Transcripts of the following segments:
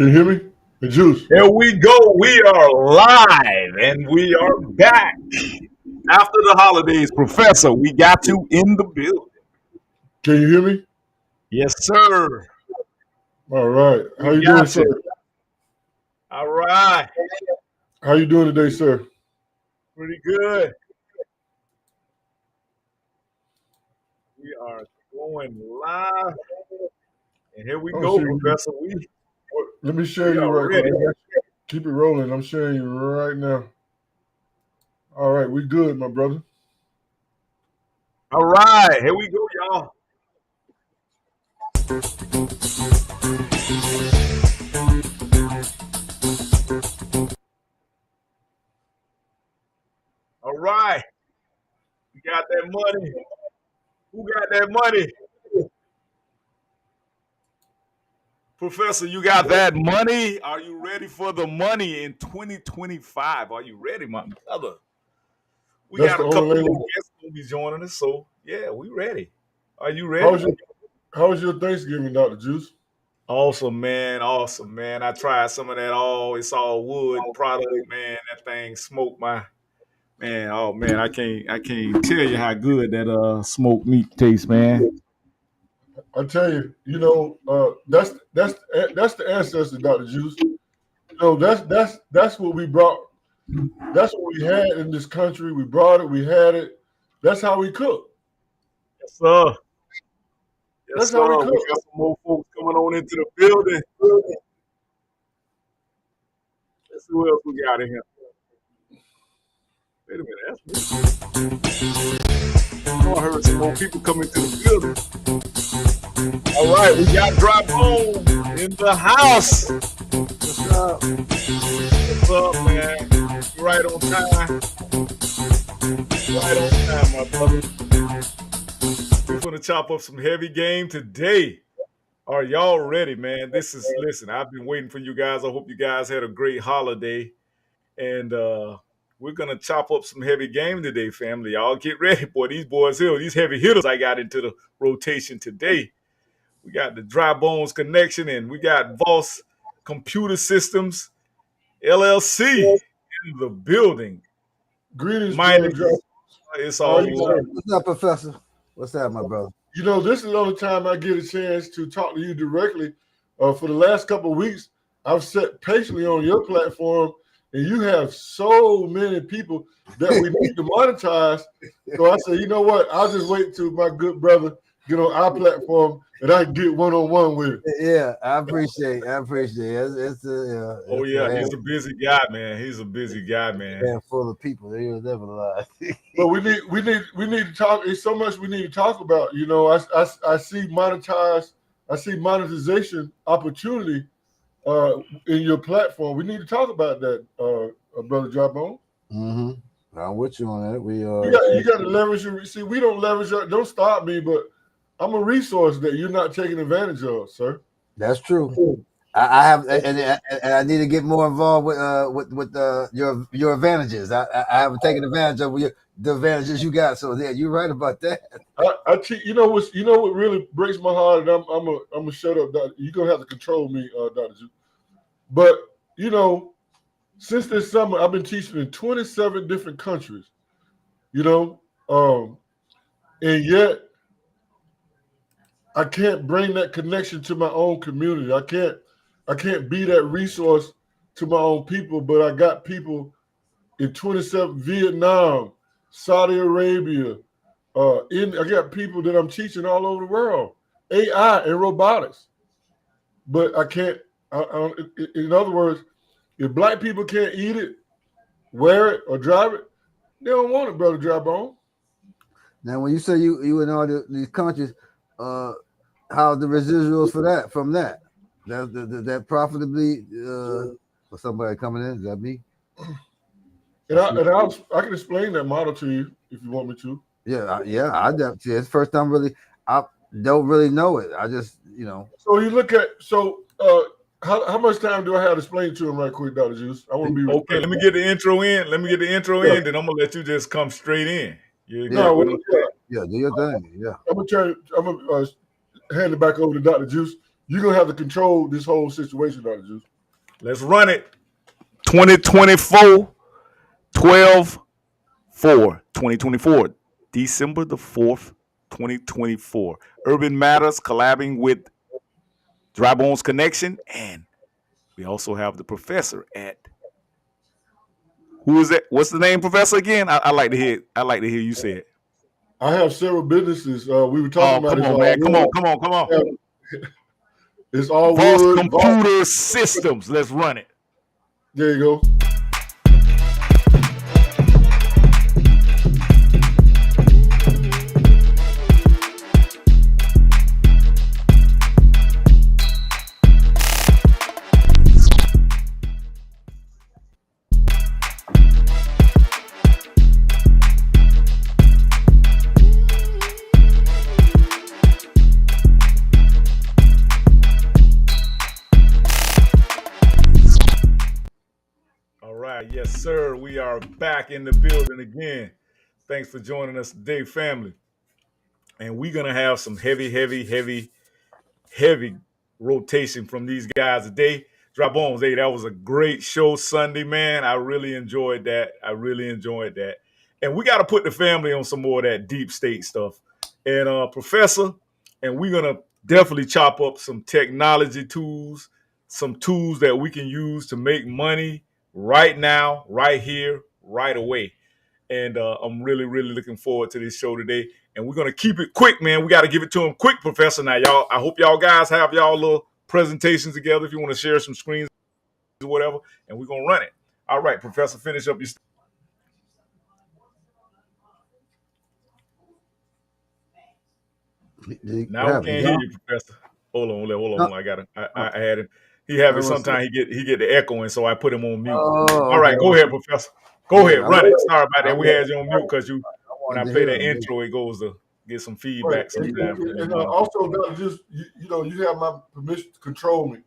Can you hear me? The juice. Here we go. We are live and we are back after the holidays. Professor, we got you in the building. Can you hear me? Yes, sir. All right. How We you doing, got sir? you. All right. How you doing today, sir? Pretty good. We are going live. And here we Oh, go, shit. Professor. Let me share We you are right ready. quick. Keep it rolling. I'm sharing you right now. All right. We good, my brother. All right. Here we go, y'all. All right. We got that money. Who got that money? Professor, you got that money? Are you ready for the money in 2025? Are you ready, my brother? We That's got the a couple only more language. guests who will be joining us, so yeah, we ready. Are you How ready? was your How was your Thanksgiving, Dr. Juice? Awesome, man. Awesome, man. I tried some of that it's all wood product, man. That thing smoked my man. Oh man, I can't tell you how good that smoked meat tastes, man. I tell you, that's the ancestor, Dr. Juice. That's what we brought. That's what we had in this country. We brought it. We had it. That's how we cook. Yes, sir. Yes, That's how we sir. We cook. got some more folks coming on into the building. Let's see who else we got in here. Wait a minute, that's me. Oh, I heard some more people coming to the building. All right, we got Dry Bone in the house. What's up? What's up, man? You're right on time. Right on time, my brother. We're gonna chop up some heavy game today. Are y'all ready, man? Listen, I've been waiting for you guys. I hope you guys had a great holiday. And we're gonna chop up some heavy game today, family. Y'all get ready, boy. These boys here, these heavy hitters I got into the rotation today. We got the Dry Bones Connection, and we got Voss Computer Systems LLC in the building. Greetings, My name brother Joe. is How are all you, love. sir? What's up, Professor? What's up, my brother? This is the only time I get a chance to talk to you directly. For the last couple of weeks, I've sat patiently on your platform, and you have so many people that we need to monetize. So I said, you know what? I'll just wait till my good brother get on our platform and I can get one-on-one with him. Yeah, I appreciate it. Oh yeah, he's a busy guy, man. He's a busy guy, man. Full of people. They will never lie. But we need to talk. It's so much we need to talk about. I see monetization opportunity in your platform. We need to talk about that, brother Jabone. Mm-hmm. I'm with you on that. You got to leverage your. See, we don't leverage. Don't stop me, but I'm a resource that you're not taking advantage of, sir. That's true. I have, and I need to get more involved with your advantages. I haven't taken advantage of the advantages you got. So yeah, you're right about that. You know what really breaks my heart, and I'm gonna shut up. You're gonna have to control me, Dr. Ju. But since this summer, I've been teaching in 27 different countries. And yet I can't bring that connection to my own community. I can't be that resource to my own people, but I got people in 27 Vietnam, Saudi Arabia, I got people that I'm teaching all over the world, AI and robotics. But I can't. In other words, if black people can't eat it, wear it, or drive it, they don't want it, brother Drybone. Now, when you say you in all these countries, how's the residuals for that from that? That profitably for somebody coming in? Is that me? And I can explain that model to you if you want me to. Yeah. I definitely. It's the first time really. I don't really know it. I just So you look at how much time do I have to explain to him right quick, Dr. Juice? I want to be Okay. Let me get the intro in. Then I'm gonna let you just come straight in. Do your thing. Yeah. I'm gonna hand it back over to Dr. Juice. you're gonna have to control this whole situation, Dr. Juice. Let's run it. 2024, 12/4, 2024, December the 4th, 2024. Urban Matters collabing with Dry Bones Connection, and we also have the professor at. Who is it? What's the name, Professor? Again, I like to hear. I like to hear you say it. I have several businesses. We were talking about come it's on, all man. wood. Come on. It's all Voss wood. Computer Systems. Let's run it. There you go. All right. Yes, sir. We are back in the building again. Thanks for joining us today, family. And we're going to have some heavy rotation from these guys today. Drop Bones, hey, that was a great show Sunday, man. I really enjoyed that. And we got to put the family on some more of that deep state stuff. And Professor, and we're going to definitely chop up some technology tools, some tools that we can use to make money right now, right here, right away. And I'm really looking forward to this show today. And we're gonna keep it quick, man. We got to give it to him quick, Professor. Now, y'all. I hope y'all guys have y'all little presentations together. If you want to share some screens or whatever, and we're gonna run it. All right, Professor, finish up your. Now we can't hear you, Professor. Hold on. I had him. He have it. Sometimes he get the echoing, so I put him on mute. All right, go ahead, Professor. Go ahead, run it. Sorry about that. We had you on mute because you. When I play that intro, it goes to get some feedback Right. sometimes. And also, not just you have my permission to control me,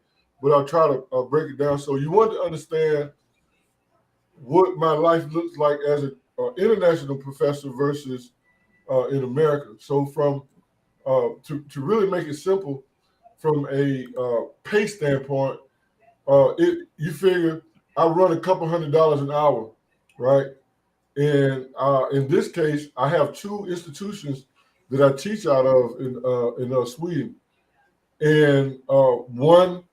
but I'll try to break it down. So you want to understand what my life looks like as an international professor versus in America. So from to really make it simple, from a pay standpoint, you figure I run a couple $100 an hour, right? And in this case, I have two institutions that I teach out of in Sweden. And one,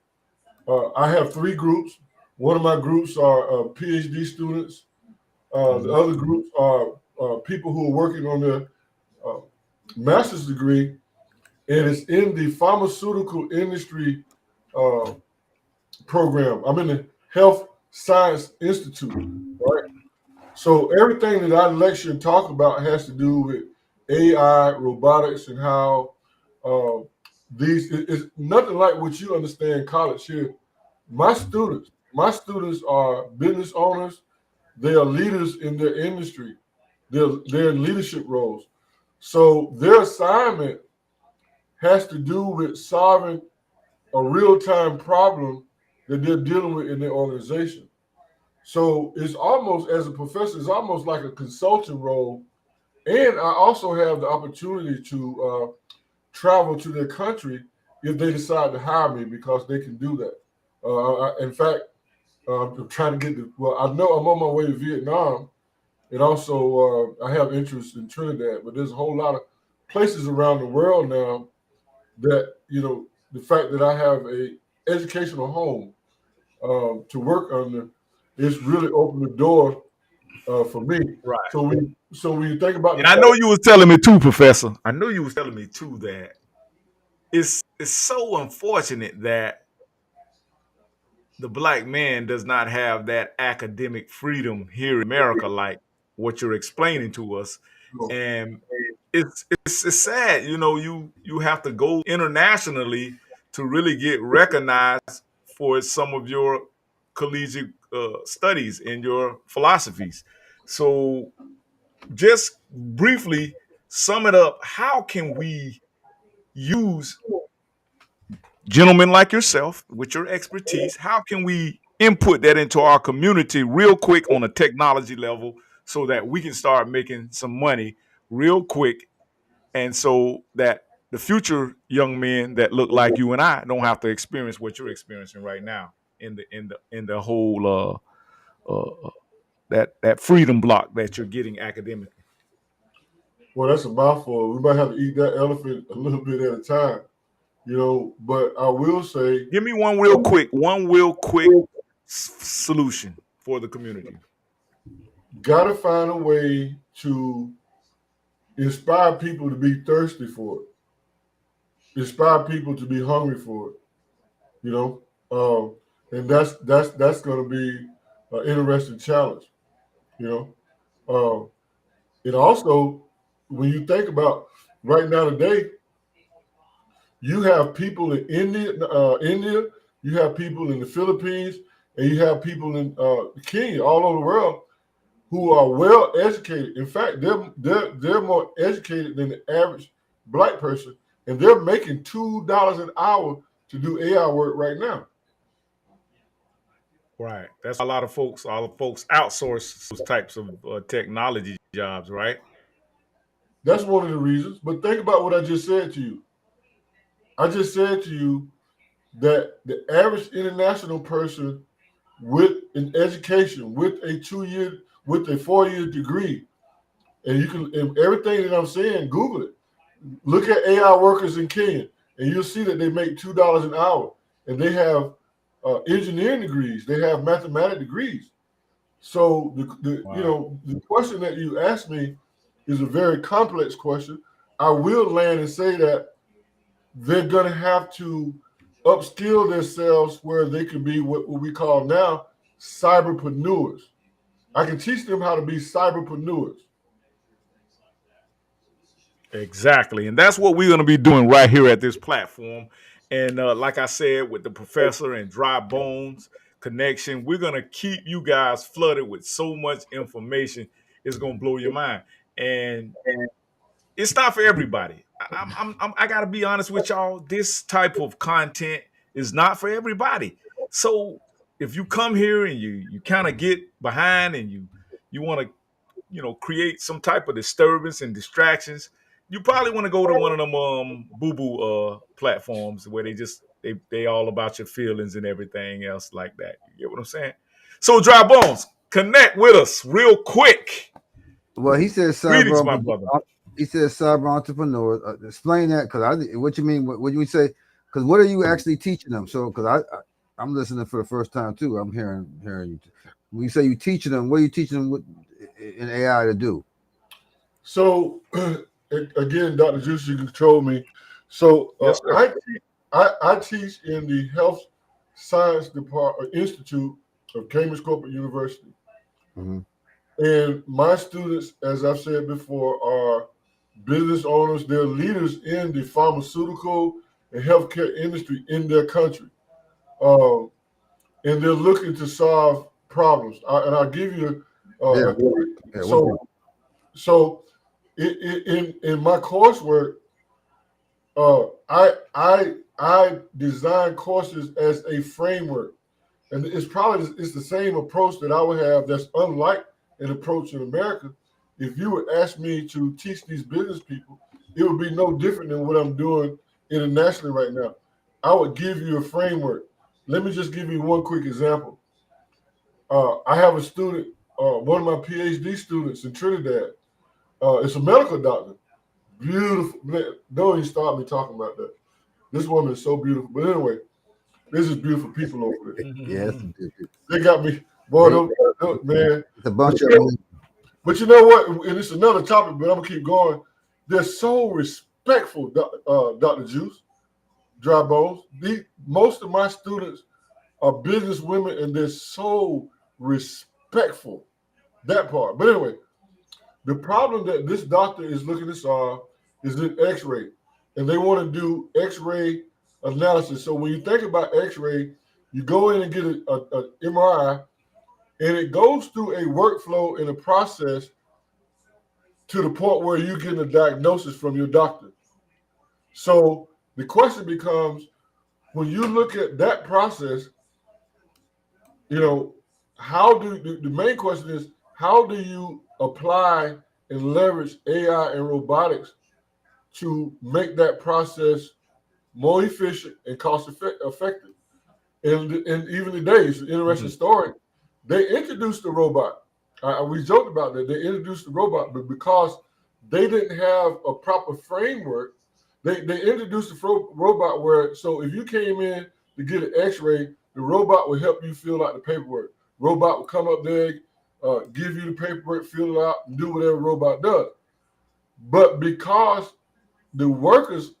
I have three groups. One of my groups are PhD students. The other groups are people who are working on their master's degree, and it's in the pharmaceutical industry program. I'm in the Health Science Institute, right? So everything that I lecture and talk about has to do with AI, robotics, and how it's nothing like what you understand in college here. My students are business owners. They are leaders in their industry. They're in leadership roles. So their assignment has to do with solving a real-time problem that they're dealing with in their organization. So it's almost, as a professor, it's almost like a consulting role. And I also have the opportunity to travel to their country if they decide to hire me, because they can do that. In fact, I'm trying to I know I'm on my way to Vietnam, and also I have interest in Trinidad, but there's a whole lot of places around the world now that, the fact that I have a educational home to work under, it's really opened the door for me. Right. So when you think about, and I know you was telling me too, Professor. I know you was telling me too that it's so unfortunate that the black man does not have that academic freedom here in America, like what you're explaining to us. And it's sad, you have to go internationally to really get recognized for some of your collegiate studies and your philosophies. So just briefly sum it up. How can we use gentlemen like yourself with your expertise? How can we input that into our community real quick on a technology level so that we can start making some money real quick, and so that the future young men that look like you and I don't have to experience what you're experiencing right now in the whole that freedom block that you're getting academically. Well, that's a mouthful. We might have to eat that elephant a little bit at a time, But I will say, Give me one real quick solution for the community. gotta find a way to inspire people to be thirsty for it, inspire people to be hungry for it, you know. And that's going to be an interesting challenge, you know. And also, when you think about right now today, you have people in India, you have people in the Philippines, and you have people in Kenya, all over the world, who are well educated. In fact, they're more educated than the average black person, and they're making $2 an hour to do AI work right now. Right. That's a lot of folks. All the folks outsource those types of technology jobs, right? That's one of the reasons. But think about what I just said to you. I just said to you that the average international person with an education, with a 2 year, with a 4 year degree, and you can, and everything that I'm saying, Google it. Look at AI workers in Kenya, and you'll see that they make $2 an hour, and they have engineering degrees, they have mathematic degrees. So Wow. the question that you asked me is a very complex question. I will land and say that they're going to have to upskill themselves where they can be what we call now cyberpreneurs. I can teach them how to be cyberpreneurs. Exactly. And that's what we're going to be doing right here at this platform. And like I said, with the professor and Dry Bones connection, we're going to keep you guys flooded with so much information. It's going to blow your mind. And it's not for everybody. I got to be honest with y'all. This type of content is not for everybody. So if you come here and you kind of get behind and you want to create some type of disturbance and distractions, you probably want to go to one of them boo boo platforms where they all about your feelings and everything else like that. You get what I'm saying? So Dry Bones, connect with us real quick. Well, he said Greetings, cyber. my brother. He said cyber entrepreneurs. Explain that, because what you mean? What do you say? Because what are you actually teaching them? So, because I'm listening for the first time too. I'm hearing you. When you say you teaching them, what are you teaching them in AI to do? So again, Dr. Juice, you control me. So Yes, sir. I teach in the Health Science Department Institute of Cambridge Corporate University. Mm-hmm. And my students, as I've said before, are business owners. They're leaders in the pharmaceutical and healthcare industry in their country. Um, and they're looking to solve problems. And I'll give you so so in my coursework, I design courses as a framework, and it's the same approach that I would have. That's unlike an approach in America. If you would ask me to teach these business people, it would be no different than what I'm doing internationally right now. I would give you a framework. Let me just give you one quick example. I have a student, one of my PhD students in Trinidad. It's a medical doctor. Beautiful. Don't even start me talking about that. This woman is so beautiful. But anyway, this is beautiful people over there. Yes, They got me, boy, man. it's a bunch of them. But you know what? And it's another topic, but I'm gonna keep going. They're so respectful, Dr. Juice, Dry Bones. Most of my students are business women, and they're so respectful. That part. But anyway, the problem that this doctor is looking to solve is in X-ray, and they want to do X-ray analysis. So when you think about X-ray, you go in and get an MRI, and it goes through a workflow and a process to the point where you get a diagnosis from your doctor. So the question becomes, when you look at that process, how do the main question is, how do you apply and leverage AI and robotics to make that process more efficient and cost effective. And even today, it's an interesting story. They introduced the robot. We joked about that. They introduced the robot, but because they didn't have a proper framework, they introduced the robot where, so if you came in to get an x-ray, the robot would help you fill out the paperwork. Robot would come up there, give you the paperwork, fill it out, and do whatever robot does. But because the workers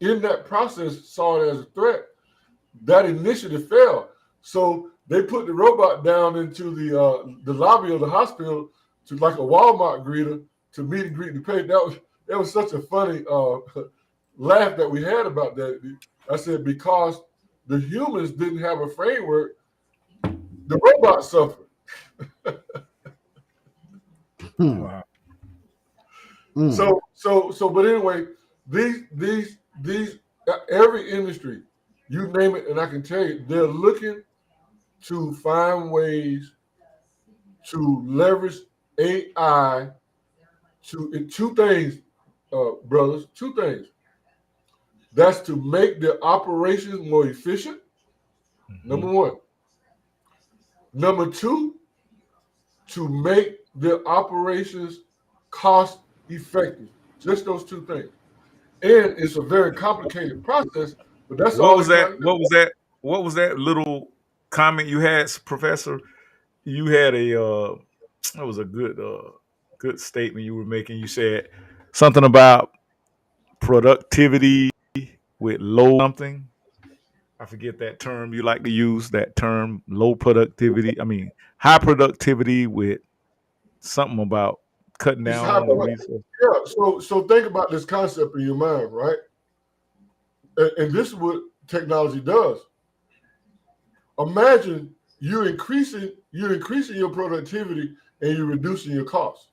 in that process saw it as a threat, that initiative failed. So they put the robot down into the lobby of the hospital to like a Walmart greeter to meet and greet the patient. That was such a funny laugh that we had about that. I said, because the humans didn't have a framework, the robot suffered. Wow. So, but anyway, these every industry, you name it, and I can tell you, they're looking to find ways to leverage AI to two things, brothers, two things. That's to make their operations more efficient, number one. Number two, to make their operations cost effective. Just those two things. And it's a very complicated process, but that's all. What was that? What was that? What was that little comment you had, Professor? You had a that was a good statement you were making. You said something about productivity with low something. I forget that term you like to use. That term, low productivity. I mean, high productivity with something about cutting down on the resource. Yeah. So think about this concept in your mind, right? And this is what technology does. Imagine you're increasing your productivity and you're reducing your costs.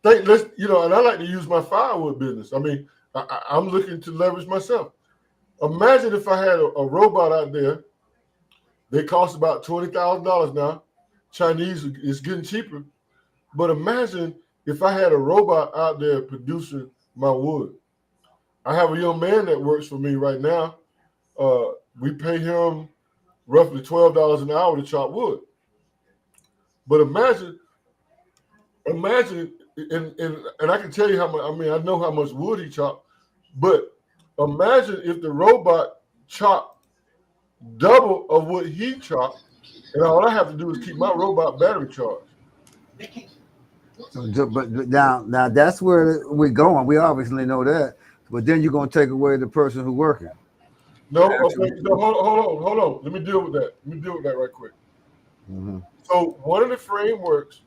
And I like to use my firewood business. I mean, I'm looking to leverage myself. Imagine if I had a robot out there. They cost about $20,000 now. Chinese is getting cheaper. But imagine if I had a robot out there producing my wood. I have a young man that works for me right now. We pay him roughly $12 an hour to chop wood. But imagine, and I can tell you how much. I mean, I know how much wood he chopped. But imagine if the robot chopped double of what he chopped, and all I have to do is keep my robot battery charged. So, but now that's where we're going. We obviously know that, but then you're going to take away the person who's working. No, okay. So hold on. Let me deal with that right quick. Mm-hmm. So one of the frameworks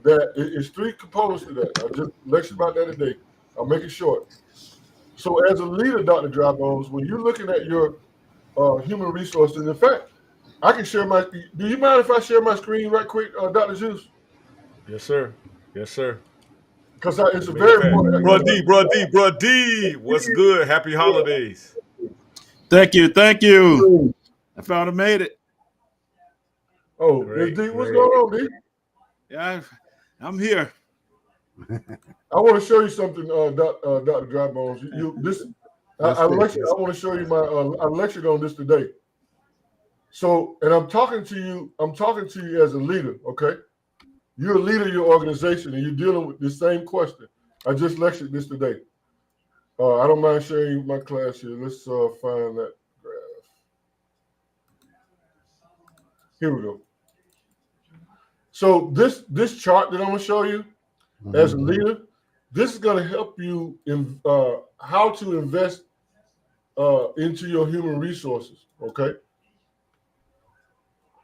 that is three components to that. I just lectured about that today. I'll make it short. So as a leader, Dr. Dry Bones, when you're looking at your human resources, in fact, I can share my. Do you mind if I share my screen right quick, Dr. Juice? Yes, sir. Yes, sir. Because it's a very important. Bro D, what's good? Happy holidays. Thank you. I finally made it. Oh, D, what's going on, D? Yeah, I'm here. I want to show you something, Dr. Dry Bones. I want to show you I lectured on this today. So, and I'm talking to you as a leader, okay? You're a leader of your organization and you're dealing with the same question. I just lectured this today. I don't mind sharing my class here. Let's find that graph. Here we go. So this chart that I'm going to show you as a leader, this is going to help you in how to invest into your human resources, okay?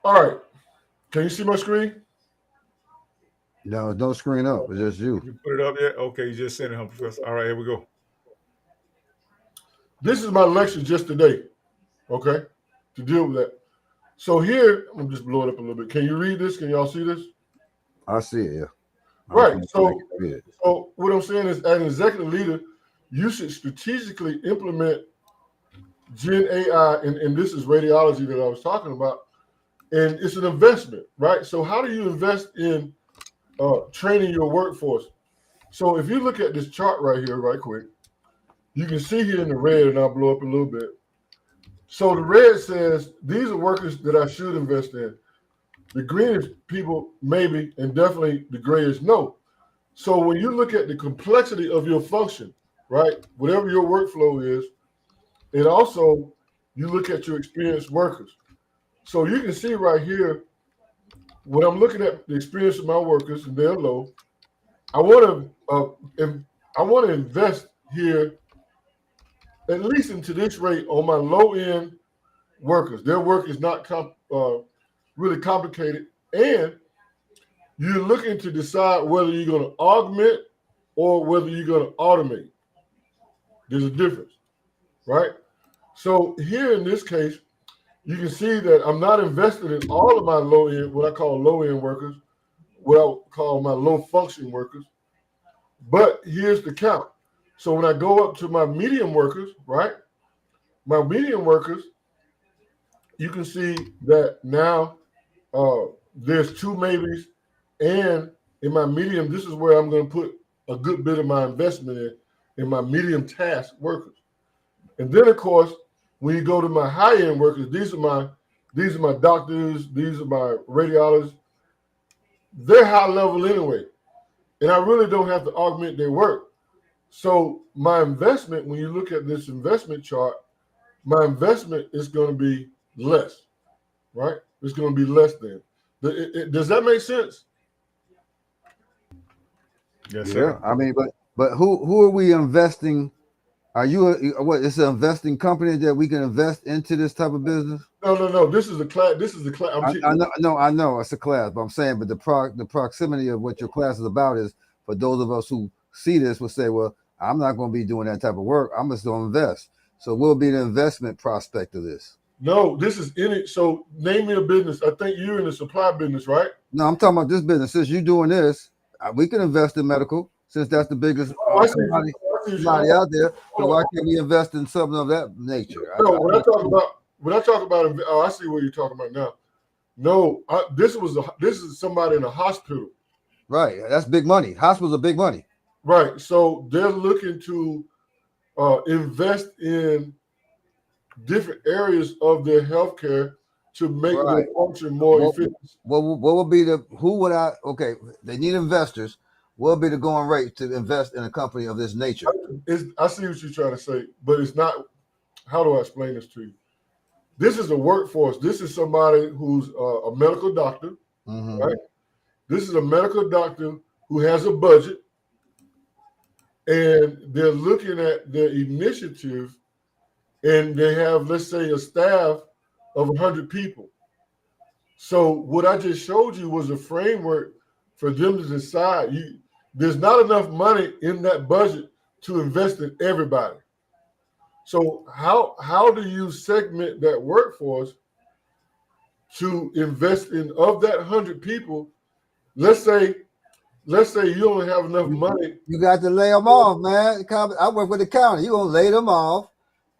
All right. Can you see my screen? No, don't screen up. It's just you. You put it up yet? Okay, you just sent it, Professor. All right, here we go. This is my lecture just today, okay, to deal with that. So here, I'm just blowing up a little bit. Can you read this? Can y'all see this? I see it, yeah. Right. So what I'm saying is, as an executive leader, you should strategically implement Gen AI, and this is radiology that I was talking about, and it's an investment, right? So how do you invest in training your workforce? So if you look at this chart right here, right quick, You can see here in the red, and I'll blow up a little bit. So the red says these are workers that I should invest in. The green is people maybe, and definitely the gray is no. So when you look at the complexity of your function, right, whatever your workflow is, and also you look at your experienced workers. So you can see right here, when I'm looking at the experience of my workers and they're low, I want to invest here at least into this rate on my low end workers. Their work is not really complicated, and you're looking to decide whether you're going to augment or whether you're going to automate. There's a difference, right? So here in this case, you can see that I'm not invested in all of my low end, what I call low end workers, what I call my low function workers. But here's the count. So when I go up to my medium workers, right? My medium workers, you can see that now there's two maybes, and in my medium, this is where I'm going to put a good bit of my investment in my medium task workers. And then, of course, when you go to my high-end workers, these are my doctors, these are my radiologists. They're high level anyway, and I really don't have to augment their work. So my investment, when you look at this investment chart, my investment is going to be less, right? It's going to be less than. Does that make sense? Yes, Yeah, sir. I mean, but who are we investing? Are you what? It's an investing company that we can invest into this type of business? No. This is the class. I know it's a class, but I'm saying, but the proximity of what your class is about is for those of us who see this will say, well, I'm not going to be doing that type of work. I'm just going to invest. So we'll be the investment prospect of this. No, this is in it. So name me a business. I think you're in the supply business, right? No, I'm talking about this business. Since you're doing this, we can invest in medical since that's the biggest commodity out there. So why can't we invest in something of that nature? No, when I talk about, oh, I see what you're talking about now. No, this is somebody in a hospital. Right, that's big money. Hospitals are big money. Right, so they're looking to invest in different areas of their healthcare to make their function more efficient. What would be okay, they need investors. What would be the going rate to invest in a company of this nature? I see what you're trying to say, but it's not. How do I explain this to you? This is a workforce. This is somebody who's a medical doctor, right? This is a medical doctor who has a budget, and they're looking at their initiative, and they have, let's say, a staff of 100 people. So what I just showed you was a framework for them to decide. There's not enough money in that budget to invest in everybody. So how do you segment that workforce to invest in of that 100 people? Let's say you only have enough money. You got to lay them off, man. I work with the county. You're gonna lay them off,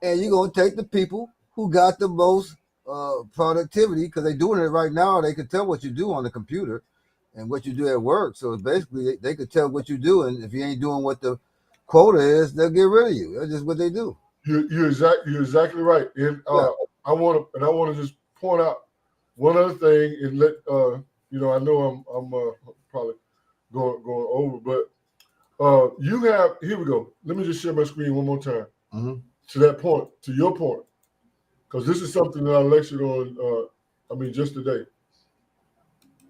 and you're gonna take the people who got the most productivity because they're doing it right now. They can tell what you do on the computer and what you do at work. So basically, they could tell what you do, and if you ain't doing what the quota is, they'll get rid of you. That's just what they do. You're exactly right. And I want to just point out one other thing and let I know I'm probably going over, but you have, here we go. Let me just share my screen one more time to that point, to your point, because this is something that I lectured on. Just today.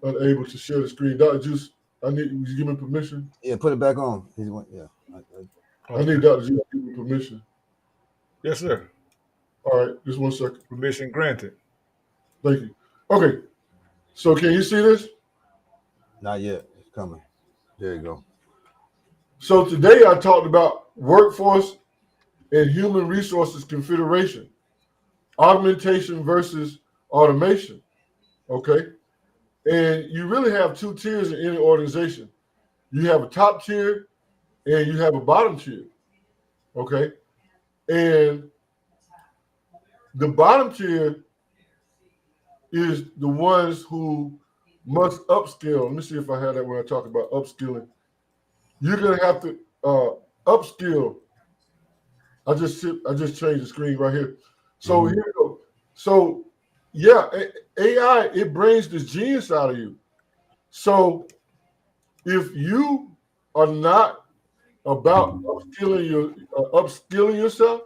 Unable to share the screen. Dr. Juice, would you give me permission? Yeah, put it back on. I need Dr. Juice to give me permission. Yes, sir. All right, just 1 second. Permission granted. Thank you. Okay, so can you see this? Not yet. It's coming. There you go. So today I talked about workforce and human resources configuration, augmentation versus automation. Okay, and you really have two tiers in any organization. You have a top tier and you have a bottom tier. Okay, and the bottom tier is the ones who must upskill. Let me see if I have that when I talk about upskilling. You're going to have to upskill I just changed the screen right here. So Mhm. here we go. So yeah, AI, it brings the genius out of you. So if you are not about upskilling yourself,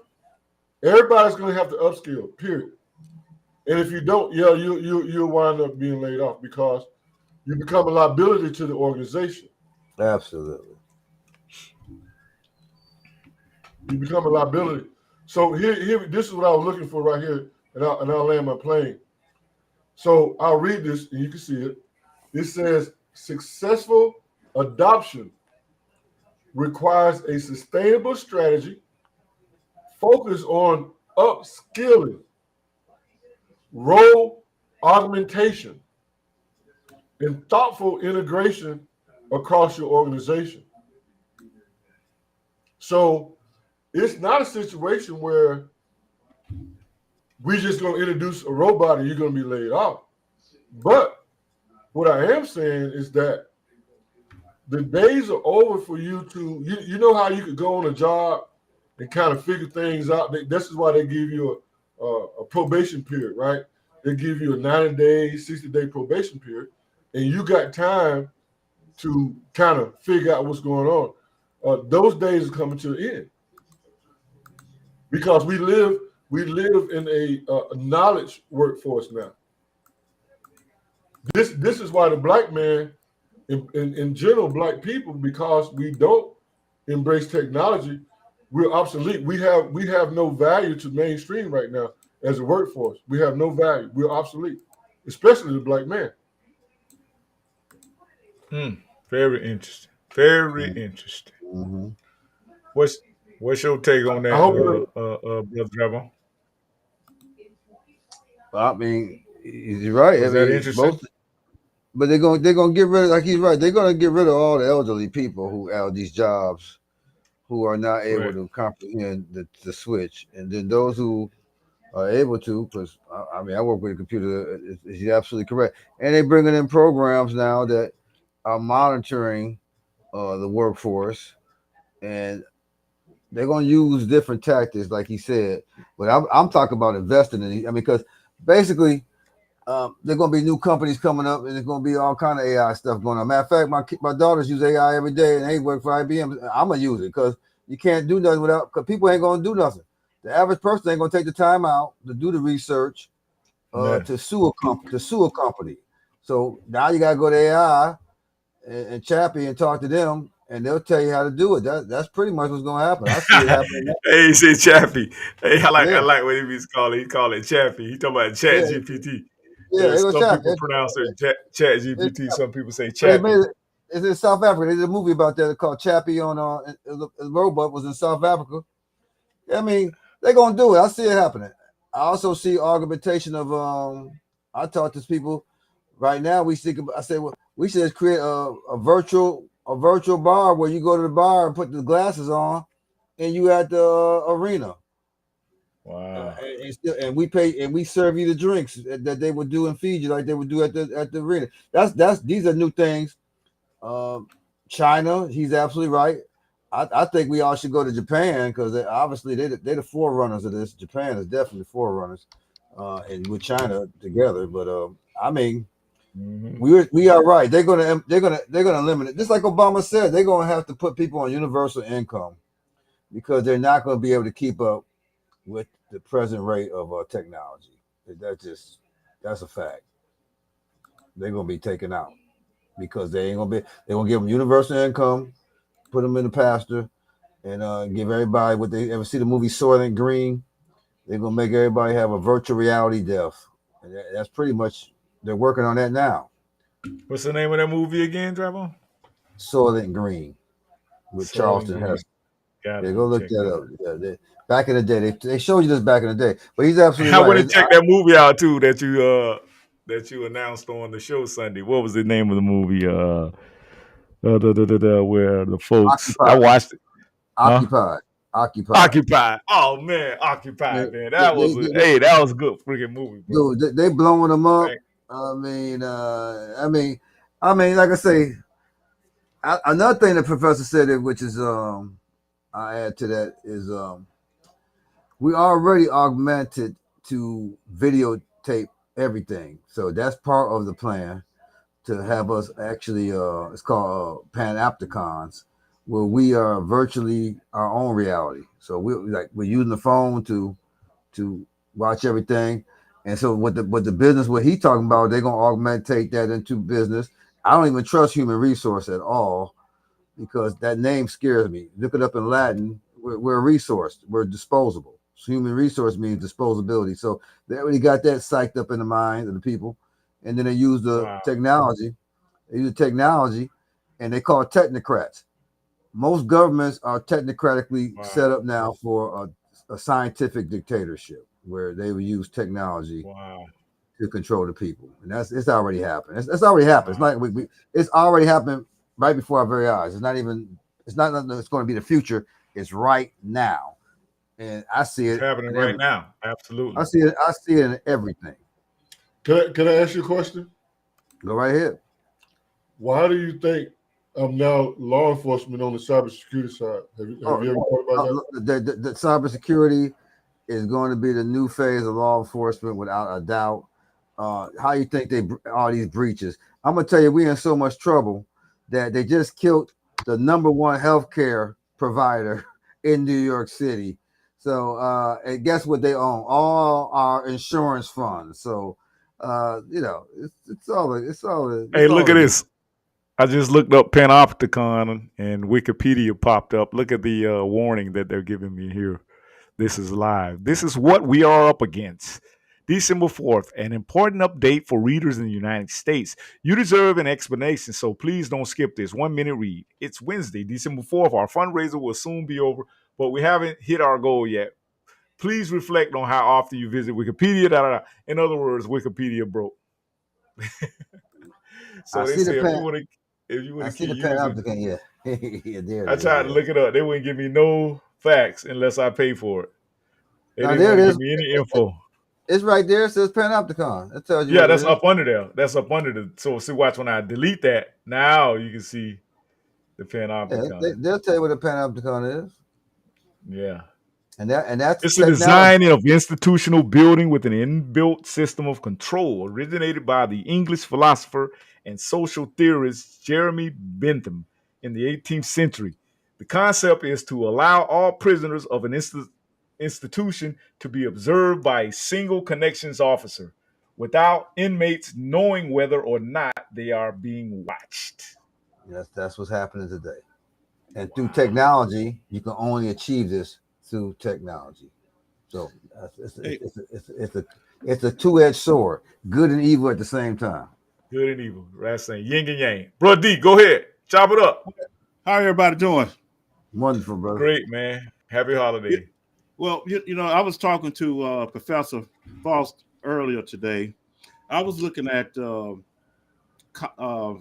everybody's going to have to upskill. Period. And if you don't, yeah, you'll wind up being laid off because you become a liability to the organization. Absolutely. You become a liability. So here, this is what I was looking for right here, and I'll land my plane. So I'll read this, and you can see it. It says successful adoption requires a sustainable strategy, focus on upskilling, role augmentation, and thoughtful integration across your organization. So it's not a situation where we're just going to introduce a robot and you're going to be laid off. But what I am saying is that the days are over for you to, you know how you could go on a job and kind of figure things out. This is why they give you a probation period, right? They give you a 90-day, 60-day probation period, and you got time to kind of figure out what's going on. Those days are coming to an end because we live in a knowledge workforce now. This is why the black man, in general, black people, because we don't embrace technology, we're obsolete. We have no value to mainstream right now as a workforce. We have no value. We're obsolete, especially the black man. Very interesting. Very interesting. Mm-hmm. What's your take on I that, hope it. Brother Trevor? I mean, he's right. I Was that mean, interesting? most, but they're gonna get rid of, like he's right. They're gonna get rid of all the elderly people who have these jobs who are not able Right. to comprehend the switch, and then those who are able to, because I mean, I work with a computer. He's absolutely correct, and they're bringing in programs now that are monitoring the workforce, and they're going to use different tactics, like he said. But I'm talking about investing in it. I mean, because basically, there are going to be new companies coming up, and there's going to be all kind of AI stuff going on. Matter of fact, my daughters use AI every day, and they work for IBM. I'm gonna use it because you can't do nothing without. Because people ain't going to do nothing. The average person ain't going to take the time out to do the research Yeah. to sue a company. So now you got to go to AI and Chappie and talk to them, and they'll tell you how to do it. That's pretty much what's going to happen. I see it happening now. Hey, he said Chaffee. Hey, I Yeah, like what he was calling. He called it Chaffee. He talking about yeah, Chat GPT. yeah. It Yes, was some Chappie. people pronounce it Chat GPT. It's Some people say But they made Chappie. it. It's in South Africa. They did a movie about that called Chappie on. The robot was in South Africa. I mean, they're gonna do it. I see it happening. I also see augmentation of. I talk to people right now. We think. I say, well, we should just create a virtual bar where you go to the bar and put the glasses on, and you at the arena. Wow. And we pay and we serve you the drinks that they would do and feed you like they would do at the arena. That's these are new things. Um, China, he's absolutely right. I think we all should go to Japan because obviously they're the forerunners of this. Japan is definitely forerunners, and with China together. But I mean, Hmm. we are right. They're gonna eliminate. Just like Obama said, they're gonna have to put people on universal income because they're not going to be able to keep up with the present rate of technology. That's a fact. They're gonna be taken out because they're gonna give them universal income, put them in the pasture, and give everybody what they ever see the movie Soylent Green. They're gonna make everybody have a virtual reality death, and that's pretty much they're working on that now. What's the name of that movie again, Trevor? Soylent Green with Soylent Charleston Green. Heston. Got Yeah, it. go I'm look check that that out. up. Yeah, back in the day, they showed you this back in the day, but he's absolutely I want to right. check that movie out too that you announced on the show Sunday. What was the name of the movie? Where the folks I Occupied, watched it. Huh? occupied, occupied. Occupied. Oh man, They, Occupied, man. they, That was they, that was a good freaking movie, bro. dude, they blowing them up. Right. Like I say, another thing the professor said, which is I add to that is we already augmented to videotape everything. So that's part of the plan to have us actually it's called panopticons, where we are virtually our own reality. So we're using the phone to watch everything. And so what the business what he talking about, they're gonna augmentate that into business. I don't even trust human resource at all because that name scares me. Look it up in Latin. We're a resource. We're disposable. So human resource means disposability. So they already got that psyched up in the mind of the people. And then they use the technology. They use the technology and they call it technocrats. Most governments are technocratically set up now for a scientific dictatorship where they will use technology to control the people. And it's already happened. It's already happened. It's not it's already happened right before our very eyes. It's not nothing that's going to be the future. It's right now. And I see it. It's happening right now. Absolutely. I see it in everything. Can I ask you a question? Go right ahead. Why do you think I'm now law enforcement on the cybersecurity side? Have you ever thought about that? The cybersecurity is going to be the new phase of law enforcement without a doubt. How you think all these breaches? I'm gonna tell you, we're in so much trouble that they just killed the #1 healthcare provider in New York City. So and guess what they own? All our insurance funds. So it's all. Hey, look at this. I just looked up Panopticon and Wikipedia popped up. Look at the warning that they're giving me here. This is live. This is what we are up against. December 4th, an important update for readers in the United States. You deserve an explanation, so please don't skip this 1-minute read. It's Wednesday, December 4th. Our fundraiser will soon be over, but we haven't hit our goal yet. Please reflect on how often you visit Wikipedia. In other words, Wikipedia broke. So they say if you want to keep using, I tried to look it up. They wouldn't give me no facts unless I pay for it. They didn't want to give me any info. It's right there. It says Panopticon. It tells you. Yeah, that's up under there. That's up under the. So see, watch when I delete that. Now you can see the Panopticon. Yeah, they'll tell you what a Panopticon is. Yeah. And that's it's a design of institutional building with an inbuilt system of control originated by the English philosopher and social theorist Jeremy Bentham in the 18th century. The concept is to allow all prisoners of an institution to be observed by a single connections officer without inmates knowing whether or not they are being watched. Yes, that's what's happening today. And through technology, you can only achieve this through technology. So it's a two-edged sword, good and evil at the same time. Good and evil. That's saying yin and yang. Bro D, go ahead. Chop it up. How everybody doing? Wonderful, brother. Great, man. Happy holiday. Well, I was talking to Professor Faust earlier today. I was looking at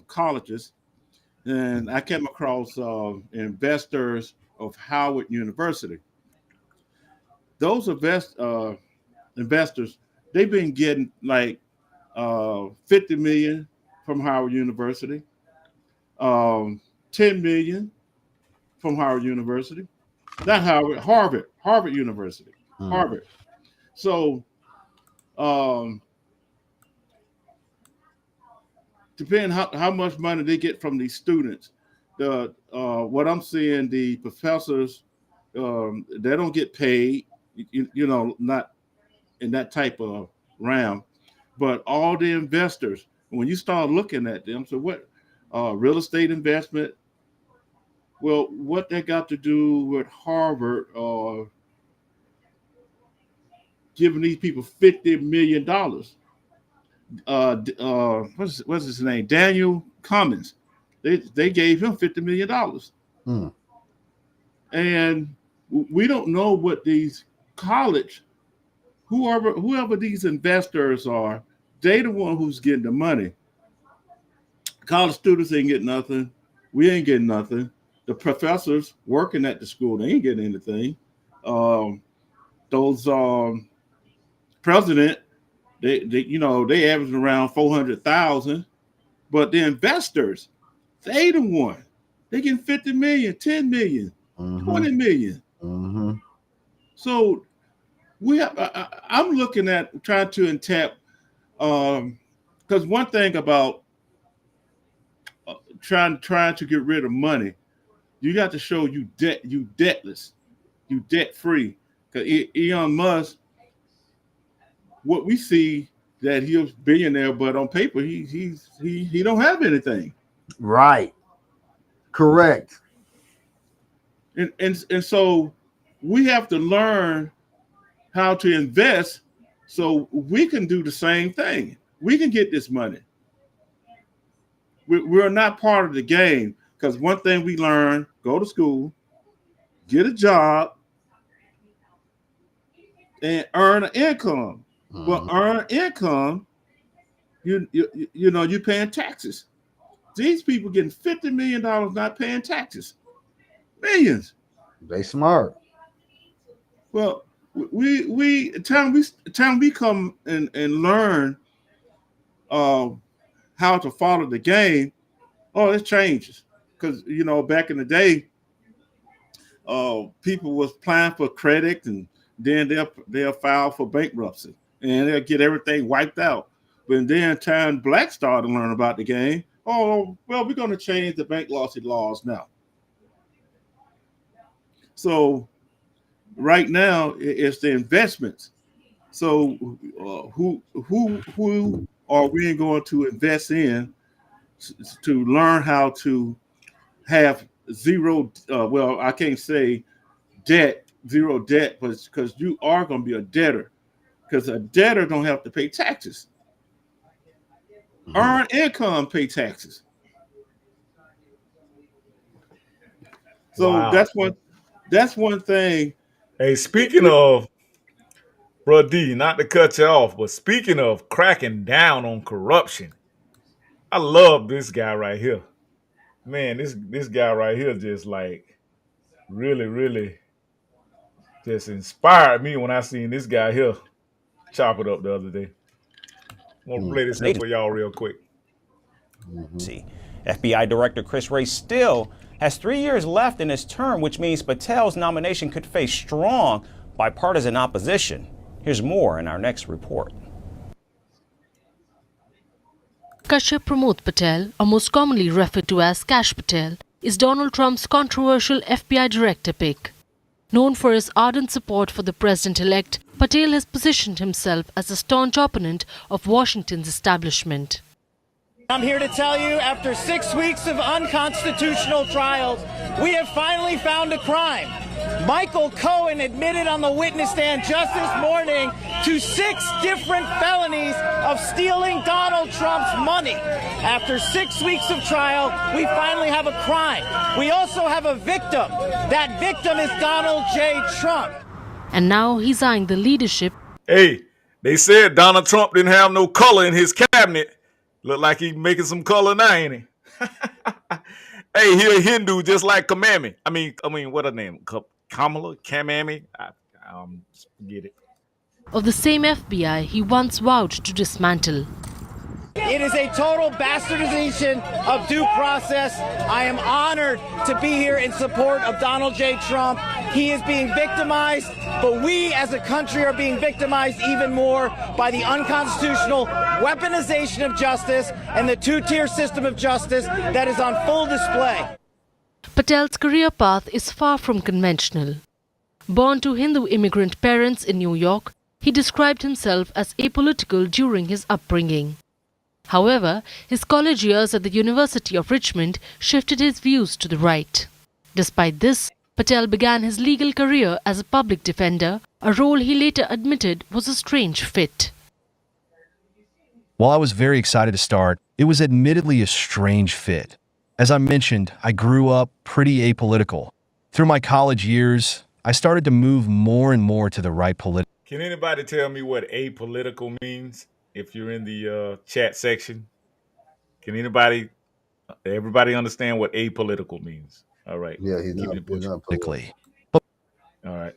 colleges, and I came across investors of Howard University. Those investors, they've been getting like $50 million from Howard University, $10 million from Howard University. Not Howard, Harvard University, Harvard. So, depending how much money they get from these students, what I'm seeing, the professors, they don't get paid, not in that type of realm, but all the investors, when you start looking at them, so what, real estate investment, well, what they got to do with Harvard giving these people $50 million? What's his name? Daniel Cummins. They gave him $50 million. And we don't know what these college, whoever these investors are, they the one who's getting the money. College students ain't getting nothing. We ain't getting nothing. The professors working at the school, they ain't getting anything. Those president, they averaging around 400,000, but the investors, they the one. They getting 50 million, 10 million, 20 million. Mm-hmm. So I'm looking at trying to tap, because one thing about trying to get rid of money, you got to show you debtless, you debt free. Because Elon Musk, what we see that he was billionaire, but on paper he don't have anything. Right. Correct. And so we have to learn how to invest so we can do the same thing. We can get this money. We're not part of the game, because one thing we learn: go to school, get a job, and earn an income. But earn income, you're paying taxes. These people getting $50 million not paying taxes. Millions. They smart. Well, time we come and learn how to follow the game, it changes. Because back in the day, people was applying for credit, and then they'll file for bankruptcy, and they'll get everything wiped out. But then time blacks started to learn about the game, we're going to change the bankruptcy laws now. So right now it's the investments. So who are we going to invest in to learn how to have zero? I can't say zero debt, but because you are going to be a debtor, because a debtor don't have to pay taxes. Earn income, pay taxes. So that's one thing. Hey, speaking of, Bro D, not to cut you off, but speaking of cracking down on corruption, I love this guy right here. Man, this guy right here just like really, really just inspired me when I seen this guy here chop it up the other day. I'm gonna play this here for y'all real quick. FBI Director Chris Wray still has 3 years left in his term, which means Patel's nomination could face strong bipartisan opposition. Here's more in our next report. Kashyap Pramod Patel, or most commonly referred to as Kash Patel, is Donald Trump's controversial FBI director pick. Known for his ardent support for the president-elect, Patel has positioned himself as a staunch opponent of Washington's establishment. I'm here to tell you, after 6 weeks of unconstitutional trials, we have finally found a crime. Michael Cohen admitted on the witness stand just this morning to 6 different felonies of stealing Donald Trump's money. After 6 weeks of trial, we finally have a crime. We also have a victim. That victim is Donald J. Trump. And now he's eyeing the leadership. Hey, they said Donald Trump didn't have no color in his cabinet. Look like he making some color now, ain't he? Hey, he a Hindu just like Kamami. I mean, what her name? Kamala? Kamami? I forget it. Of the same FBI he once vowed to dismantle. It is a total bastardization of due process. I am honored to be here in support of Donald J. Trump. He is being victimized, but we as a country are being victimized even more by the unconstitutional weaponization of justice and the two-tier system of justice that is on full display. Patel's career path is far from conventional. Born to Hindu immigrant parents in New York, he described himself as apolitical during his upbringing. However, his college years at the University of Richmond shifted his views to the right. Despite this, Patel began his legal career as a public defender, a role he later admitted was a strange fit. While I was very excited to start, it was admittedly a strange fit. As I mentioned, I grew up pretty apolitical. Through my college years, I started to move more and more to the right politically. Can anybody tell me what apolitical means? If you're in the chat section, can everybody understand what apolitical means? All right. Yeah, he's not politically. All right.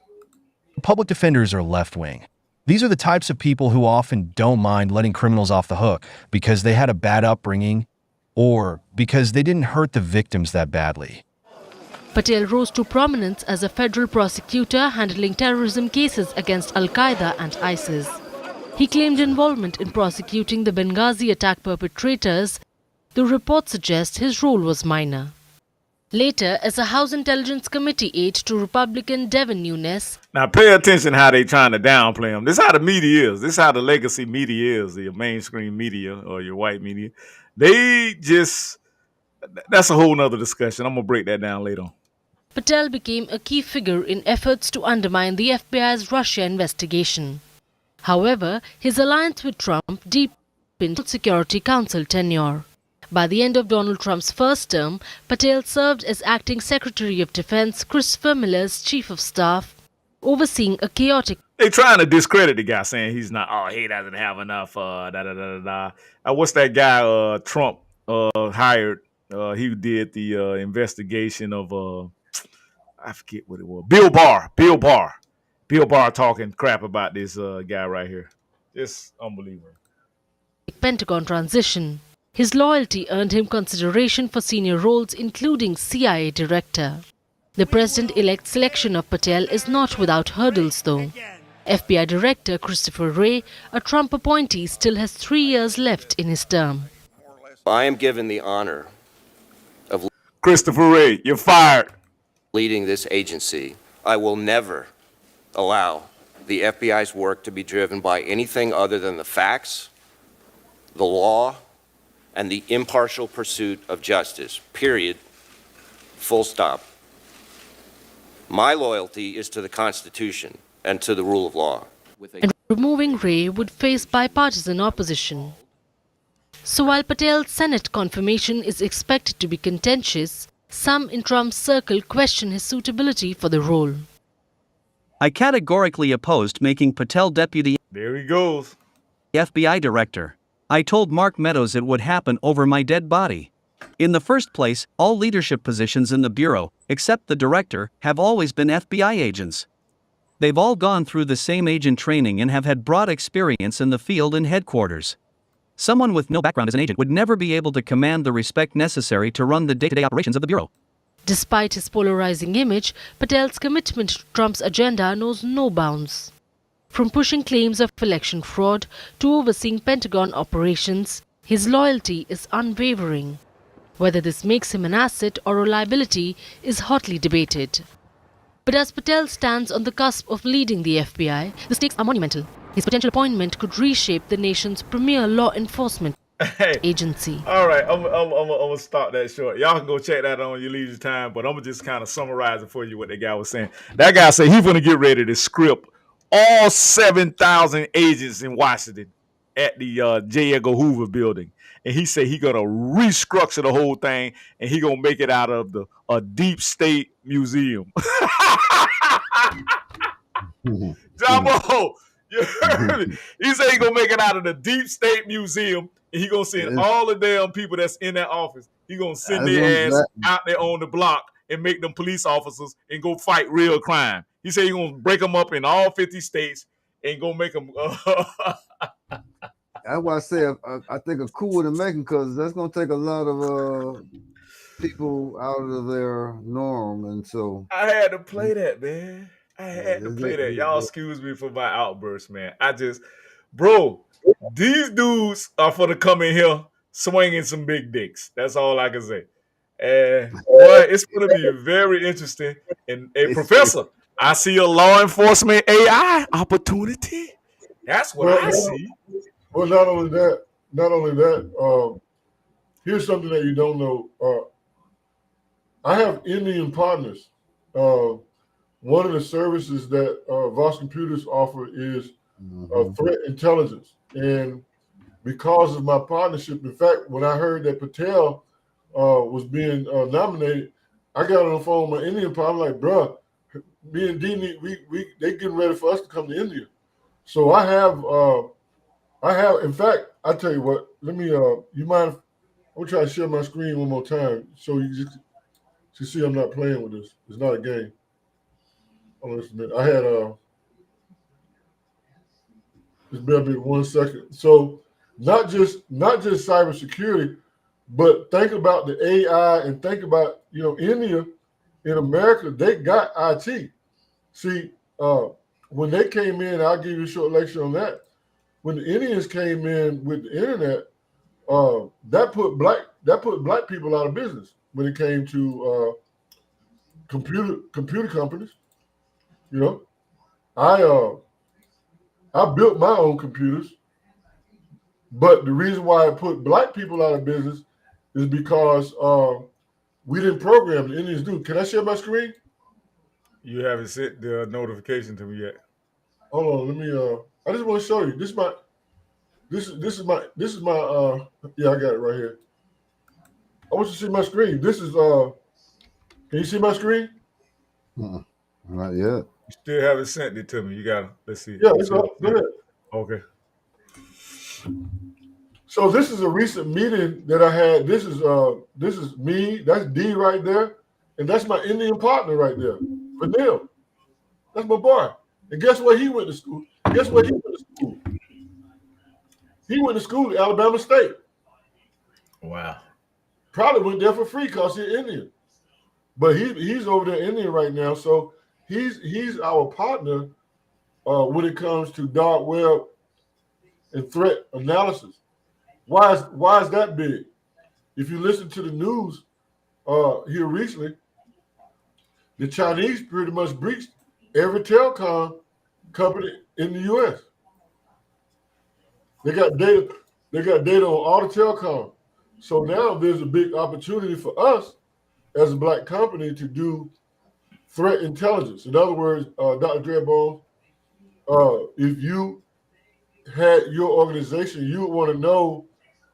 Public defenders are left-wing. These are the types of people who often don't mind letting criminals off the hook because they had a bad upbringing or because they didn't hurt the victims that badly. Patel rose to prominence as a federal prosecutor handling terrorism cases against Al-Qaeda and ISIS. He claimed involvement in prosecuting the Benghazi attack perpetrators, though reports suggest his role was minor. Later, as a House Intelligence Committee aide to Republican Devin Nunes. Now pay attention how they trying to downplay him. This is how the media is. This is how the legacy media is, your mainstream media or your white media. That's a whole nother discussion. I'm going to break that down later on. Patel became a key figure in efforts to undermine the FBI's Russia investigation. However, his alliance with Trump deepened Security Council tenure. By the end of Donald Trump's first term, Patel served as acting Secretary of Defense Christopher Miller's chief of staff, overseeing a chaotic... They trying to discredit the guy, saying he's not, he doesn't have enough, what's that guy Trump hired? He did the investigation of, I forget what it was. Bill Barr talking crap about this guy right here. It's unbelievable. Pentagon transition. His loyalty earned him consideration for senior roles, including CIA director. The president-elect's selection of Patel is not without hurdles, though. FBI Director Christopher Wray, a Trump appointee, still has 3 years left in his term. I am given the honor of Christopher Wray, you're fired. Leading this agency. I will never allow the FBI's work to be driven by anything other than the facts, the law, and the impartial pursuit of justice, period, full stop. My loyalty is to the Constitution and to the rule of law. And removing Wray would face bipartisan opposition. So while Patel's Senate confirmation is expected to be contentious, some in Trump's circle question his suitability for the role. I categorically opposed making Patel deputy There he goes. FBI director. I told Mark Meadows it would happen over my dead body. In the first place, all leadership positions in the Bureau, except the director, have always been FBI agents. They've all gone through the same agent training and have had broad experience in the field and headquarters. Someone with no background as an agent would never be able to command the respect necessary to run the day-to-day operations of the Bureau. Despite his polarizing image, Patel's commitment to Trump's agenda knows no bounds. From pushing claims of election fraud to overseeing Pentagon operations, his loyalty is unwavering. Whether this makes him an asset or a liability is hotly debated. But as Patel stands on the cusp of leading the FBI, the stakes are monumental. His potential appointment could reshape the nation's premier law enforcement agency. All right, I'm gonna stop that short. Y'all can go check that on your leisure time, but I'm gonna just kind of summarize it for you what that guy was saying. That guy said he's gonna get ready to script all 7,000 agents in Washington at the J. Edgar Hoover building. And he said he's going to restructure the whole thing and he's going to make it out of a deep state museum. Jumbo, you heard me. He said he's going to make it out of the deep state museum and he's going to send all the damn people that's in that office. He's going to send their ass out there on the block and make them police officers and go fight real crime. He said he's going to break them up in all 50 states and go make them. That's why I say I think a cool to make them because that's going to take a lot of people out of their norm. And so I had to play that, man. I had to play that. Y'all excuse me for my outburst, man. Bro, these dudes are for to come in here swinging some big dicks. That's all I can say. And boy, it's going to be very interesting. And Professor, I see a law enforcement AI opportunity. That's what I see. Well, not only that, here's something that you don't know. I have Indian partners. One of the services that Vox Computers offer is threat intelligence. And because of my partnership, in fact, when I heard that Patel was being nominated, I got on the phone with my Indian partner. I'm like, bruh, me and Dini, they getting ready for us to come to India. So I have, in fact, I tell you what, let me, you mind if, I'm gonna try to share my screen one more time so you just see I'm not playing with this. It's not a game. Hold on just a minute. I had, just bear with me 1 second. So not just cybersecurity, but think about the AI and think about, India in America, they got IT. See, when they came in, I'll give you a short lecture on that. When the Indians came in with the internet, that put black people out of business when it came to computer companies. You know, I built my own computers, but the reason why I put black people out of business is because we didn't program the Indians do. Can I share my screen? You haven't sent the notification to me yet. Hold on, let me. I just want to show you. This is my. Yeah, I got it right here. I want you to see my screen. This is. Can you see my screen? Not yet. You still haven't sent it to me. You gotta. Let's see. Yeah, it's up. Go ahead. Okay. So this is a recent meeting that I had. This is me. That's D right there, and that's my Indian partner right there, Vanille. That's my boy. And guess where he went to school? Guess where he went to school? He went to school at Alabama State. Wow. Probably went there for free because he's Indian. But he's over there Indian right now. So he's our partner when it comes to dark web and threat analysis. Why is that big? If you listen to the news here recently, the Chinese pretty much breached every telecom company in the U.S. They got data on all the telecom. So now there's a big opportunity for us as a black company to do threat intelligence. In other words, Dr. Dreadbone, if you had your organization, you would want to know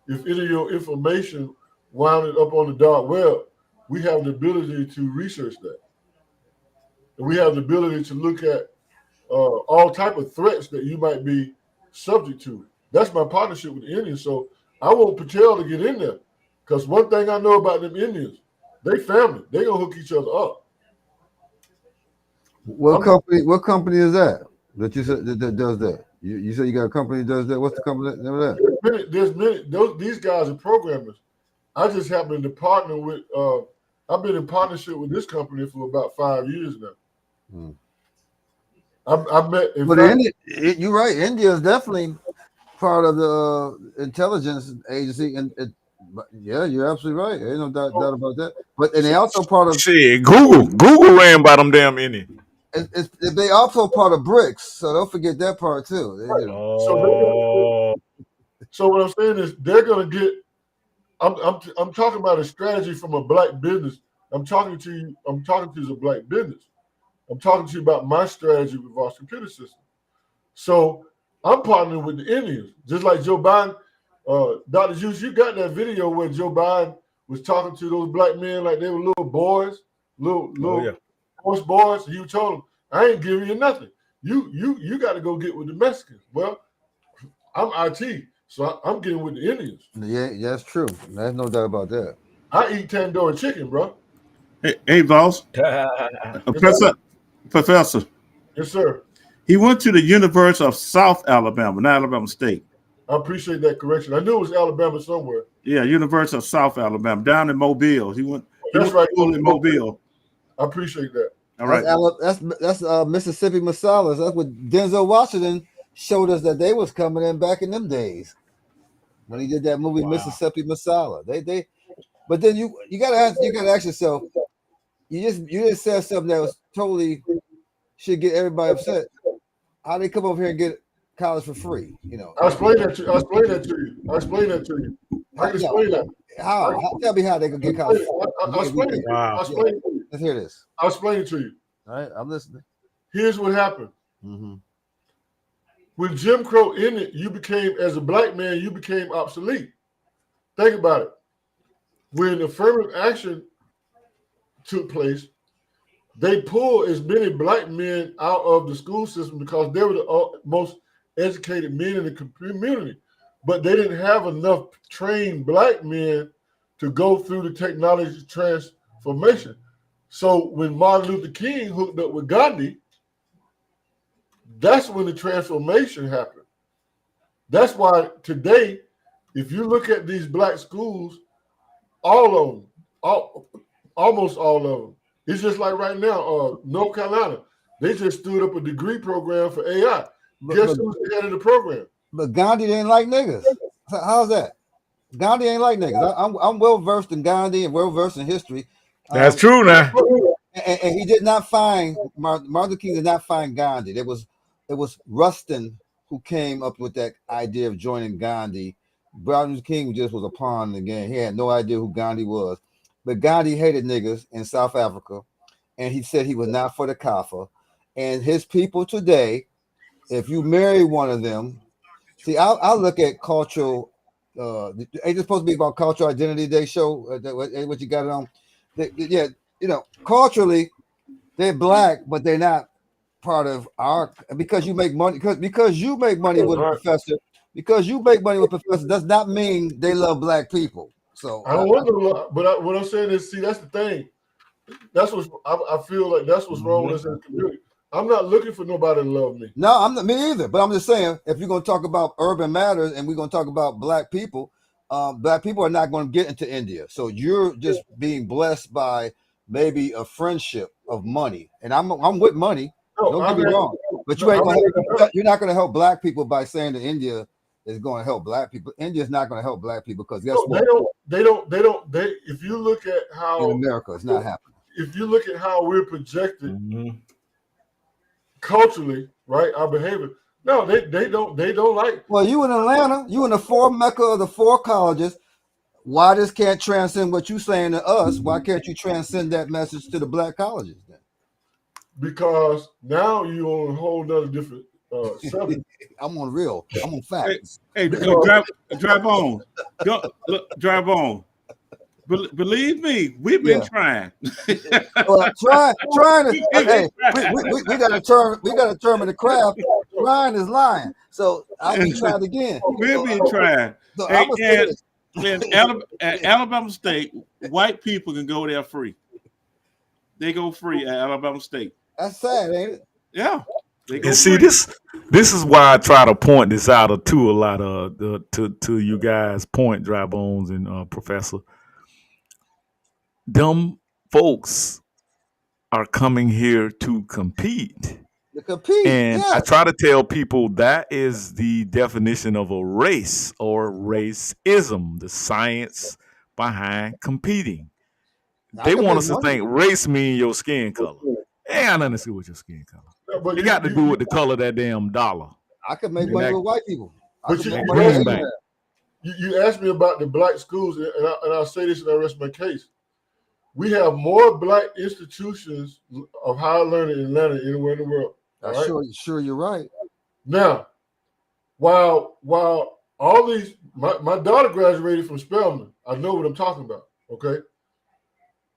if any of your information wound up on the dark web. We have the ability to research that. And we have the ability to look at all type of threats that you might be subject to. That's my partnership with the Indians. So I want Patel to get in there, because one thing I know about them Indians, they family. They gonna hook each other up. What company is that you said that does that? You said you got a company that does that. What's the company that? There's many. These guys are programmers. I just happen to partner with. I've been in partnership with this company for about 5 years now. I met. You're right. India is definitely part of the intelligence agency, and yeah, you're absolutely right. Ain't no doubt about that. But and they also part of Google ran by them damn Indians. They also part of BRICS, so don't forget that part too. So what I'm saying is they're gonna get. I'm talking about a strategy from a black business. I'm talking to you as a black business. I'm talking to you about my strategy with Vox Computer System. So I'm partnering with the Indians, just like Joe Biden. Dr. Juice, you got that video where Joe Biden was talking to those black men like they were little boys, little horse boys. He told them, "I ain't giving you nothing. You got to go get with the Mexicans." Well, I'm IT, so I'm getting with the Indians. Yeah, that's true. There's no doubt about that. I eat tandoori chicken, bro. Hey Voss. Professor. Yes, sir. He went to the University of South Alabama, not Alabama State. I appreciate that correction. I knew it was Alabama somewhere. Yeah, University of South Alabama, down in Mobile. He went right. In Mobile. I appreciate that. All right. That's Mississippi Masalas. That's what Denzel Washington showed us that they was coming in back in them days when he did that movie Mississippi Masala. But then you gotta ask yourself. You just said something that was totally should get everybody upset. How they come over here and get college for free? I explain that to you. I explain that to you. I can explain that. How? Tell me how they can get college. I'll explain it. I'll explain it to you. Let's hear this. I'll explain it to you. All right, I'm listening. Here's what happened. Mm-hmm. When Jim Crow ended, as a black man, you became obsolete. Think about it. When affirmative action took place, they pulled as many black men out of the school system because they were the most educated men in the community. But they didn't have enough trained black men to go through the technology transformation. So when Martin Luther King hooked up with Gandhi, that's when the transformation happened. That's why today, if you look at these black schools, all of them, almost all of them, It's just like right now, North Carolina, they just stood up a degree program for AI. Guess who's the head of the program? But Gandhi didn't like niggas. How's that? Gandhi ain't like niggas. I'm well versed in Gandhi and well versed in history. That's true now. And he did not find Martin Luther King did not find Gandhi. It was Rustin who came up with that idea of joining Gandhi. Martin Luther King just was a pawn in the game. He had no idea who Gandhi was. But Gandhi hated niggas in South Africa, and he said he was not for the Kaffir. And his people today, if you marry one of them, see, I look at cultural. Ain't it supposed to be about cultural identity? They show what you got it on. Yeah, you know, culturally, they're black, but they're not part of our. Because you make money, because you make money with a professor. Because you make money with a professor does not mean they love black people. So I don't wonder, but what I'm saying is, see, that's the thing. That's what I feel like. That's what's wrong with us in the community. I'm not looking for nobody to love me. No, I'm not me either. But I'm just saying, if you're going to talk about urban matters and we're going to talk about black people are not going to get into India. So you're just being blessed by maybe a friendship of money, and I'm with money. Don't get me wrong, but you're not going to help black people by saying that India is going to help black people. India is not going to help black people because guess what? They don't. If you look at how in America, it's not happening. If you look at how we're projected culturally, right, our behavior. No, they don't like. Well, you in Atlanta, you in the four mecca of the four colleges. Why this can't transcend what you saying to us? Why can't you transcend that message to the black colleges then? because now you're on a whole nother different subject. I'm on real. I'm on facts. Hey, drive on. Drive on. Believe me, we've been trying. Well, trying is hey, we got to term in the craft. Trying is lying. So I'll be trying again. We've been trying. So at Alabama State, white people can go there free. They go free at Alabama State. That's sad, ain't it? Yeah. And see, this is why I try to point this out to a lot of to you guys, point dry bones and Professor. Them folks are coming here to compete. And I try to tell people that is the definition of a race or racism, the science behind competing. They want us to think race means your skin color. Ain't got nothing to do with your skin color. Yeah, but it got to do with the color of that damn dollar. I could make money with white people. But you asked me about the black schools, and I'll say this and I rest my case. We have more black institutions of higher learning in Atlanta than anywhere in the world. Right? Sure, you're right. Now, while all these, my daughter graduated from Spelman. I know what I'm talking about. Okay.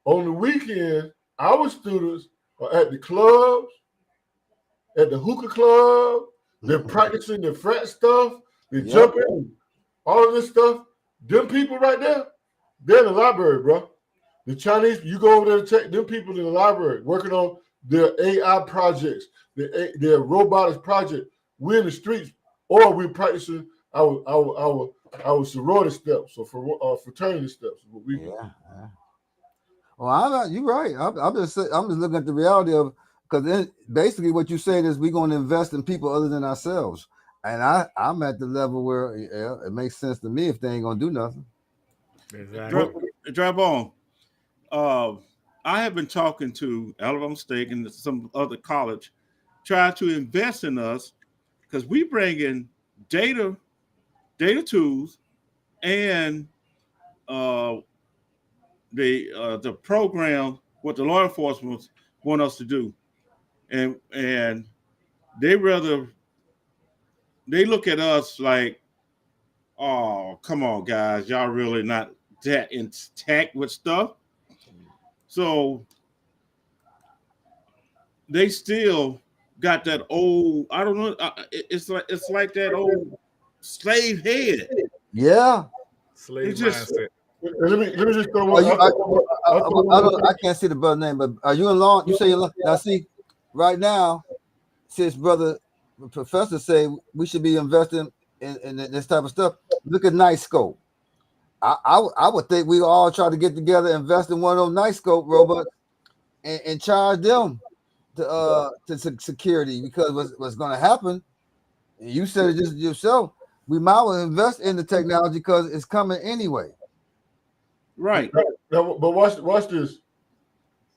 On the weekend, our students are at the clubs, at the hookah club. They're practicing their frat stuff. They're jumping, all of this stuff. Them people right there, they're in the library, bro. The Chinese, you go over there and check them people in the library working on their AI projects, their robotics project. We're in the streets, or we're practicing our sorority steps or for fraternity steps. What we Well, you're right. I'm just looking at the reality of, because basically what you're saying is we're going to invest in people other than ourselves, and I'm at the level where it makes sense to me if they ain't gonna do nothing. Exactly. Drive on. I have been talking to Alabama State and some other college, trying to invest in us because we bring in data tools, and the program what the law enforcement want us to do, and they look at us like, oh, come on, guys, y'all really not that intact with stuff. So they still got that old, I don't know, it's like that old slave head. Yeah. Slave mindset. Let me just throw one. I can't see the brother's name, but are you in law? You say you're now. See, right now, since brother Professor say we should be investing in this type of stuff. Look at Night Scope. I would think we all try to get together, invest in one of those Night Scope robots, and charge them to security, because what's going to happen? You said it just yourself. We might well invest in the technology because it's coming anyway. Right. Now, but watch this.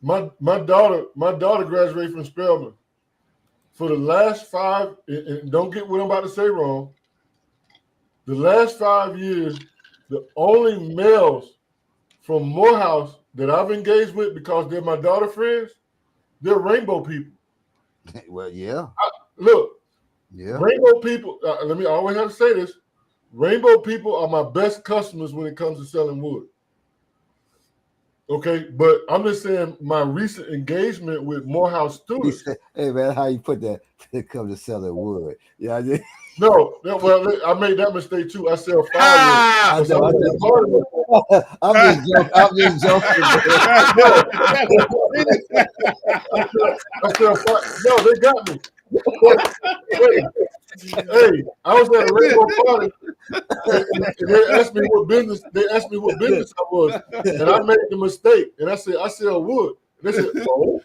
My daughter graduated from Spelman. For the last 5, and don't get what I'm about to say wrong. The last 5 years, the only males from Morehouse that I've engaged with, because they're my daughter friends, they're rainbow people. Well, yeah. Look, Yeah. rainbow people. I always have to say this: rainbow people are my best customers when it comes to selling wood. Okay, but I'm just saying my recent engagement with Morehouse He students. said, "Hey man, how you put that? It comes to selling wood." Yeah, I did. No, well, I made that mistake too. I sell firewood. I know. I'm just joking. I sell fire. No, they got me. Hey, I was at a rainbow party, and they asked me what business. I was, and I made the mistake, and I said I sell wood. And they said, "Oh."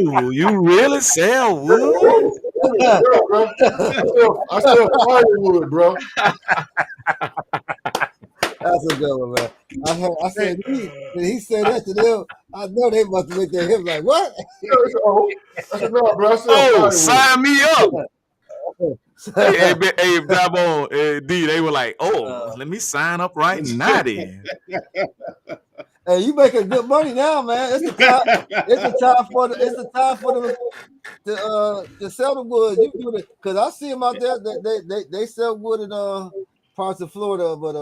Ooh, you really sell wood? Yeah, bro. I sell firewood, bro. That's a good one, man. I said when he said that to them, I know they must have looked at him like, "What?" I said, "No, bro. I sell Oh, firewood." sign me up. Hey, Dabon, D, they were like, "Oh, let me sign up right now, then." Hey, you making good money now, man. It's the time. It's the time for them to sell the wood. You do it because I see them out there. They sell wood in parts of Florida, but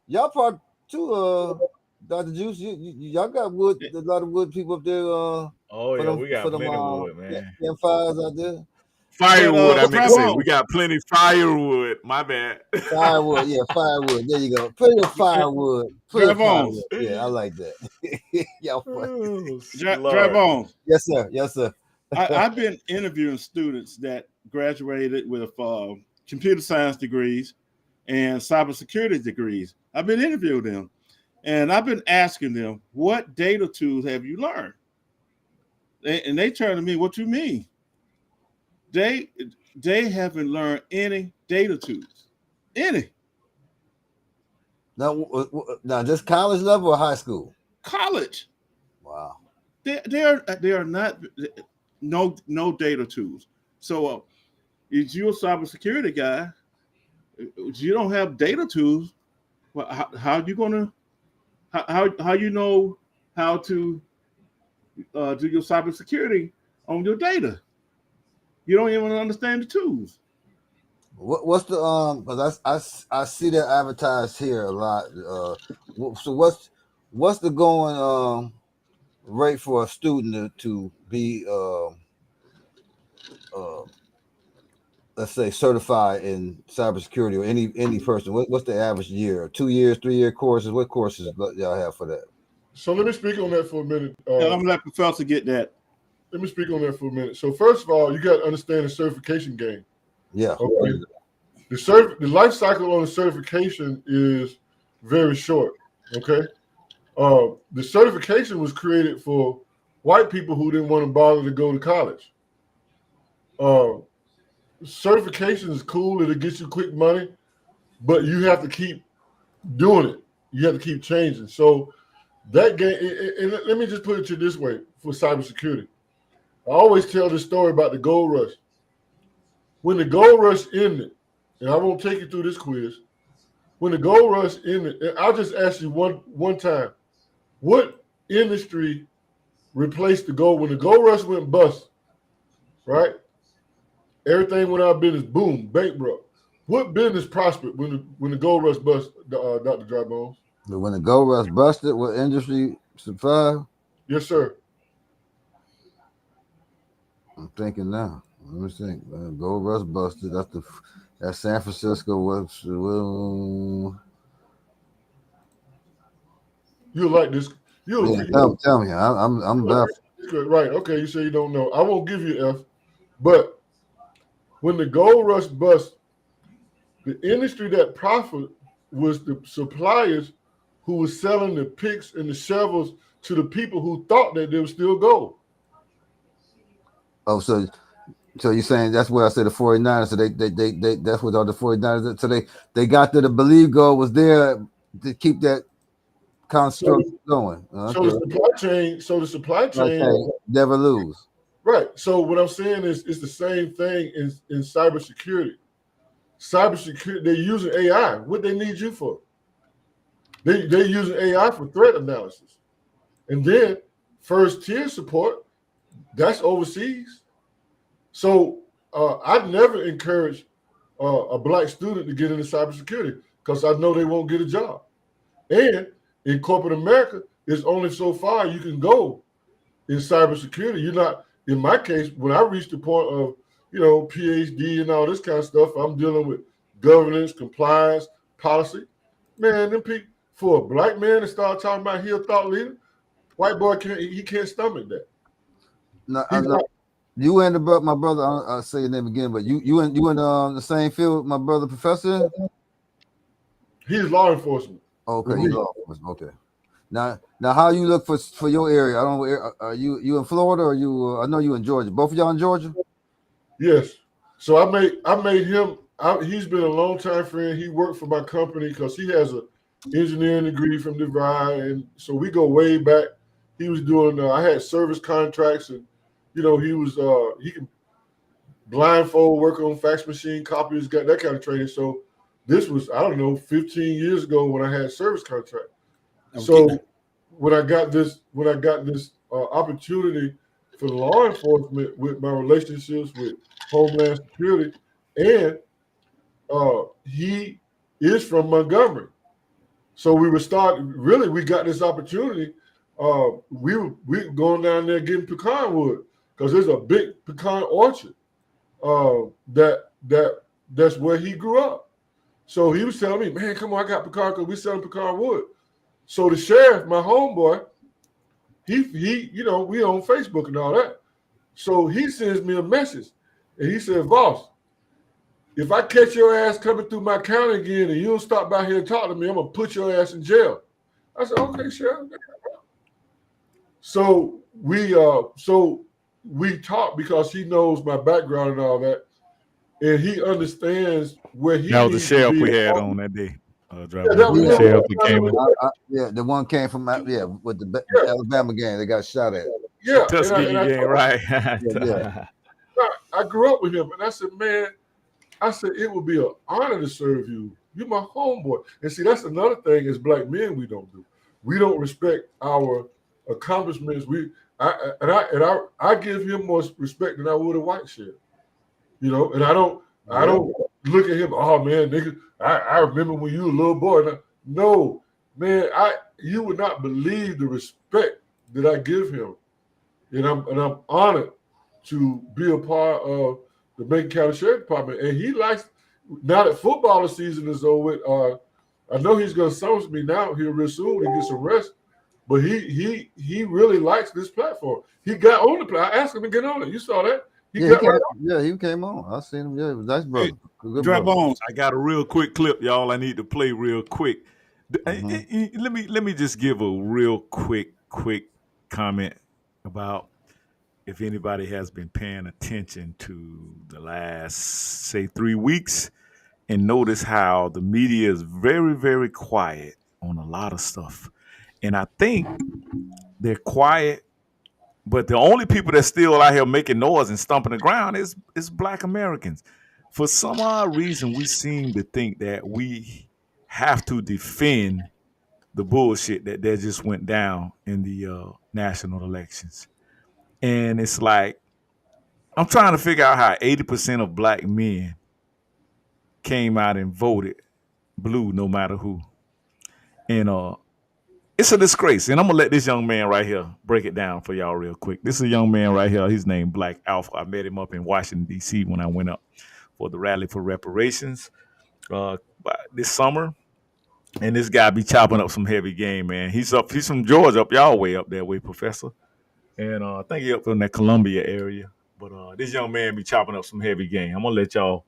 y'all part too. Dr. Juice, y'all got wood. A lot of wood people up there. Oh yeah, we got plenty wood, man. Them fires out there. Firewood, I meant to say. Trevon. We got plenty firewood. My bad. Firewood, yeah, firewood. There you go. Put your firewood. Put your Trevon. firewood. Yeah, I like that. Y'all funny. Trevon. Yes, sir. Yes, sir. I've been interviewing students that graduated with computer science degrees and cybersecurity degrees. I've been interviewing them, and I've been asking them, what data tools have you learned? And they turn to me, what you mean? They haven't learned any data tools. Any. Now, just college level or high school? College. Wow. They are not no data tools. So if you're a cybersecurity guy, you don't have data tools. Well, how you gonna how you know how to do your cybersecurity on your data? You don't even understand the tools. What's the because I see that advertised here a lot. So what's the going rate for a student to be let's say certified in cybersecurity, or any person? What's the average year? 2 years, 3-year courses? What courses y'all have for that? So let me speak on that for a minute. I'm gonna let Professor get that. Let me speak on that for a minute. So first of all, you got to understand the certification game. Yeah. Okay. The life cycle on the certification is very short. Okay. The certification was created for white people who didn't want to bother to go to college. Certification is cool. It'll get you quick money, but you have to keep doing it. You have to keep changing. So that game, and let me just put it to you this way for cybersecurity. I always tell this story about the gold rush. When the gold rush ended, and I won't take you through this quiz. When the gold rush ended, and I'll just ask you one time, what industry replaced the gold? When the gold rush went bust, right? Everything went out of business. Boom, bankrupt. What business prospered when the gold rush bust, Dr. Dry Bones? When the gold rush busted, what industry survived? Yes, sir. I'm thinking now. Let me think. Gold rush busted. That's San Francisco. You like this? Tell me. I'm baffled. Right. Okay. You say you don't know. I won't give you F. But when the gold rush bust, the industry that profited was the suppliers who was selling the picks and the shovels to the people who thought that they were still gold. Oh, so you're saying that's where I said the 49ers. So they that's what all the 49ers. So they got to the believe gold was there to keep that construct going. So the supply chain never lose. Right. So what I'm saying is it's the same thing in cybersecurity. Cybersecurity, they're using AI. What they need you for? They're using AI for threat analysis. And then first tier support, that's overseas. So I'd never encourage a black student to get into cybersecurity because I know they won't get a job. And in corporate America, it's only so far you can go in cybersecurity. You're not, in my case, when I reached the point of, PhD and all this kind of stuff, I'm dealing with governance, compliance, policy. Man, them people, for a black man to start talking about he a thought leader, white boy can't stomach that. No, you and my brother, I'll say your name again, but you in the same field with my brother, Professor? He's law enforcement. Okay, he's law enforcement. Okay. Now, how you look for your area? I don't know. Are you in Florida or you? I know you in Georgia. Both of y'all in Georgia? Yes. So I made him. He's been a long time friend. He worked for my company because he has an engineering degree from DeVry, and so we go way back. He was doing. I had service contracts, and he was. He can blindfold work on fax machine copies, got that kind of training. So this was 15 years ago when I had service contract. Okay. So when I got this opportunity for law enforcement with my relationships with Homeland Security, and he is from Montgomery, so we got this opportunity. We were going down there getting pecan wood because there's a big pecan orchard. That's where he grew up. So he was telling me, man, come on, I got pecan because we selling pecan wood. So the sheriff, my homeboy, he we on Facebook and all that. So he sends me a message and he said, Voss, if I catch your ass coming through my county again and you don't stop by here and talk to me, I'm gonna put your ass in jail. I said, okay, sheriff. So we talked because he knows my background and all that, and he understands where he. That was the sheriff we had on that day. The one came from with the Alabama game. They got shot at. Yeah, Tuskegee game, right? I grew up with him, and I said, man, it would be an honor to serve you. You're my homeboy. And see, that's another thing as black men we don't do. We don't respect our accomplishments. I give him more respect than I would a white sheriff. And I don't look at him, oh man, nigga, I remember when you were a little boy. No, man, you would not believe the respect that I give him. And I'm honored to be a part of the Macon County Sheriff Department. And he likes, now that football season is over, I know he's gonna summons me now here real soon to get some rest. But he really likes this platform. He got on the platform. I asked him to get on it. You saw that? He came on. I seen him. Yeah, it was nice, brother. Dry Bones. I got a real quick clip, y'all. I need to play real quick. Let me just give a real quick comment about if anybody has been paying attention to the last, say, 3 weeks, and notice how the media is very, very quiet on a lot of stuff. And I think they're quiet, but the only people that's still out here making noise and stomping the ground is Black Americans. For some odd reason, we seem to think that we have to defend the bullshit that just went down in the national elections. And it's like, I'm trying to figure out how 80% of black men came out and voted blue no matter who. And it's a disgrace. And I'm going to let this young man right here break it down for y'all real quick. This is a young man right here. His name Black Alpha. I met him up in Washington, D.C. when I went up for the Rally for Reparations this summer. And this guy be chopping up some heavy game, man. He's from Georgia, up y'all way up that way, Professor. And I think he's up in that Columbia area. But this young man be chopping up some heavy game. I'm going to let y'all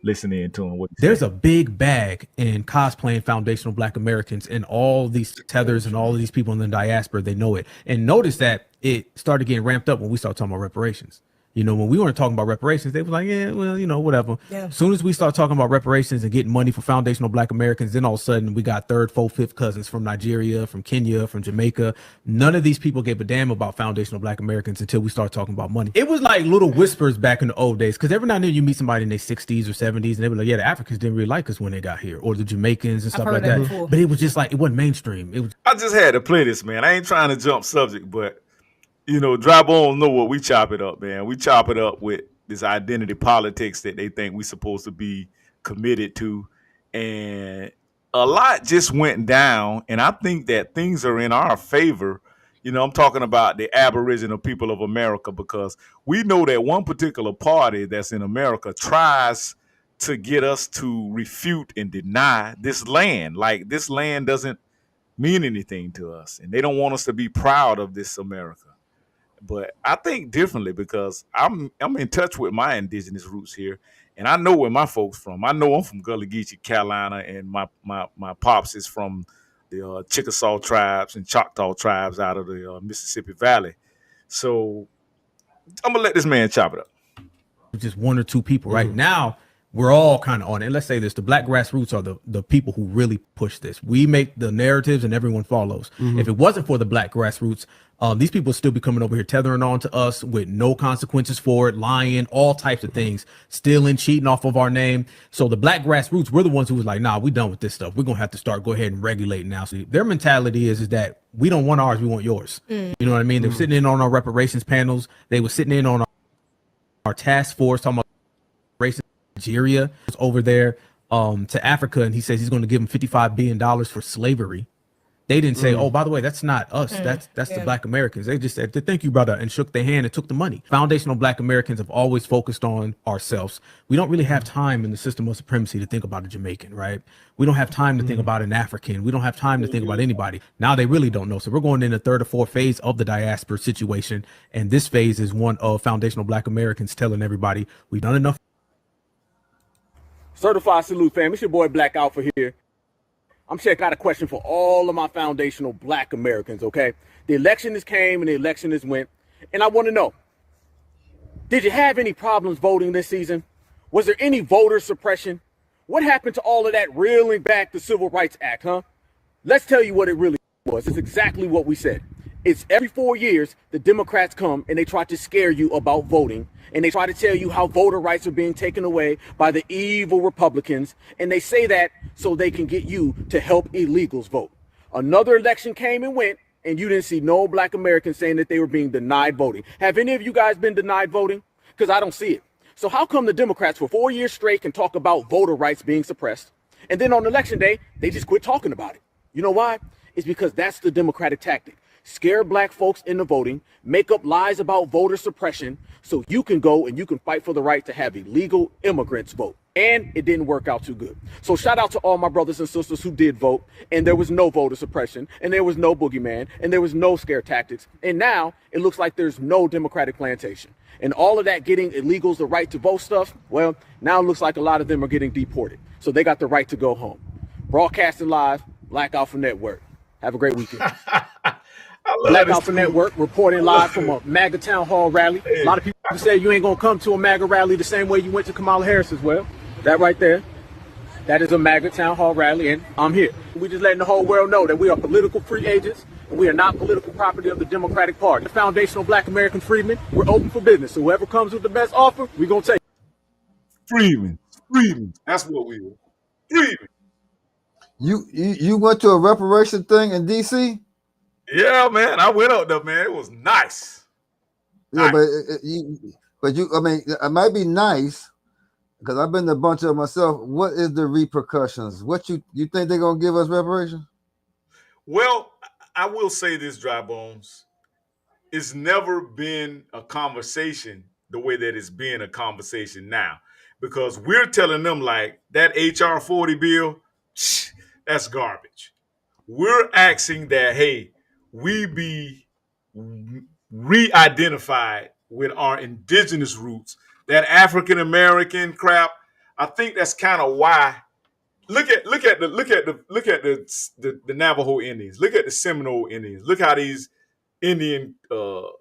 listen in to him. What There's a big bag in cosplaying foundational Black Americans, and all these tethers and all of these people in the diaspora, they know it. And notice that it started getting ramped up when we started talking about reparations. You know, when we weren't talking about reparations, they were like, yeah, well, you know, whatever. Yeah. As soon as we start talking about reparations and getting money for foundational Black Americans, then all of a sudden we got third, fourth, fifth cousins from Nigeria, from Kenya, from Jamaica. None of these people gave a damn about foundational Black Americans until we start talking about money. It was like little whispers back in the old days, because every now and then you meet somebody in their 60s or 70s and they were like, yeah, the Africans didn't really like us when they got here, or the Jamaicans and stuff like that. Before. But it was just like, it wasn't mainstream. It was. I just had to play this, man. I ain't trying to jump subject, but you know, Dry Bones know what we chop it up, man. We chop it up with this identity politics that they think we supposed to be committed to. And a lot just went down. And I think that things are in our favor. You know, I'm talking about the Aboriginal people of America, because we know that one particular party that's in America tries to get us to refute and deny this land. Like, this land doesn't mean anything to us. And they don't want us to be proud of this America. But I think differently, because I'm in touch with my indigenous roots here, and I know where my folks from. I know I'm from Gullah Geechee, Carolina, and my pops is from the Chickasaw tribes and Choctaw tribes out of the Mississippi Valley. So I'm gonna let this man chop it up. Just one or two people. Right now, we're all kind of on it. And let's say this, the Black grassroots are the people who really push this. We make the narratives and everyone follows. If it wasn't for the Black grassroots, these people would still be coming over here tethering on to us with no consequences for it, lying, all types of things, stealing, cheating off of our name. So the Black grassroots, we're the ones who was like, nah, we done with this stuff. We're going to have to go ahead and regulate now. So their mentality is that we don't want ours, we want yours. You know what I mean? They were sitting in on our reparations panels. They were sitting in on our task force talking about race. Nigeria was over there to Africa, and he says he's going to give them $55 billion for slavery. They didn't say, oh, by the way, that's not us. That's the Black Americans. They just said, thank you, brother, and shook their hand and took the money. Foundational Black Americans have always focused on ourselves. We don't really have time in the system of supremacy to think about a Jamaican, right? We don't have time to think about an African. We don't have time to think about anybody. Now they really don't know. So we're going in the third or fourth phase of the diaspora situation. And this phase is one of foundational Black Americans telling everybody we've done enough. Certified salute, fam. It's your boy Black Alpha here. I'm sure I got a question for all of my foundational Black Americans, okay? The election has came and the election has went, and I want to know, did you have any problems voting this season? Was there any voter suppression? What happened to all of that reeling back the Civil Rights Act, huh? Let's tell you what it really was. It's exactly what we said. It's every 4 years, the Democrats come and they try to scare you about voting. And they try to tell you how voter rights are being taken away by the evil Republicans. And they say that so they can get you to help illegals vote. Another election came and went, and you didn't see no Black Americans saying that they were being denied voting. Have any of you guys been denied voting? Because I don't see it. So how come the Democrats for 4 years straight can talk about voter rights being suppressed, and then on election day, they just quit talking about it? You know why? It's because that's the Democratic tactic. Scare Black folks into voting, make up lies about voter suppression, so you can go and you can fight for the right to have illegal immigrants vote. And it didn't work out too good. So shout out to all my brothers and sisters who did vote, and there was no voter suppression, and there was no boogeyman, and there was no scare tactics. And now it looks like there's no Democratic plantation. And all of that getting illegals the right to vote stuff, well, now it looks like a lot of them are getting deported. So they got the right to go home. Broadcasting live, Black Alpha Network. Have a great weekend. Black Alpha Network reporting live from a MAGA town hall rally. A lot of people say you ain't gonna come to a MAGA rally the same way you went to Kamala Harris as well. That right there, that is a MAGA town hall rally, and I'm here. We just letting the whole world know that we are political free agents, and we are not political property of the Democratic Party. The foundational Black American freedmen, we're open for business. So whoever comes with the best offer, we're gonna take. Freeman, that's what we were. Freeman. You went to a reparation thing in DC? Yeah, man, I went up there, man. It was nice. Yeah, but I mean, it might be nice because I've been to a bunch of them myself. What is the repercussions? What you think they're gonna give us reparations? Well, I will say this, Dry Bones. It's never been a conversation the way that it's being a conversation now, because we're telling them like that HR 40 bill, that's garbage. We're asking that, hey, we be re-identified with our indigenous roots. That African American crap, I think that's kind of why. Look at the Navajo Indians. Look at the Seminole Indians. Look how these Indian the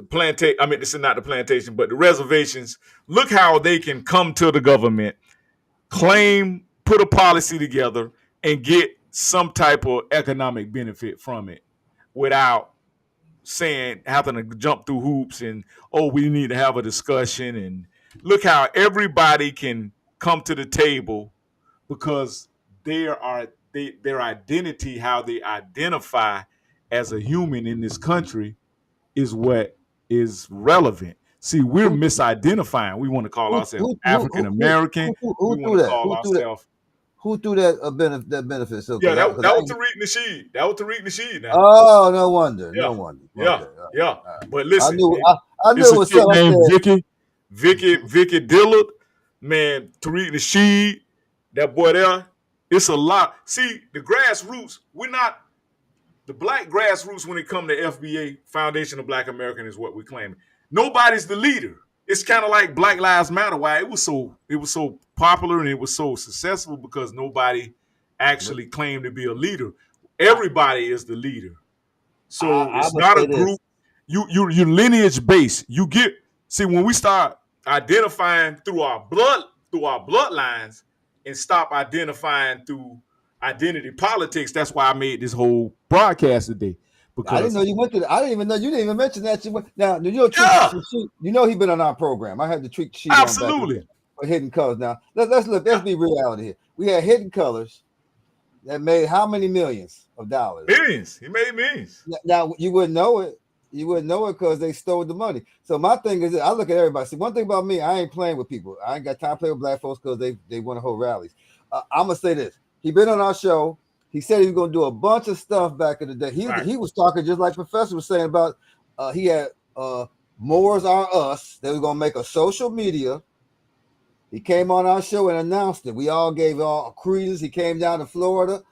plantation. I mean, this is not the plantation, but the reservations. Look how they can come to the government, claim, put a policy together, and get some type of economic benefit from it without saying having to jump through hoops and we need to have a discussion. And look how everybody can come to the table because their identity, how they identify as a human in this country, is what is relevant. See, we're misidentifying. We want to call ourselves African American. Who threw that? Who threw that benefit? So yeah, that was Tariq Nasheed. That was Tariq Nasheed. Now. Oh, no wonder. Yeah. No wonder. Yeah, okay. yeah. Right. But listen, I knew it was a chick named Vicky Dillard. Man, Tariq Nasheed, that boy there. It's a lot. See, the grassroots, we're not the black grassroots when it comes to FBA, Foundation of Black American, is what we claim. Nobody's the leader. It's kind of like Black Lives Matter. Why it was so popular and it was so successful because nobody actually claimed to be a leader. Everybody is the leader. So it's not a group. You're lineage based. You get when we start identifying through our bloodlines and stop identifying through identity politics. That's why I made this whole broadcast today. Because I didn't know you went to. I didn't even know you didn't even mention that. Now you know he been on our program. I had to treat sheet absolutely on back for Hidden Colors. Now let's look. Let's be reality here. We had Hidden Colors that made how many millions of dollars? Millions. He made millions. Now you wouldn't know it. You wouldn't know it because they stole the money. So my thing is, I look at everybody. See, one thing about me, I ain't playing with people. I ain't got time to play with black folks because they want to hold rallies. I'm gonna say this. He been on our show. He said he was going to do a bunch of stuff back in the day. He was talking just like Professor was saying about he had Moors Are Us. They were going to make a social media. He came on our show and announced it. We all gave all credence. He came down to Florida.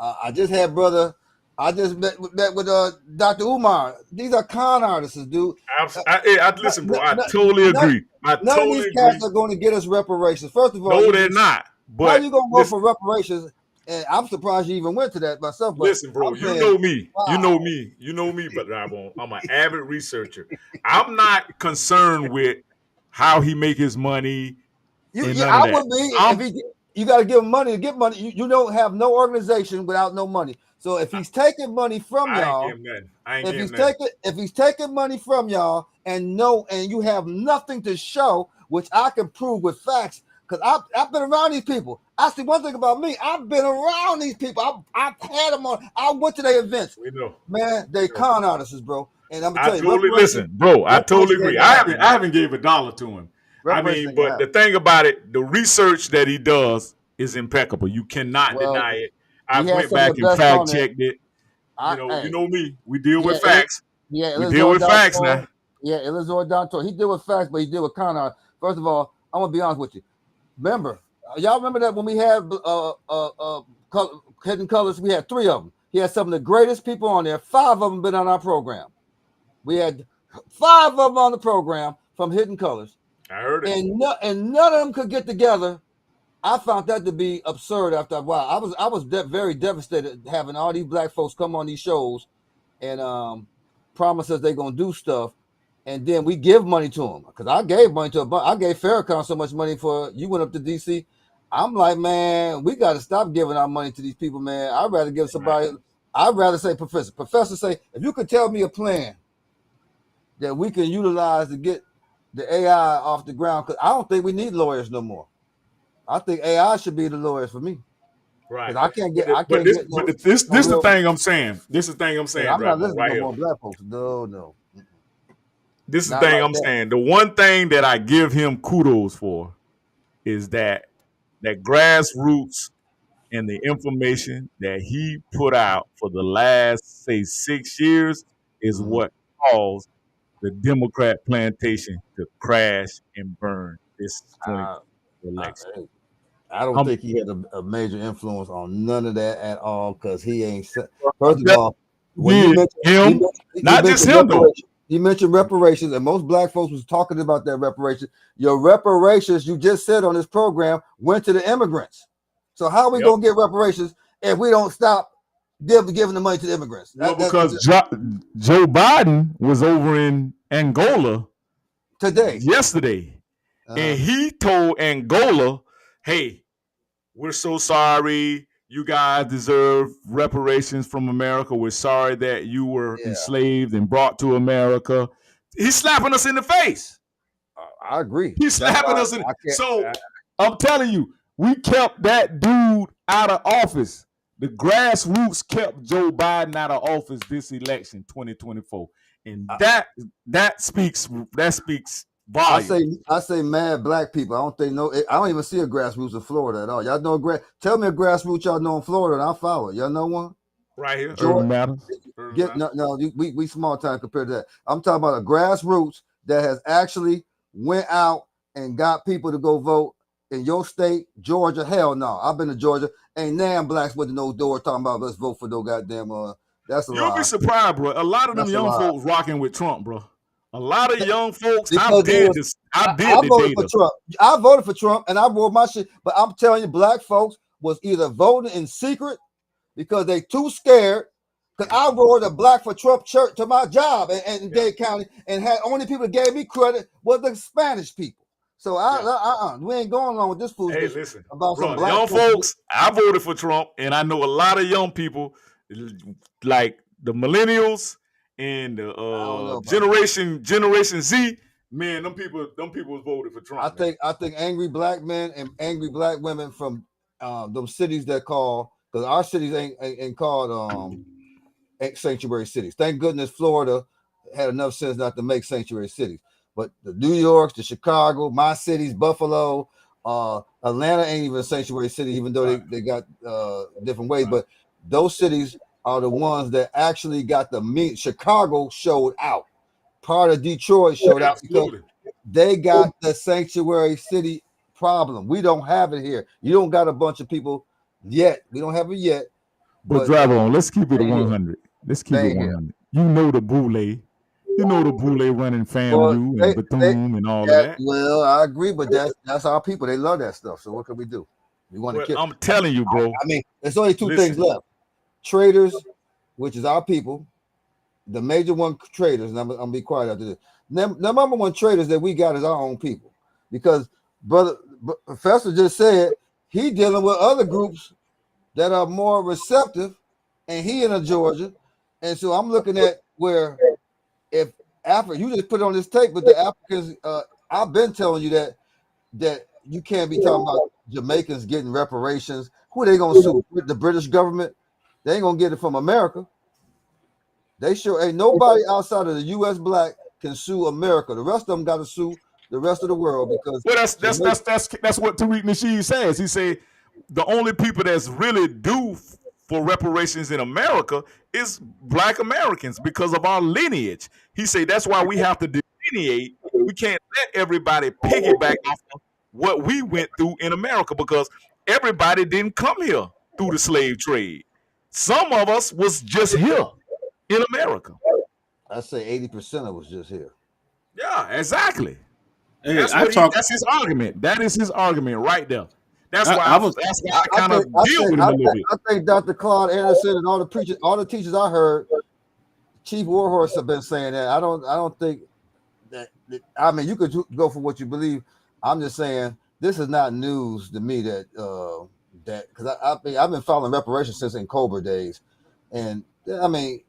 I just met with Dr. Umar. These are con artists, dude. Listen, bro, I totally agree. None of these cats are going to get us reparations. First of all, no, they're not. But how you going to go for reparations? And I'm surprised you even went to that myself. But listen, bro, you know me. Wow. You know me, but I'm an avid researcher. I'm not concerned with how he make his money. I would be. You got to give him money to get money. You don't have no organization without no money. So if he's taking money from y'all, if he's taking money from y'all and you have nothing to show, which I can prove with facts. Because I've been around these people. I see one thing about me. I've been around these people. I've had them on. I went to their events. We know. Man, they con artists, bro. And I'm gonna tell you. I totally agree. I haven't gave $1 to him. I mean, but the thing about it, the research that he does is impeccable. You cannot deny it. I went back and fact checked it. You know me. We deal with facts. We deal with facts now. Yeah, Elizor Dantor. He deal with facts, but he deal with con art. First of all, I'm gonna be honest with you. Remember, y'all remember that when we had Hidden Colors, we had 3 of them. He had some of the greatest people on there. 5 of them been on our program. We had 5 of them on the program from Hidden Colors. I heard it. And none of them could get together. I found that to be absurd after a while. I was very devastated having all these black folks come on these shows and promise us they're going to do stuff. And then we give money to them because I gave money to I gave Farrakhan so much money for you went up to DC. I'm like, man, we got to stop giving our money to these people, man. I'd rather give somebody. I'd rather say Professor say, if you could tell me a plan that we can utilize to get the AI off the ground, because I don't think we need lawyers no more. I think AI should be the lawyers for me. Right. I can't get. This is the thing I'm saying. This is the thing I'm saying. I'm not listening to more black folks. No. This is the thing I'm saying. The one thing that I give him kudos for is that grassroots and the information that he put out for the last, say, 6 years is what caused the Democrat plantation to crash and burn this 2020 election. I don't think he had a major influence on none of that at all because he ain't. First of all, not just him though. You mentioned reparations, and most black folks was talking about that reparation. Your reparations, you just said on this program, went to the immigrants. So how are we gonna get reparations if we don't stop giving the money to the immigrants? Well, because Joe Biden was over in Angola yesterday, and he told Angola, "Hey, we're so sorry. You guys deserve reparations from America. We're sorry that you were enslaved and brought to America." He's slapping us in the face. I agree. He's slapping us in. So I'm telling you, we kept that dude out of office. The grassroots kept Joe Biden out of office this election, 2024, and that speaks volumes. I say mad black people. I don't even see a grassroots in Florida at all. Y'all know tell me a grassroots y'all know in Florida and I'll follow it. Y'all know one? Right here. Urban Matters. We small time compared to that. I'm talking about a grassroots that has actually went out and got people to go vote in your state, Georgia. Hell no. I've been to Georgia. Ain't damn blacks with no door talking about let's vote for no goddamn that's a lie. You'll be surprised, bro. A lot of them young folks rocking with Trump, bro. A lot of young folks. I voted for Trump. I voted for Trump and I wore my shit. But I'm telling you, black folks was either voting in secret because they too scared. Because I wore the Black for Trump shirt to my job in Dade County, and had only people that gave me credit was the Spanish people. So we ain't going along with this foolishness. Hey, listen, about bro, some black young folks. I voted for Trump, and I know a lot of young people, like the millennials and the Generation Z. Man, them people voted for Trump. I think angry black men and angry black women from them cities that call, because our cities ain't called sanctuary cities. Thank goodness Florida had enough sense not to make sanctuary cities. But the New Yorks, the Chicago, my cities, Buffalo, Atlanta ain't even a sanctuary city, even though they got different ways. But those cities are the ones that actually got the meat. Chicago showed out. Part of Detroit showed out because they got the sanctuary city problem. We don't have it here. You don't got a bunch of people yet. We don't have it yet. But drive on. Let's keep it 100. Let's keep it 100. You know the Boule. You know the Boule running FAMU and Bethune and all of that. Well, I agree, but that's our people. They love that stuff. So what can we do? We want to kill. I'm telling you, bro. I mean, there's only two things left. Traders, which is our people. The major one traders, and I'm gonna be quiet after this. The number one traders that we got is our own people. Because Professor just said he dealing with other groups that are more receptive, and he in a Georgia. And so I'm looking at where if Africa, you just put it on this tape, but the Africans, I've been telling you that you can't be talking about Jamaicans getting reparations. Who are they gonna sue? The British government? They ain't gonna get it from America. They sure ain't nobody outside of the U.S. black can sue America. The rest of them got to sue the rest of the world because. Well, that's what Tariq Nasheed says. He said the only people that's really due for reparations in America is black Americans because of our lineage. He said that's why we have to delineate. We can't let everybody piggyback off of what we went through in America because everybody didn't come here through the slave trade. Some of us was just here in America. I say 80% of us just here. Yeah, exactly. Hey, that's his argument. That is his argument right there. That's why I kind of deal with him a little bit. I think Dr. Claude Anderson and all the teachers I heard, Chief Warhorse have been saying that. I don't think that. I mean, you could go for what you believe. I'm just saying this is not news to me that because I've been following reparations since in Cobra days, and I mean.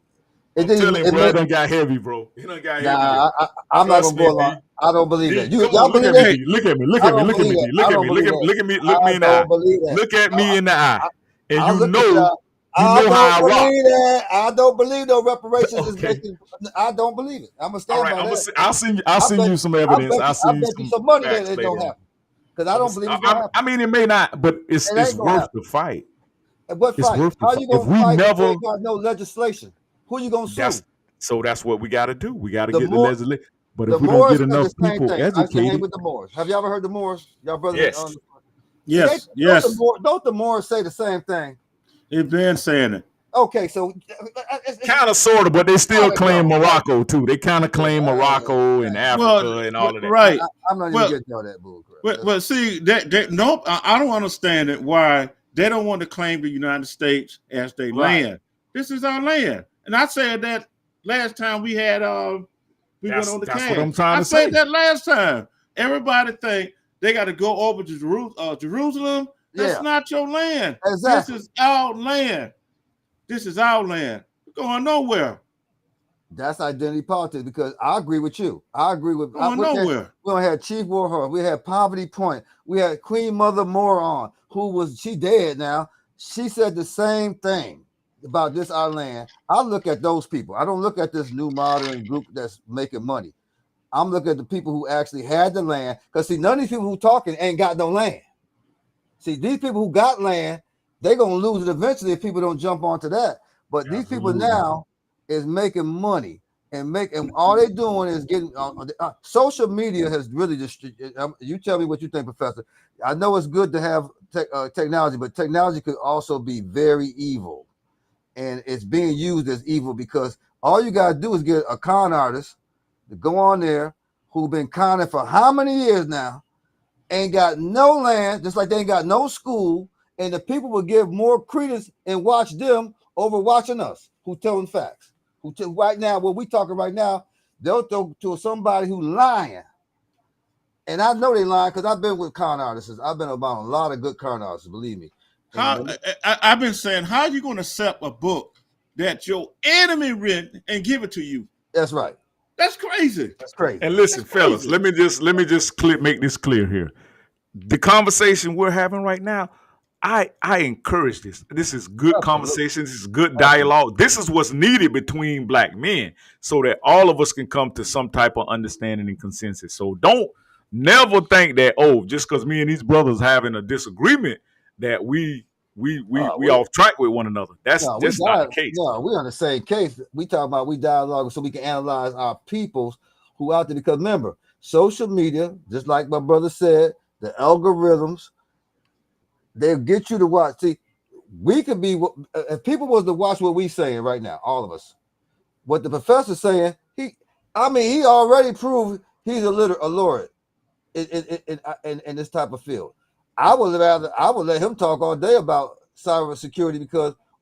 It done got heavy, bro. It done got heavy. I'm not gonna go along. I don't believe that. Y'all believe that? Look at me. Look at me in the eye. Look at me in the eye. And you know how I rock. I don't believe no reparations is making. I don't believe it. I'm gonna stand by that. I'll send you some evidence. I'll send you some money that it don't happen. Because I don't believe it's gonna happen. I mean, it may not, but it's worth the fight. What fight? How you gonna fight if they got no legislation? Who you gonna sue? That's what we got to do. We got to get the legislation. But if we don't get enough people educated, with the Moors. Have you ever heard the Moors? Y'all brothers? Yes. Don't the Moors say the same thing? They've been saying it. Okay, so Kind of, sort of, but they still how it claim go? Morocco too. They kind of claim Morocco and Africa and all of that. Right. I'm not even getting all that bull crap. But see, that nope, I don't understand it. Why they don't want to claim the United States as their land? This is our land, and I said that last time we had we went on the That's cast. what I'm trying to say. I say. said that last time. Everybody think they got to go over to Jerusalem. That's not your land. Exactly. This is our land. This is our land. We're going nowhere. That's identity politics, because I agree with you. I agree with nowhere. We had Chief Warhol. We had Poverty Point. We had Queen Mother Moron, she dead now. She said the same thing about this our land. I look at those people. I don't look at this new modern group that's making money. I'm looking at the people who actually had the land. Because see, none of these people who talking ain't got no land. See, these people who got land, they're gonna lose it eventually if people don't jump onto that. But these people now is making money and all they're doing is getting social media has really just. You tell me what you think, Professor. I know it's good to have technology, but technology could also be very evil, and it's being used as evil because all you gotta do is get a con artist to go on there who've been conning for how many years now, ain't got no land, just like they ain't got no school, and the people will give more credence and watch them over watching us who telling facts. Right now, what we talking right now, they'll throw to somebody who lying. And I know they lying because I've been with con artists. I've been about a lot of good con artists, believe me. I've been saying, how are you going to accept a book that your enemy written and give it to you? That's right. That's crazy. That's crazy. And listen, fellas, let me just make this clear here. The conversation we're having right now, I encourage this. This is good conversation. This is good dialogue. This is what's needed between black men so that all of us can come to some type of understanding and consensus. So don't never think that, just because me and these brothers having a disagreement that we off track with one another. That's not the case. No, we're on the same case. We talk about we dialogue so we can analyze our peoples who out there. Because remember, social media, just like my brother said, the algorithms, they'll get you to watch. See, we could be, if people was to watch what we saying right now, all of us, what the professor's saying, he already proved he's a laureate in this type of field. I would let him talk all day about cyber security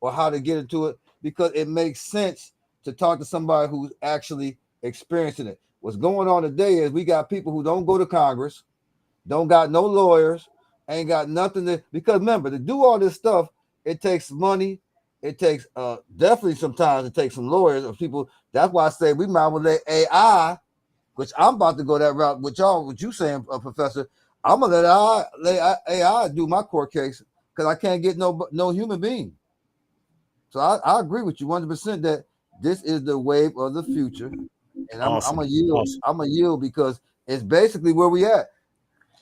or how to get into it, because it makes sense to talk to somebody who's actually experiencing it. What's going on today is we got people who don't go to Congress, don't got no lawyers, ain't got nothing because remember, to do all this stuff, it takes money. It takes definitely sometimes it takes some lawyers or people. That's why I say we might well let AI, which I'm about to go that route with y'all, what you saying, Professor. I'm gonna let AI do my court case because I can't get no human being. So I agree with you 100% that this is the wave of the future, and I'm gonna yield. Awesome. I'm gonna yield because it's basically where we at.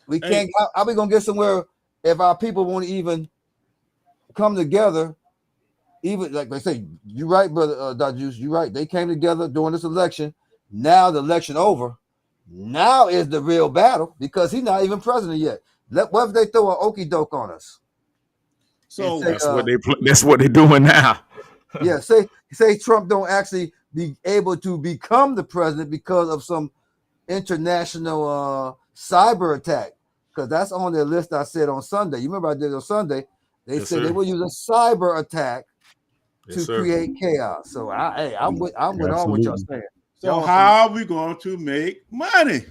We can't. How we gonna get somewhere if our people won't even come together? Even like they say, you right, brother Dr. Juice, you right. They came together during this election. Now the election over. Now is the real battle because he's not even president yet. What if they throw an okie doke on us? So say, that's what they're doing now. Yeah, say Trump don't actually be able to become the president because of some international cyber attack. Because that's on their list I said on Sunday. You remember I did it on Sunday. They said they will use a cyber attack to create chaos. So I'm with all what y'all saying. So how are we going to make money?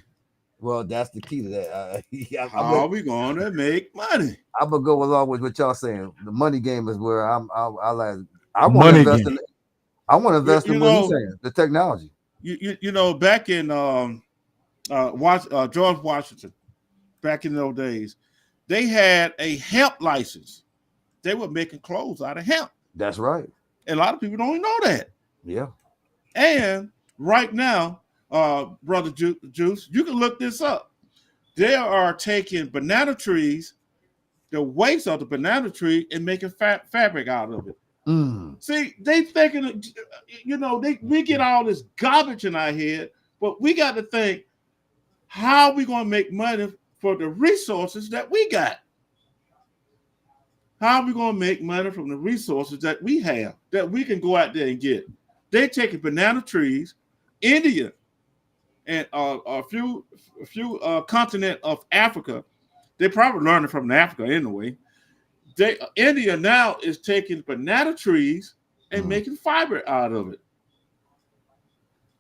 Well, that's the key to that. How are we going to make money? I'm gonna go along with what y'all saying. The money game is where I want to invest in. I want to invest in what you're saying, the technology. You know, back in George Washington, back in those days, they had a hemp license. They were making clothes out of hemp. That's right. And a lot of people don't even know that. Yeah. And right now, Brother Juice, you can look this up. They are taking banana trees, the waste of the banana tree, and making fabric out of it. See, they thinking, we get all this garbage in our head, but we got to think, how are we going to make money for the resources that we got? How are we going to make money from the resources that we have, that we can go out there and get? They're taking banana trees, India, and a few continent of Africa. They're probably learning from Africa anyway. India now is taking banana trees and making fiber out of it.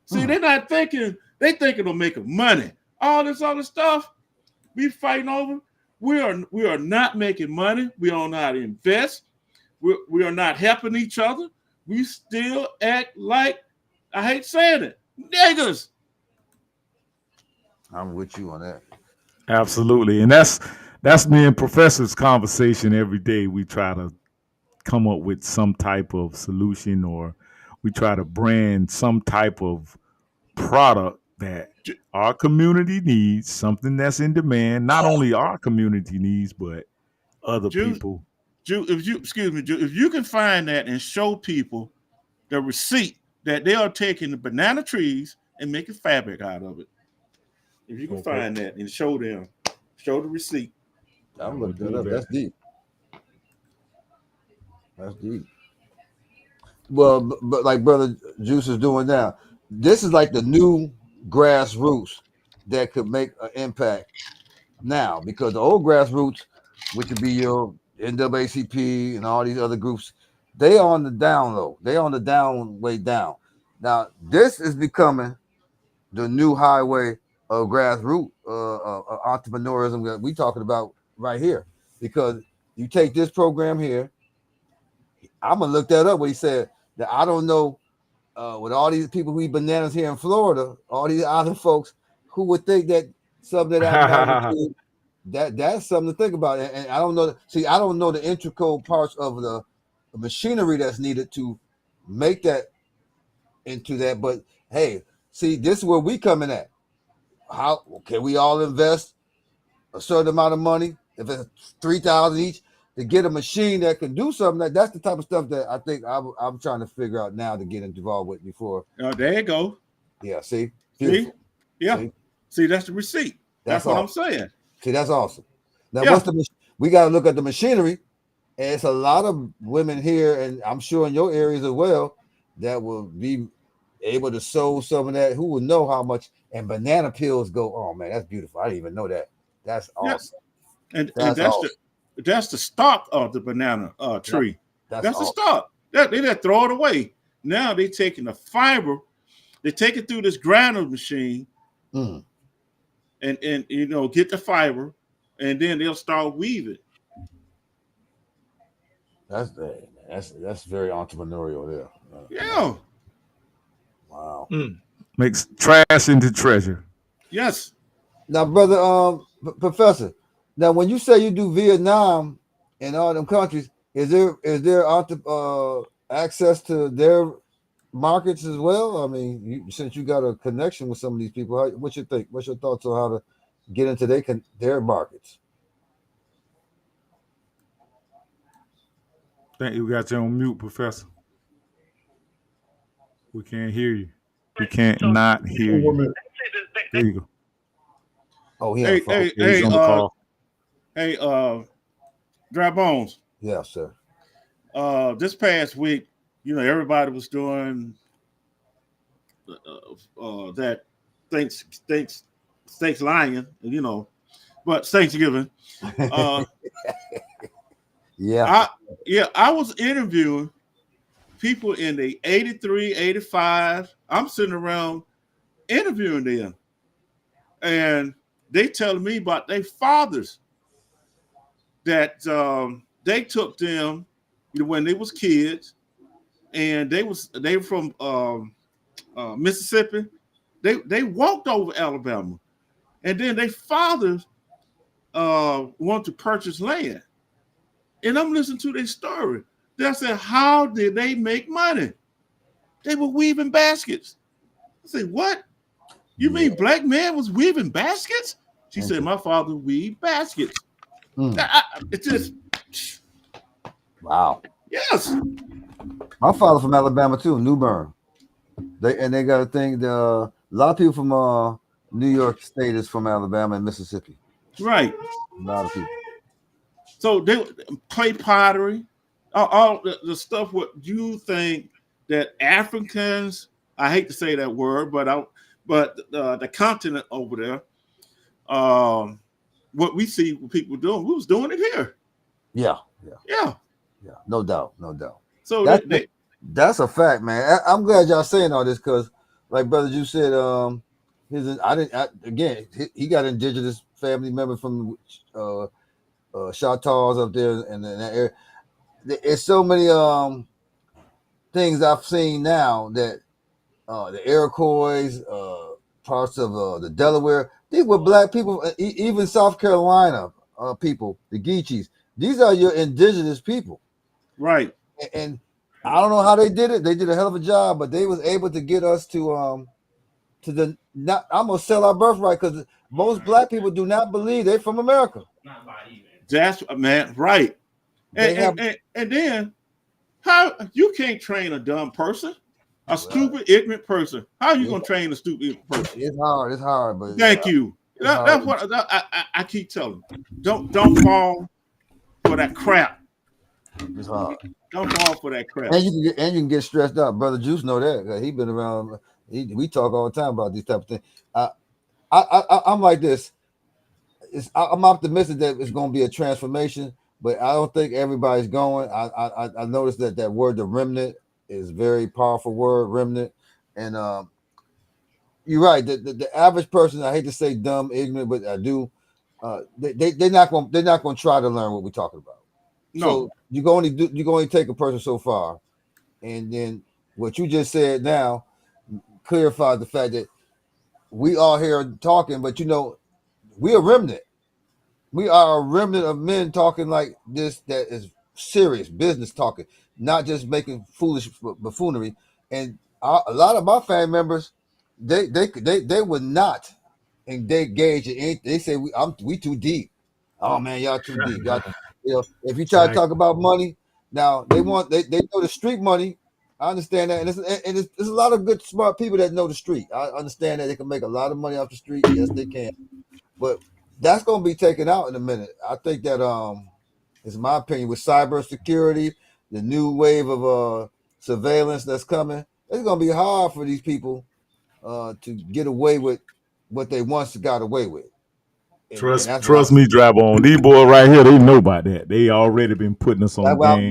See, they're not thinking, they thinking of making money. All this other stuff we fighting over, we are not making money. We don't know how to invest. We are not helping each other. We still act like, I hate saying it, niggas. I'm with you on that. Absolutely. And that's me and Professor's conversation every day. We try to come up with some type of solution, or we try to brand some type of product that our community needs, something that's in demand, not only our community needs, but other people. If you can find that and show people the receipt that they are taking the banana trees and making fabric out of it. If you can find that and show the receipt. I'm looking that up. That's deep. That's deep. Well, but like Brother Juice is doing now, this is like the new grassroots that could make an impact now, because the old grassroots, which would be your NAACP and all these other groups, they on the down low. They on the down way down. Now, this is becoming the new highway of grassroots entrepreneurism that we talking about right here, because you take this program here. I'm gonna look that up. What he said, that I don't know, with all these people who eat bananas here in Florida, all these other folks who would think that something that that's something to think about. And I don't know. See, I don't know the intricate parts of the machinery that's needed to make that into that. But hey, see, this is where we coming at. How can we all invest a certain amount of money, if it's $3,000 each, to get a machine that can do something? That's the type of stuff that I think I'm trying to figure out now to get involved with before. Oh, there you go. Yeah, see? Beautiful. See? Yeah. See, that's the receipt. That's what awesome. I'm saying. See, that's awesome. Now, we got to look at the machinery, and it's a lot of women here, and I'm sure in your areas as well, that will be able to sew some of that. Who will know how much? And banana peels go. Oh man, that's beautiful. I didn't even know that. That's awesome. And that's awesome. That's the stock of the banana tree. That's awesome. The stock. They just throw it away. Now they're taking the fiber, they take it through this grinder machine, and get the fiber, and then they'll start weaving. That's very entrepreneurial there. Yeah. Wow. Makes trash into treasure. Yes. Now, brother, Professor, now when you say you do Vietnam and all them countries, is there access to their markets as well? I mean, since you got a connection with some of these people, what's your think? What's your thoughts on how to get into their markets? Think you got you on mute, Professor. We can't hear you. We can't not hear you. There you go. Oh, yeah. Hey, Dry Bones. Yeah, sir. This past week, everybody was doing that thanks lying, but Thanksgiving. I was interviewing people in the 83, 85. I'm sitting around interviewing them, and they telling me about their fathers that they took them when they was kids, and they were from Mississippi. They walked over Alabama, and then their fathers wanted to purchase land. And I'm listening to their story. They said, how did they make money? They were weaving baskets. I said, what? You mean black man was weaving baskets? She said, my father weaved baskets. It's just... Wow. Yes. My father from Alabama too, New Bern. They got a thing. A lot of people from New York State is from Alabama and Mississippi. Right. A lot of people. So they clay pottery, all the stuff. What you think that Africans? I hate to say that word, but the continent over there. What we see people doing, we was doing it here. Yeah. No doubt. So that's a fact, man. I'm glad y'all saying all this because, like brother, you said, he got indigenous family member from Choctaws up there in that area. There's so many things I've seen now that the Iroquois, parts of the Delaware, these were black people, even South Carolina people, the Geechees. These are your indigenous people, right? And I don't know how they did it. They did a hell of a job, but they was able to get us to the not. I'm gonna sell our birthright because most black people do not believe they're from America. That's man, right? And then how you can't train a dumb person, a stupid, ignorant person. How are you gonna train a stupid person? It's hard. But thank you. That's what I keep telling them. Don't fall for that crap. It's hard. Don't fall for that crap. And you can get stressed out. Brother Juice know that. He been around. We talk all the time about these type of things. I'm like this. I'm optimistic that it's going to be a transformation, but I don't think everybody's going. I noticed that word, the remnant, is a very powerful word, remnant. And you're right. The average person, I hate to say dumb, ignorant, but I do. They're not going to try to learn what we're talking about. No. So you can only take a person so far, and then what you just said now clarifies the fact that we are here talking, but we're a remnant. We are a remnant of men talking like this that is serious business talking, not just making foolish buffoonery. And a lot of my family members, they would not engage in anything. They say we too deep. Oh man, y'all too deep. If you try to talk about money, now they know the street money. I understand that, and there's a lot of good, smart people that know the street. I understand that they can make a lot of money off the street. Yes, they can, but that's going to be taken out in a minute. I think that is my opinion with cybersecurity, the new wave of surveillance that's coming. It's going to be hard for these people to get away with what they once got away with. Trust me, Drive On. These boys right here, they know about that. They already been putting us on game.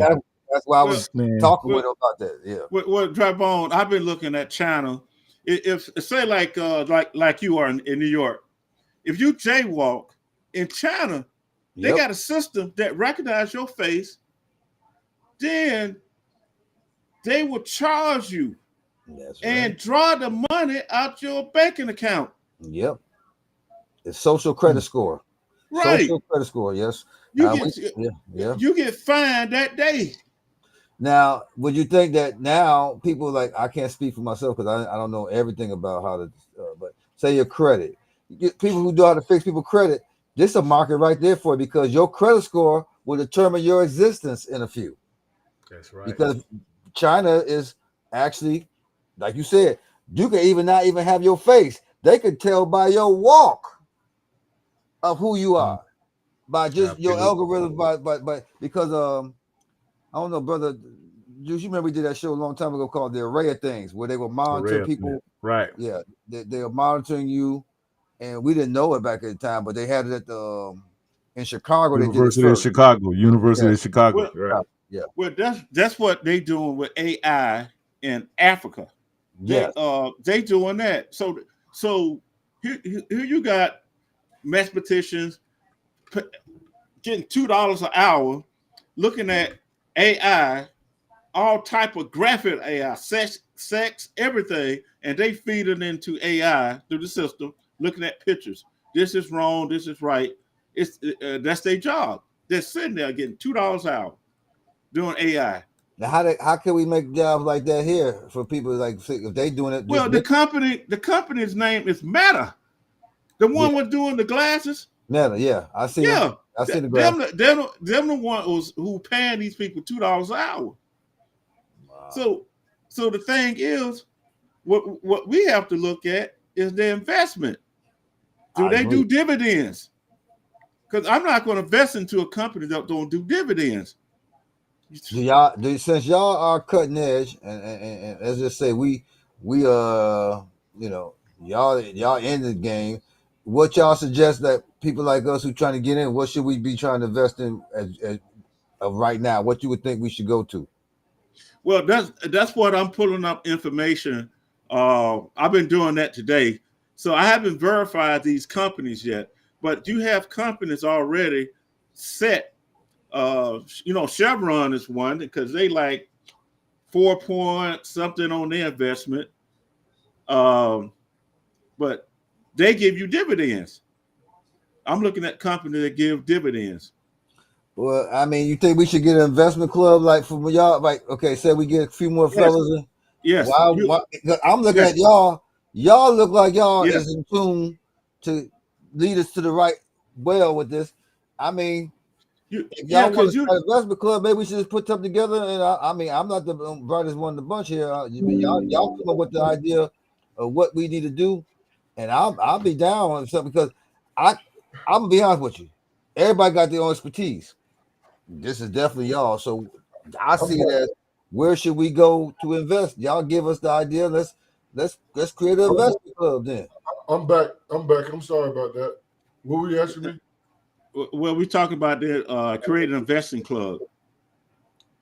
That's why I was talking with them about that. Yeah. What Drive On? I've been looking at China. If say like you are in New York, if you jaywalk in China, they got a system that recognizes your face. Then they will charge you and draw the money out your banking account. Yep. It's social credit score. Right. Social credit score, yes. You get fined that day. Now, would you think that now people I can't speak for myself because I don't know everything about how to, but say your credit. You get people who know how to fix people's credit. This is a market right there for it because your credit score will determine your existence in a few. That's right. Because China is actually, like you said, you can even not even have your face. They could tell by your walk of who you are, by just your algorithm, by because I don't know, brother. You remember we did that show a long time ago called The Array of Things, where they would monitor people. Right. Yeah, they were monitoring you, and we didn't know it back at the time, but they had it at the in Chicago. University of Chicago. University of Chicago. Well, right. Yeah. Well, that's what they doing with AI in Africa. Yes. They doing that. So here you got mathematicians getting $2 an hour looking at AI, all type of graphic AI, sex, everything, and they feed it into AI through the system, looking at pictures. This is wrong. This is right. That's their job. They're sitting there getting $2 an hour doing AI. Now, how can we make jobs like that here for people if they doing it? Well, the company's name is Meta. The one was doing the glasses. Meta, yeah, I see. Yeah, I see the glasses. Them the one who paying these people $2 an hour. Wow. So the thing is, what we have to look at is the investment. Do they do dividends? Because I'm not going to invest into a company that don't do dividends. Since y'all are cutting edge, and let's just say we you know, y'all in the game, what y'all suggest that people like us who trying to get in, what should we be trying to invest in as right now? What you would think we should go to? Well, that's what I'm pulling up information. I've been doing that today. So I haven't verified these companies yet, but you have companies already set. Chevron is one because they like 4 point something on their investment. But they give you dividends. I'm looking at companies that give dividends. Well, I mean, you think we should get an investment club like for y'all? Like, okay, say we get a few more fellas in. Yes. Why, I'm looking at y'all. Y'all look like y'all Yes. is in tune to lead us to the right well with this. I mean, if y'all want to start an investment club, maybe we should just put something together. And I mean, I'm not the brightest one in the bunch here. Y'all come up with the idea of what we need to do, and I'll be down on something because I'm gonna be honest with you. Everybody got their own expertise. This is definitely y'all. So I see it as where should we go to invest? Y'all give us the idea. Let's create an investment club then. I'm back. I'm sorry about that. What were you asking me? Well, we talking about create an investing club.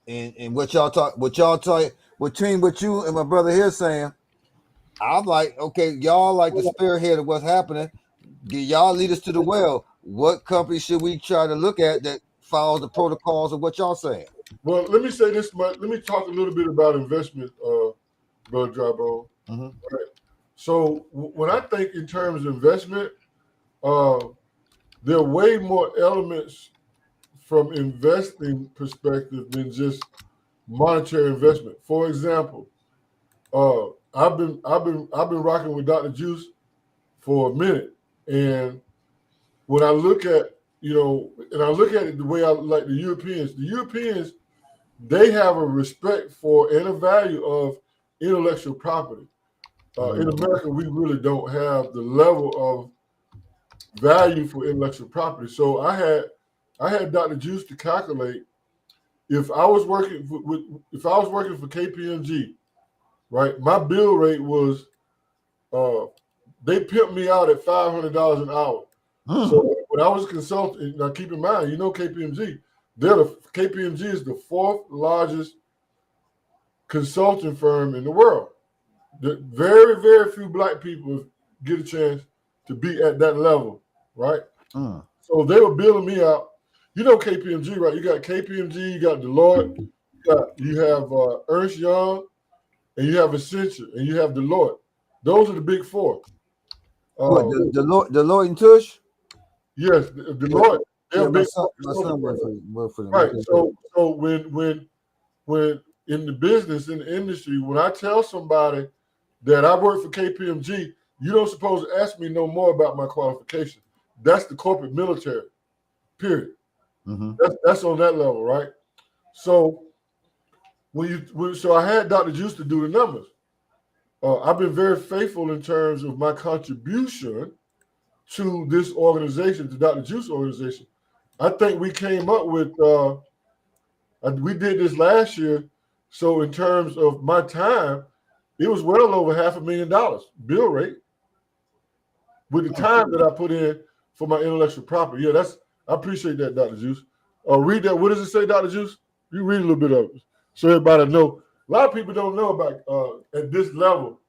And what y'all talk between what you and my brother here saying, I'm like, okay, y'all like the spearhead of what's happening. Y'all lead us to the well. What company should we try to look at that follows the protocols of what y'all saying? Well, let me say this much. Let me talk a little bit about investment, Brother Drybone. Mm-hmm. Right. So when I think in terms of investment, there are way more elements from investing perspective than just monetary investment. For example, I've been rocking with Dr. Juice for a minute, and when I look at and I look at it the way I like the Europeans, they have a respect for and a value of intellectual property. In America, we really don't have the level of value for intellectual property. So I had Dr. Juice to calculate if I was working for KPMG, right? My bill rate was they pimped me out at $500 an hour. So when I was a consultant, now keep in mind, KPMG, KPMG is the fourth largest consulting firm in the world. Very, very few black people get a chance to be at that level, right? So they were billing me out. KPMG, right? You got KPMG, you got Deloitte, you have Ernst Young, and you have Accenture, and you have Deloitte. Those are the big four. What, Deloitte and Tush? Yes, Deloitte. Yeah, my son worked for them. Right. So when in the business, in the industry, when I tell somebody that I work for KPMG, you don't supposed to ask me no more about my qualification. That's the corporate military, period. That's on that level, right? So so I had Dr. Juice to do the numbers. I've been very faithful in terms of my contribution to this organization, to Dr. Juice organization. I think we came up with, we did this last year. So in terms of my time, it was well over $500,000 bill rate with the time that I put in for my intellectual property. Yeah, I appreciate that, Dr. Juice. Read that. What does it say, Dr. Juice? You read a little bit of it so everybody know. A lot of people don't know about at this level.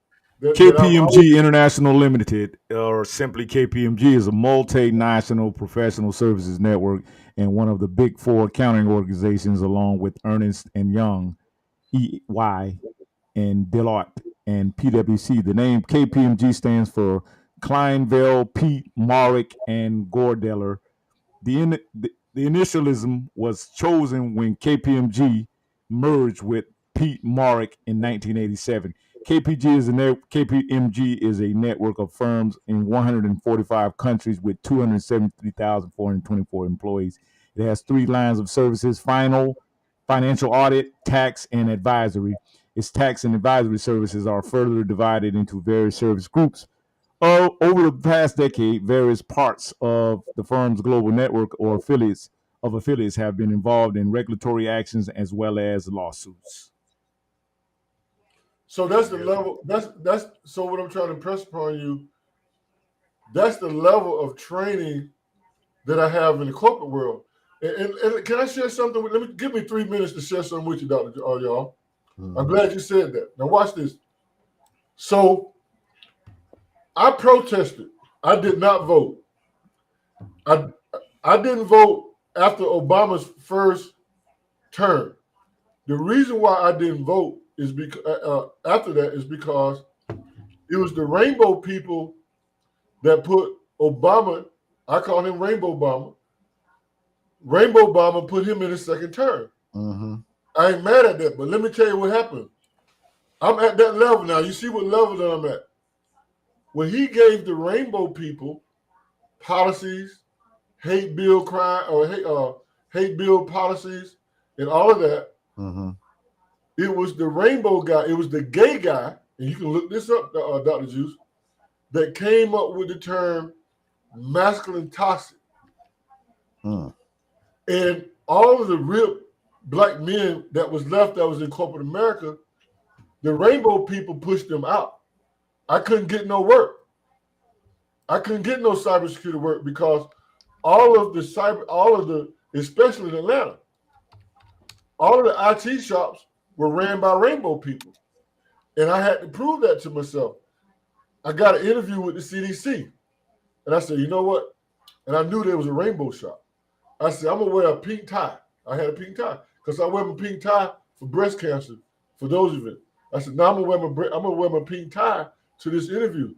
KPMG International Limited, or simply KPMG, is a multinational professional services network and one of the big four accounting organizations, along with Ernst & Young, EY, and Deloitte, and PwC. The name KPMG stands for Kleinveld, Peat, Marwick, and Gordeller. The initialism was chosen when KPMG merged with Pete Marwick in 1987. KPMG is a network of firms in 145 countries with 273,424 employees. It has 3 lines of services: financial audit, tax, and advisory. Its tax and advisory services are further divided into various service groups. Over the past decade, various parts of the firm's global network or affiliates have been involved in regulatory actions as well as lawsuits. So that's the level. That's so what I'm trying to impress upon you. That's the level of training that I have in the corporate world. And can I share something? Give me 3 minutes to share something with you, Dr. Y'all. I'm glad you said that. Now watch this. So I protested. I did not vote. I didn't vote after Obama's first term. The reason why I didn't vote is because after that is because it was the rainbow people that put Obama. I call him Rainbow Obama. Rainbow Obama put him in his second term. Mm-hmm. I ain't mad at that, but let me tell you what happened. I'm at that level now. You see what level that I'm at. When he gave the rainbow people policies, hate bill crime or hate bill policies, and all of that, it was the rainbow guy. It was the gay guy, and you can look this up, Dr. Juice, that came up with the term masculine toxic. And all of the real black men that was left that was in corporate America, the rainbow people pushed them out. I couldn't get no work. I couldn't get no cybersecurity work because especially in Atlanta, all of the IT shops were ran by rainbow people. And I had to prove that to myself. I got an interview with the CDC. And I said, you know what? And I knew there was a rainbow shop. I said, I'm going to wear a pink tie. I had a pink tie because I wear my pink tie for breast cancer, for those of it. I said, now I'm going to wear my pink tie to this interview.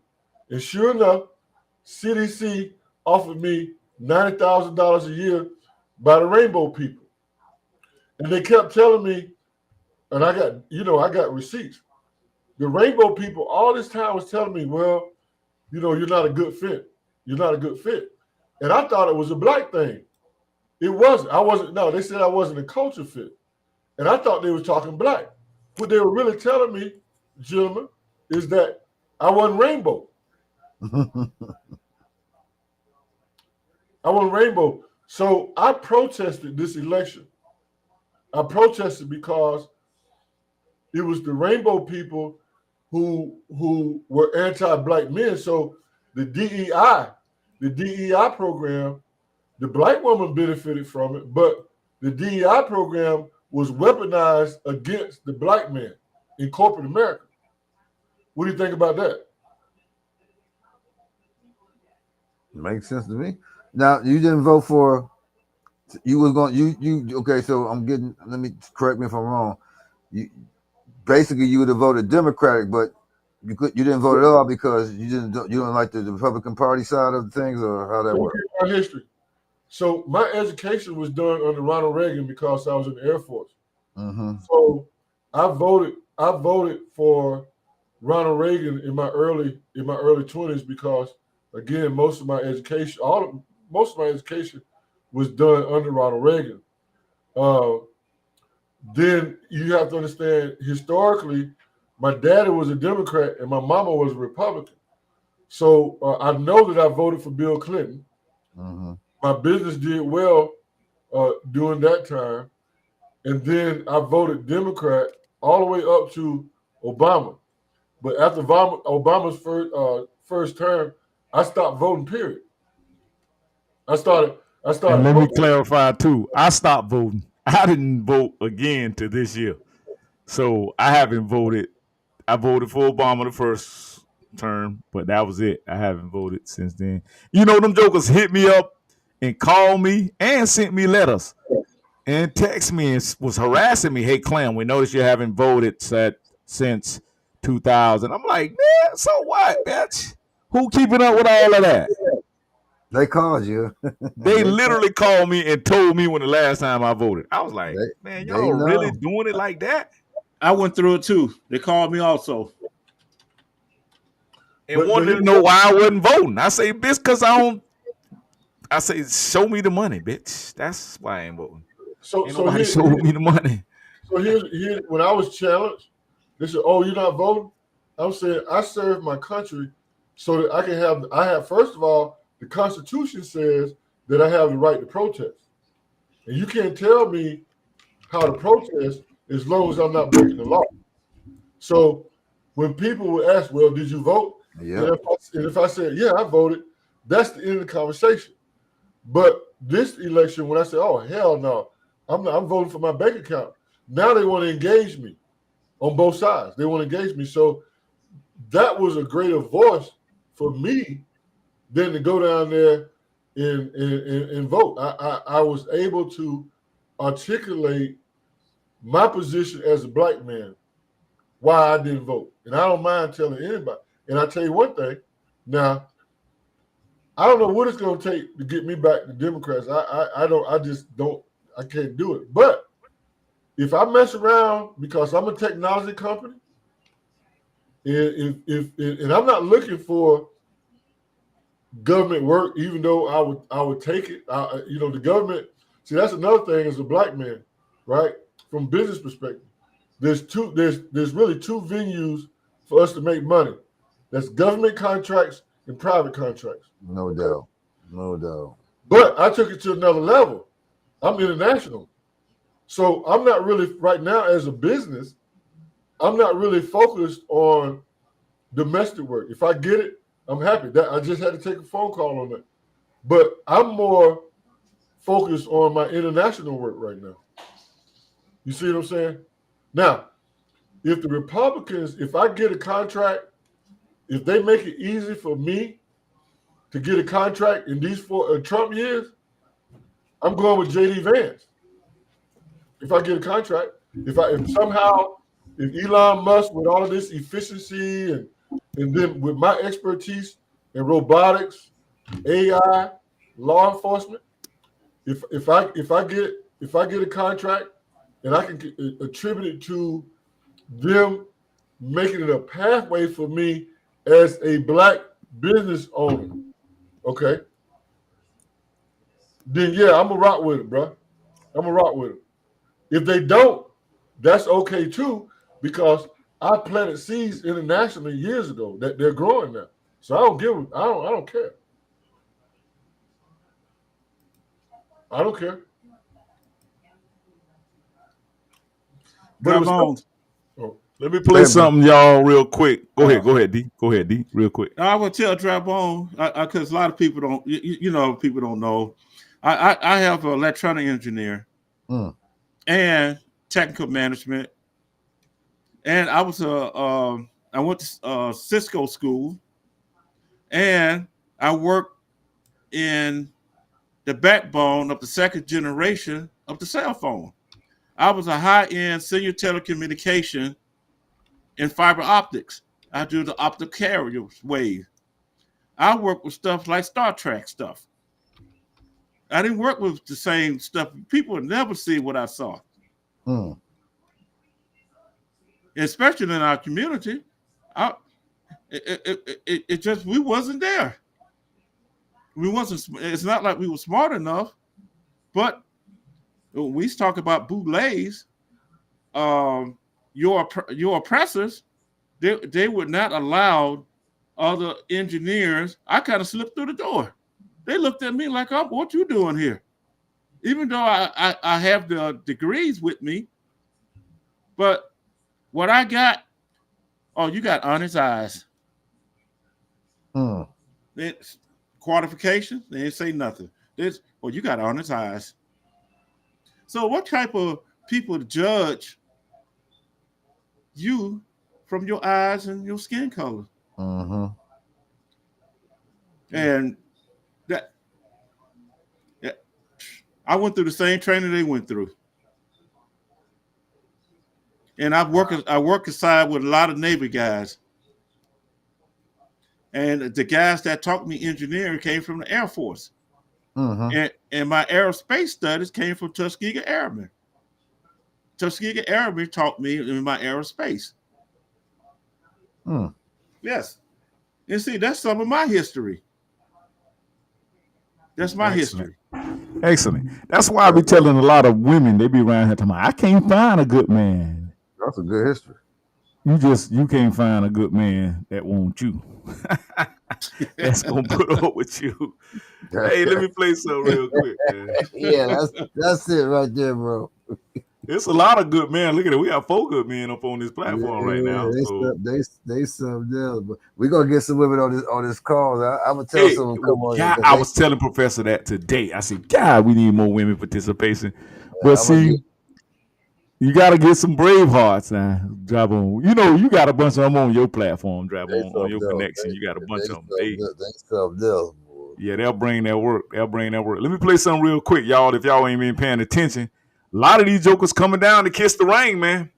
And sure enough, CDC offered me $90,000 a year by the rainbow people. And they kept telling me, and I got receipts. The rainbow people all this time was telling me, well, you're not a good fit. You're not a good fit. And I thought it was a black thing. It wasn't. No, they said I wasn't a culture fit. And I thought they were talking black. What they were really telling me, gentlemen, is that I wasn't rainbow. I wasn't rainbow. So I protested this election. I protested because it was the rainbow people who were anti-black men. So the DEI program, the black woman benefited from it, but the DEI program was weaponized against the black man in corporate America. What do you think about that? Makes sense to me. Now you didn't vote for. You was going. You okay? So I'm getting. Let me correct me if I'm wrong. You would have voted Democratic, but you didn't vote at all because you don't like the Republican Party side of things, or how that works. My history. So my education was done under Ronald Reagan because I was in the Air Force. So I voted for Ronald Reagan in my early 20s because, again, most of my education was done under Ronald Reagan. Then you have to understand, historically, my daddy was a Democrat and my mama was a Republican. So I know that I voted for Bill Clinton. My business did well during that time. And then I voted Democrat all the way up to Obama. But after Obama's first term, I stopped voting, period. I started. And let me clarify too. I stopped voting. I didn't vote again to this year. So I haven't voted. I voted for Obama the first term, but that was it. I haven't voted since then. Them jokers hit me up and called me and sent me letters and text me and was harassing me. Hey, Clem, we noticed you haven't voted since 2000. I'm like, man, so what, bitch? Who keeping up with all of that? They called you. They literally called me and told me when the last time I voted. I was like, man, y'all really doing it like that? I went through it too. They called me also. And wanted to know why I wasn't voting. I say, bitch, because I say, show me the money, bitch. That's why I ain't voting. So nobody showed me the money. So here's when I was challenged, they said, oh, you're not voting? I'm saying I served my country so that I have, first of all, the Constitution says that I have the right to protest. And you can't tell me how to protest as long as I'm not breaking the law. So when people would ask, well, did you vote? Yeah. And if I said, yeah, I voted, that's the end of the conversation. But this election, when I say, oh, hell no, I'm voting for my bank account. Now they want to engage me on both sides. They want to engage me. So that was a greater voice for me than to go down there and vote. I was able to articulate my position as a black man, why I didn't vote. And I don't mind telling anybody. And I tell you one thing, now, I don't know what it's going to take to get me back to Democrats. I can't do it. But if I mess around because I'm a technology company, and I'm not looking for government work, even though I would take it. The government. See, that's another thing as a black man, right? From business perspective, there's really two venues for us to make money. That's government contracts and private contracts. No doubt. No doubt. But I took it to another level. I'm international. So I'm not really, right now as a business, I'm not really focused on domestic work. If I get it, I'm happy. That I just had to take a phone call on that. But I'm more focused on my international work right now. You see what I'm saying? Now, if the Republicans, if I get a contract, if they make it easy for me to get a contract in these 4 Trump years, I'm going with J.D. Vance. If I get a contract, if Elon Musk with all of this efficiency and then with my expertise in robotics, AI, law enforcement, if I get a contract and I can attribute it to them making it a pathway for me as a black business owner, okay, then yeah, I'm gonna rock with it, bro. I'm gonna rock with it. If they don't, that's okay too, because I planted seeds internationally years ago that they're growing now. So I don't care. I don't care. But let me play something, y'all, real quick. Go ahead, D. Go ahead, D. Real quick. I would tell Drabone, because a lot of people don't, people don't know. I have an electronic engineer and technical management, and I went to Cisco school, and I worked in the backbone of the second generation of the cell phone. I was a high-end senior telecommunication in fiber optics. I do the optic carrier wave. I work with stuff like Star Trek stuff. I didn't work with the same stuff. People would never see what I saw. Especially in our community. It just, we wasn't there. It's not like we were smart enough, but when we talk about bootlegs, your oppressors, they would not allow other engineers. I kind of slipped through the door. They looked at me like, oh, what you doing here? Even though I have the degrees with me, but what I got, oh, you got honest eyes. It's qualifications, they didn't say nothing. Well, you got honest eyes. So what type of people judge you from your eyes and your skin color? And that I went through the same training they went through. And I work aside with a lot of Navy guys. And the guys that taught me engineering came from the Air Force. And my aerospace studies came from Tuskegee Airmen. Tuskegee Airmen taught me in my aerospace. Yes. And see, that's some of my history. That's my history. Excellent. That's why I be telling a lot of women, they be around here talking about, I can't find a good man. That's a good history. You can't find a good man that wants you. that's gonna put up with you. Hey, let me play something real quick, man. Yeah, that's it right there, bro. It's a lot of good men. Look at it. We got 4 good men up on this platform right now. Yeah, So they something else. But we're gonna get some women on this call. I'm gonna tell hey, someone well, come on here God, because I was telling Professor that today. I said, God, we need more women participation. But I'm gonna see, get you gotta get some brave hearts now. Drop on. You know, you got a bunch of them on your platform. Drop they on your something else. connection. You got a bunch of them. They something else, boy. Yeah, they'll bring that work. They'll bring that work. Let me play something real quick, y'all. If y'all ain't been paying attention, a lot of these jokers coming down to kiss the rain, man.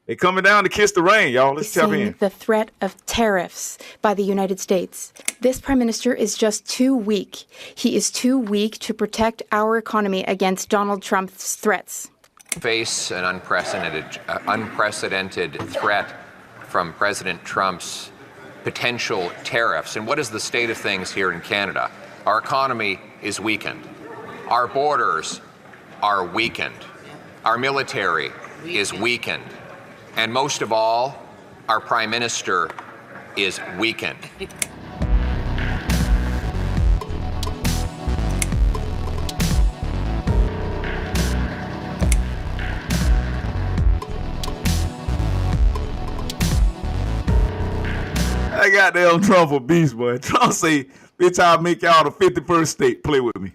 They coming down to kiss the rain, y'all. Let's tap in. The threat of tariffs by the United States. This prime minister is just too weak. He is too weak to protect our economy against Donald Trump's threats. Face an unprecedented threat from President Trump's potential tariffs. And what is the state of things here in Canada? Our economy is weakened. Our borders are weakened. Our military is weakened. And most of all, our Prime Minister is weakened. I got damn Trump a beast, boy. Trump say, bitch, I'll make y'all the 51st state. Play with me.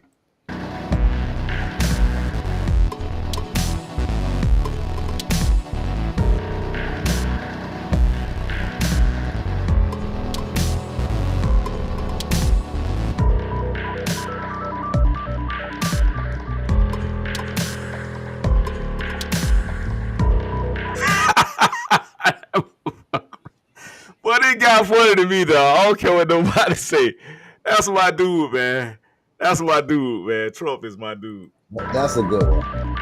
Well, they got funny to me, though. I don't care what nobody say. That's my dude, man. That's my dude, man. Trump is my dude. That's a good one.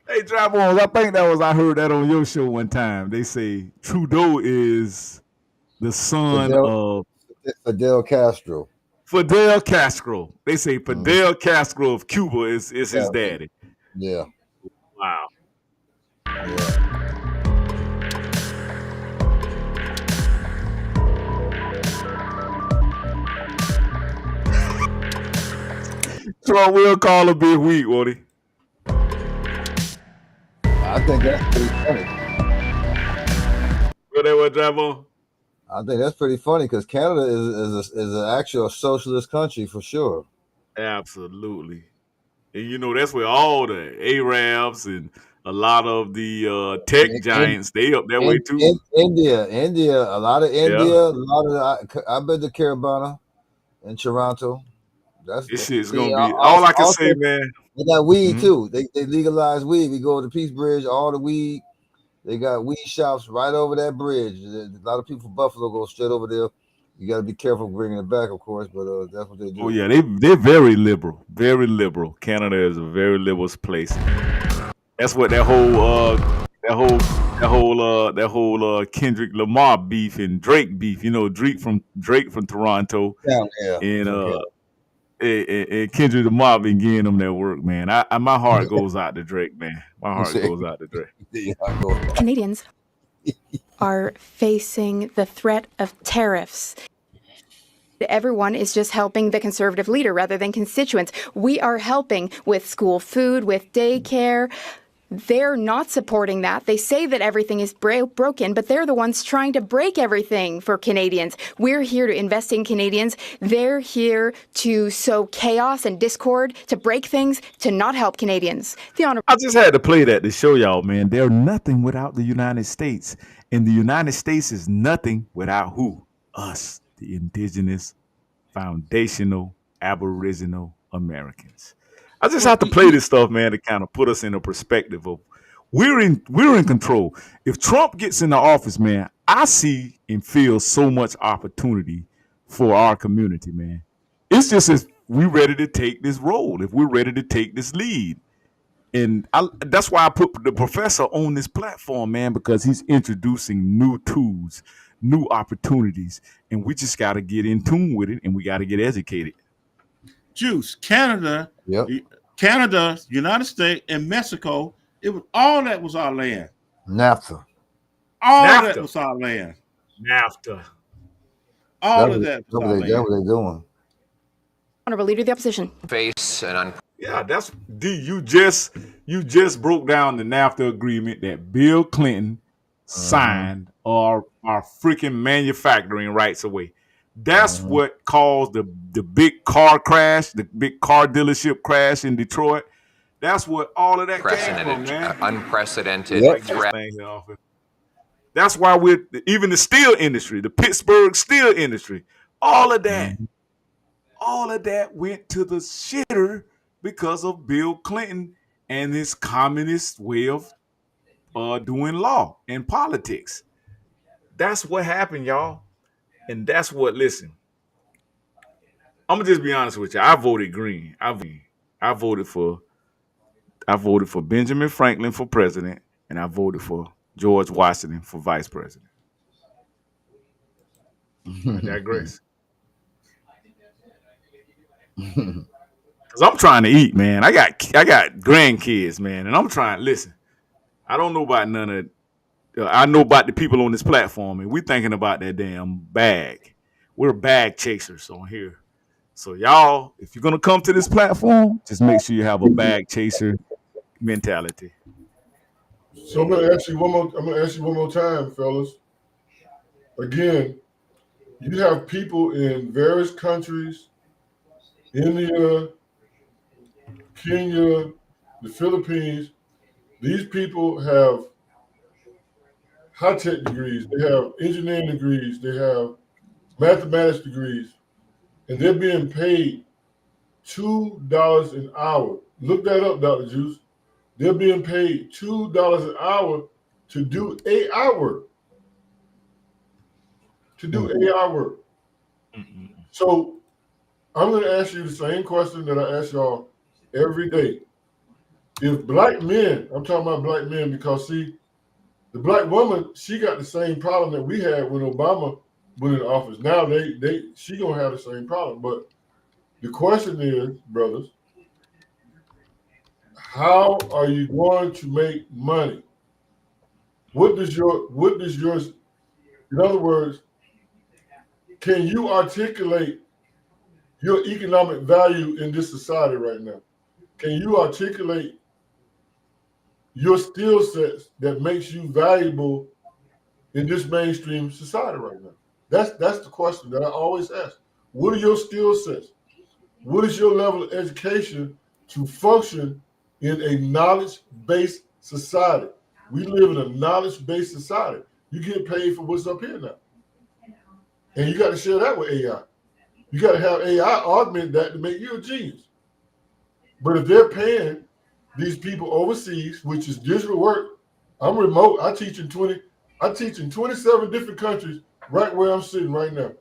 Hey, Drop-Ons, I think I heard that on your show one time. They say Trudeau is the son of Fidel Castro. Fidel Castro. They say Fidel Castro of Cuba is his daddy. Yeah. Wow. Yeah. Trump will call a big week, won't he? I think that's pretty funny. What that was, Drop-On? I think that's pretty funny because Canada is an actual socialist country for sure. Absolutely. And you know, that's where all the Arabs and a lot of the tech giants, they up that way too. India, a lot of India, a lot of I've been to Carabana in Toronto. This shit's gonna be all I can say, man. They got weed too. They legalized weed. We go to Peace Bridge, all the weed. They got weed shops right over that bridge. A lot of people from Buffalo go straight over there. You got to be careful bringing it back, of course, but that's what they do. Oh yeah, they're very liberal, very liberal. Canada is a very liberal place. That's what that whole Kendrick Lamar beef and Drake beef. You know, Drake from Toronto, and Kendrick Lamar been getting them that work, man. My heart goes out to Drake, man. My heart goes out to Drake. Canadians are facing the threat of tariffs. Everyone is just helping the conservative leader rather than constituents. We are helping with school food, with daycare. They're not supporting that. They say that everything is broken, but they're the ones trying to break everything for Canadians. We're here to invest in Canadians. They're here to sow chaos and discord, to break things, to not help Canadians. I just had to play that to show y'all, man, they're nothing without the United States. And the United States is nothing without who? Us, the indigenous, foundational, aboriginal Americans. I just have to play this stuff, man, to kind of put us in a perspective of we're in control. If Trump gets in the office, man, I see and feel so much opportunity for our community, man. It's just if we're ready to take this role, if we're ready to take this lead. And that's why I put the professor on this platform, man, because he's introducing new tools, new opportunities, and we just got to get in tune with it, and we got to get educated. Juice, Canada, United States, and Mexico. It was all that was our land. NAFTA. All that was our land. NAFTA. All of that was our land. That's what they're doing. Honorable Leader of the Opposition. Face an Yeah, that's D. You just broke down the NAFTA agreement that Bill Clinton signed, or our freaking manufacturing rights away. That's what caused the big car crash, the big car dealership crash in Detroit. That's what all of that came from, man. Unprecedented threat. That's why we're even the steel industry, the Pittsburgh steel industry, all of that went to the shitter because of Bill Clinton and his communist way of doing law and politics. That's what happened, y'all. And that's what, listen, I'm gonna just be honest with you. I voted green. I voted for Benjamin Franklin for president, and I voted for George Washington for vice president. I digress. Cause I'm trying to eat, man. I got grandkids, man, and I'm trying. Listen, I don't know about none of. I know about the people on this platform, and we thinking about that damn bag. We're bag chasers on here. So y'all, if you're gonna come to this platform, just make sure you have a bag chaser mentality. So I'm gonna ask you one more time, fellas. Again, you have people in various countries, India, Kenya, the Philippines. These people have high-tech degrees, they have engineering degrees, they have mathematics degrees, and they're being paid $2 an hour. Look that up, Dr. Juice. They're being paid $2 an hour to do AI work. So I'm going to ask you the same question that I ask y'all every day. If black men, I'm talking about black men because, see, the black woman, she got the same problem that we had when Obama went in office. Now she gonna have the same problem. But the question is, brothers, how are you going to make money? What does yours, in other words, can you articulate your economic value in this society right now? Can you articulate your skill sets that makes you valuable in this mainstream society right now? That's the question that I always ask. What are your skill sets? What is your level of education to function in a knowledge-based society? We live in a knowledge-based society. You get paid for what's up here now. And you got to share that with AI. You got to have AI augment that to make you a genius. But if they're paying these people overseas, which is digital work, I'm remote. I teach in 27 different countries right where I'm sitting right now.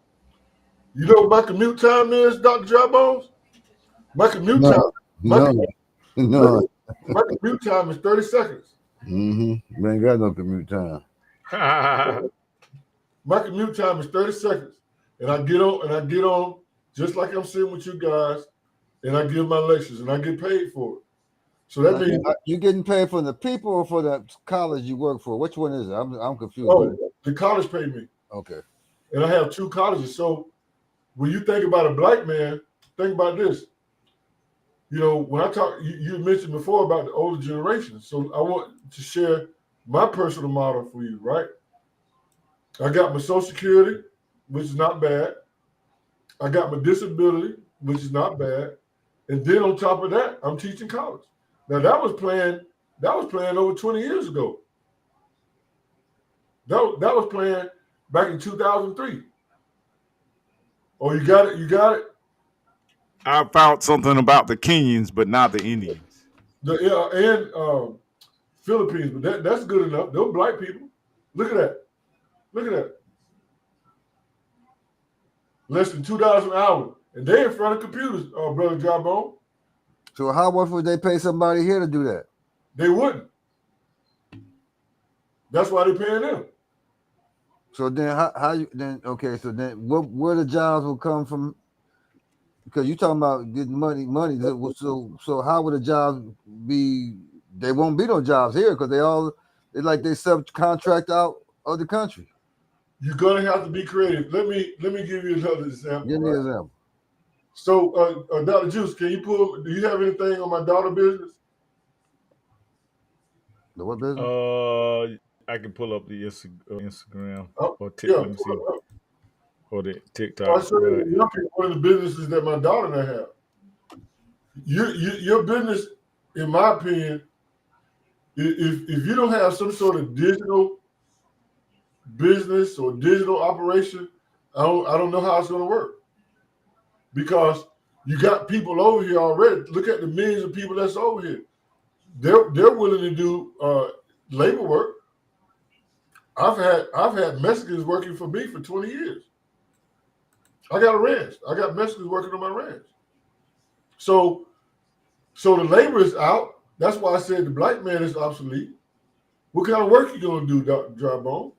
You know what my commute time is, Dr. Dry Bones? My commute time. My commute time is 30 seconds. You ain't got no commute time. My commute time is 30 seconds. And I get on just like I'm sitting with you guys, and I give my lectures, and I get paid for it. So that means you getting paid for the people or for the college you work for? Which one is it? I'm confused. Oh, the college paid me. Okay. And I have 2 colleges. So when you think about a black man, think about this. You know, when I talk, you mentioned before about the older generation. So I want to share my personal model for you, right? I got my Social Security, which is not bad. I got my disability, which is not bad. And then on top of that, I'm teaching college. Now that was planned over 20 years ago. That was planned back in 2003. Oh, you got it? You got it? I found something about the Kenyans, but not the Indians. And Philippines, but that's good enough. They're black people. Look at that. Look at that. Less than $2 an hour. And they in front of computers, Brother Jawbone. So how much would they pay somebody here to do that? They wouldn't. That's why they're paying them. So then how you then okay, so then where the jobs will come from? Because you're talking about getting money. So how would the jobs be? They won't be no jobs here because they subcontract out of the country. You're gonna have to be creative. Let me give you another example. Give me an example. So Dr. Juice, do you have anything on my daughter business? The what business? I can pull up the Instagram or Yeah, let me see. Or the TikTok. I'll show you young people one of the businesses that my daughter and I have. Your business, in my opinion, if you don't have some sort of digital business or digital operation, I don't know how it's going to work. Because you got people over here already. Look at the millions of people that's over here. They're willing to do labor work. I've had Mexicans working for me for 20 years. I got a ranch. I got Mexicans working on my ranch. So the labor is out. That's why I said the black man is obsolete. What kind of work you gonna do, Dr. Drybone?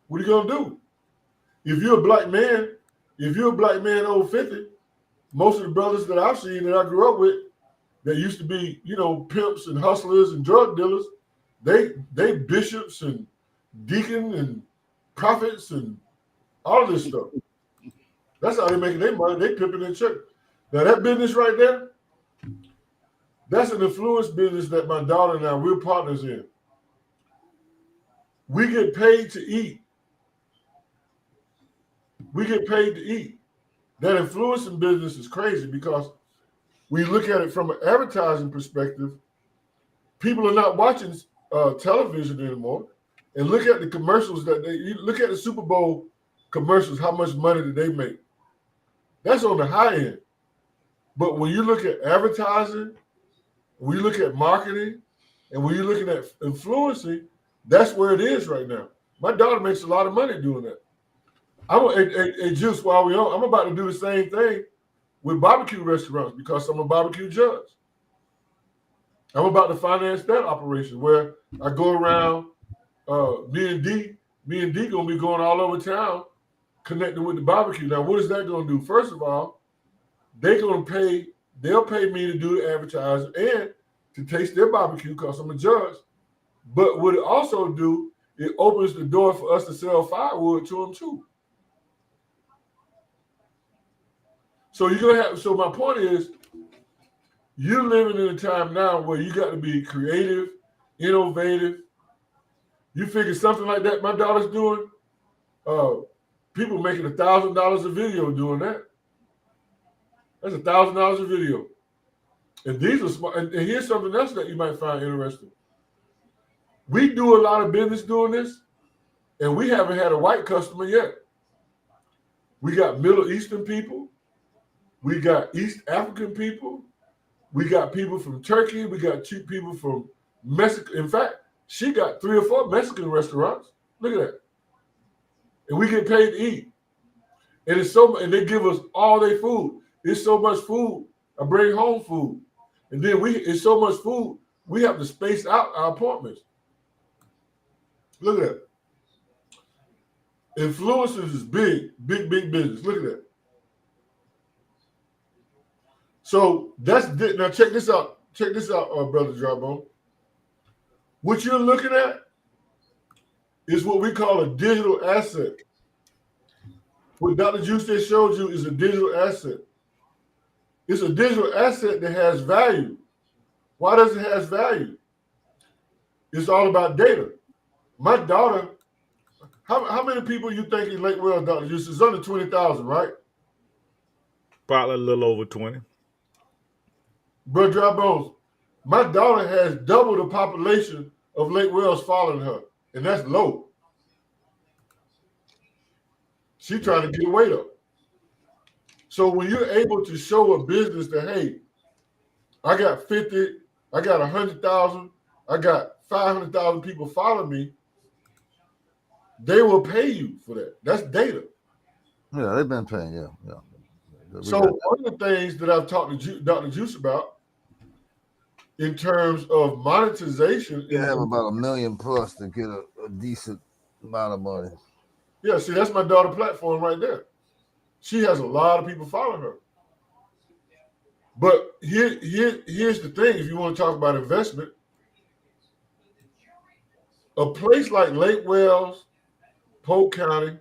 What are you gonna do? If you're a black man over 50, most of the brothers that I've seen that I grew up with that used to be, pimps and hustlers and drug dealers, they bishops and deacons and prophets and all of this stuff. That's how they making their money. They pimping in church. Now that business right there, that's an influence business that my daughter and I, we're partners in. We get paid to eat. We get paid to eat. That influencing business is crazy because we look at it from an advertising perspective. People are not watching television anymore. And look at the commercials look at the Super Bowl commercials, how much money did they make? That's on the high end. But when you look at advertising, when you look at marketing, and when you're looking at influencing, that's where it is right now. My daughter makes a lot of money doing that. Juice, while we're on, I'm about to do the same thing with barbecue restaurants because I'm a barbecue judge. I'm about to finance that operation where I go around, me and D gonna be going all over town connecting with the barbecue. Now, what is that gonna do? First of all, they'll pay me to do the advertising and to taste their barbecue because I'm a judge. But what it also do, it opens the door for us to sell firewood to them too. So so my point is, you're living in a time now where you got to be creative, innovative. You figure something like that my daughter's doing, people making $1,000 a video doing that. That's $1,000 a video. And these are smart. And here's something else that you might find interesting. We do a lot of business doing this, and we haven't had a white customer yet. We got Middle Eastern people. We got East African people. We got people from Turkey. We got 2 people from Mexico. In fact, she got 3 or 4 Mexican restaurants. Look at that. And we get paid to eat. And and they give us all their food. It's so much food. I bring home food. And then it's so much food, we have to space out our appointments. Look at that. Influencers is big business. Look at that. So now check this out. Check this out, Brother Drybone. What you're looking at is what we call a digital asset. What Dr. Juice just showed you is a digital asset. It's a digital asset that has value. Why does it have value? It's all about data. My daughter, how many people you think in Lake Wells, Dr. Juice? It's under 20,000, right? Probably a little over 20. Bro, Dry Bones, my daughter has double the population of Lake Wells following her, and that's low. She's trying to get weight up. So when you're able to show a business that, hey, I got 50, I got 100,000, I got 500,000 people following me, they will pay you for that. That's data. Yeah, they've been paying. Yeah. So one of the things that I've talked to Dr. Juice about in terms of monetization, you have about 1 million plus to get a decent amount of money. Yeah, see, that's my daughter platform right there. She has a lot of people following her. But here's the thing: if you want to talk about investment, a place like Lake Wells, Polk County,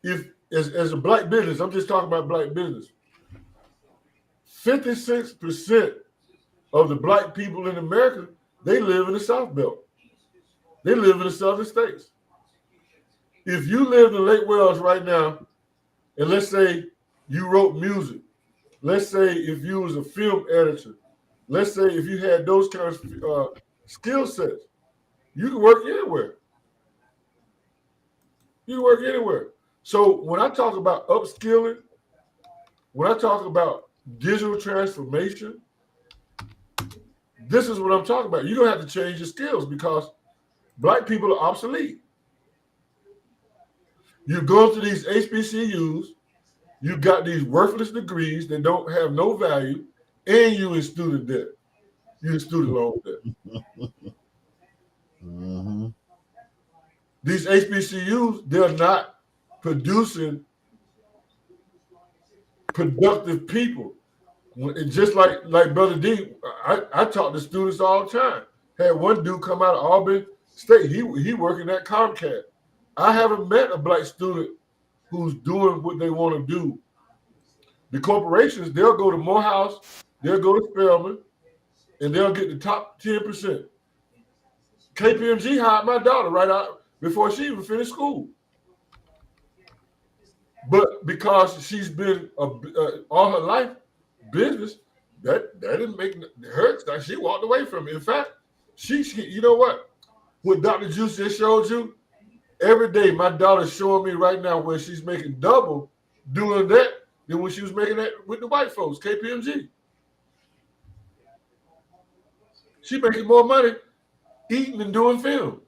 if as a black business, I'm just talking about black business, 56% of the black people in America, they live in the South Belt. They live in the southern states. If you live in Lake Wells right now, and let's say you wrote music, let's say if you was a film editor, let's say if you had those kinds of skill sets, you can work anywhere. You can work anywhere. So when I talk about upskilling, when I talk about digital transformation, this is what I'm talking about. You don't have to change your skills because black people are obsolete. You go to these HBCUs, you got these worthless degrees that don't have no value, and you in student debt. You in student loan debt. Mm-hmm. These HBCUs, they're not producing productive people. Just like Brother D, I talk to students all the time. Had one dude come out of Auburn State. He working at Comcast. I haven't met a black student who's doing what they want to do. The corporations, they'll go to Morehouse, they'll go to Spelman, and they'll get the top 10%. KPMG hired my daughter right out before she even finished school. But because she's been all her life business, that didn't make her. She walked away from it. In fact, she you know what Dr. Juice just showed you, every day my daughter's showing me right now where she's making double doing that than when she was making that with the white folks, KPMG. She's making more money eating and doing film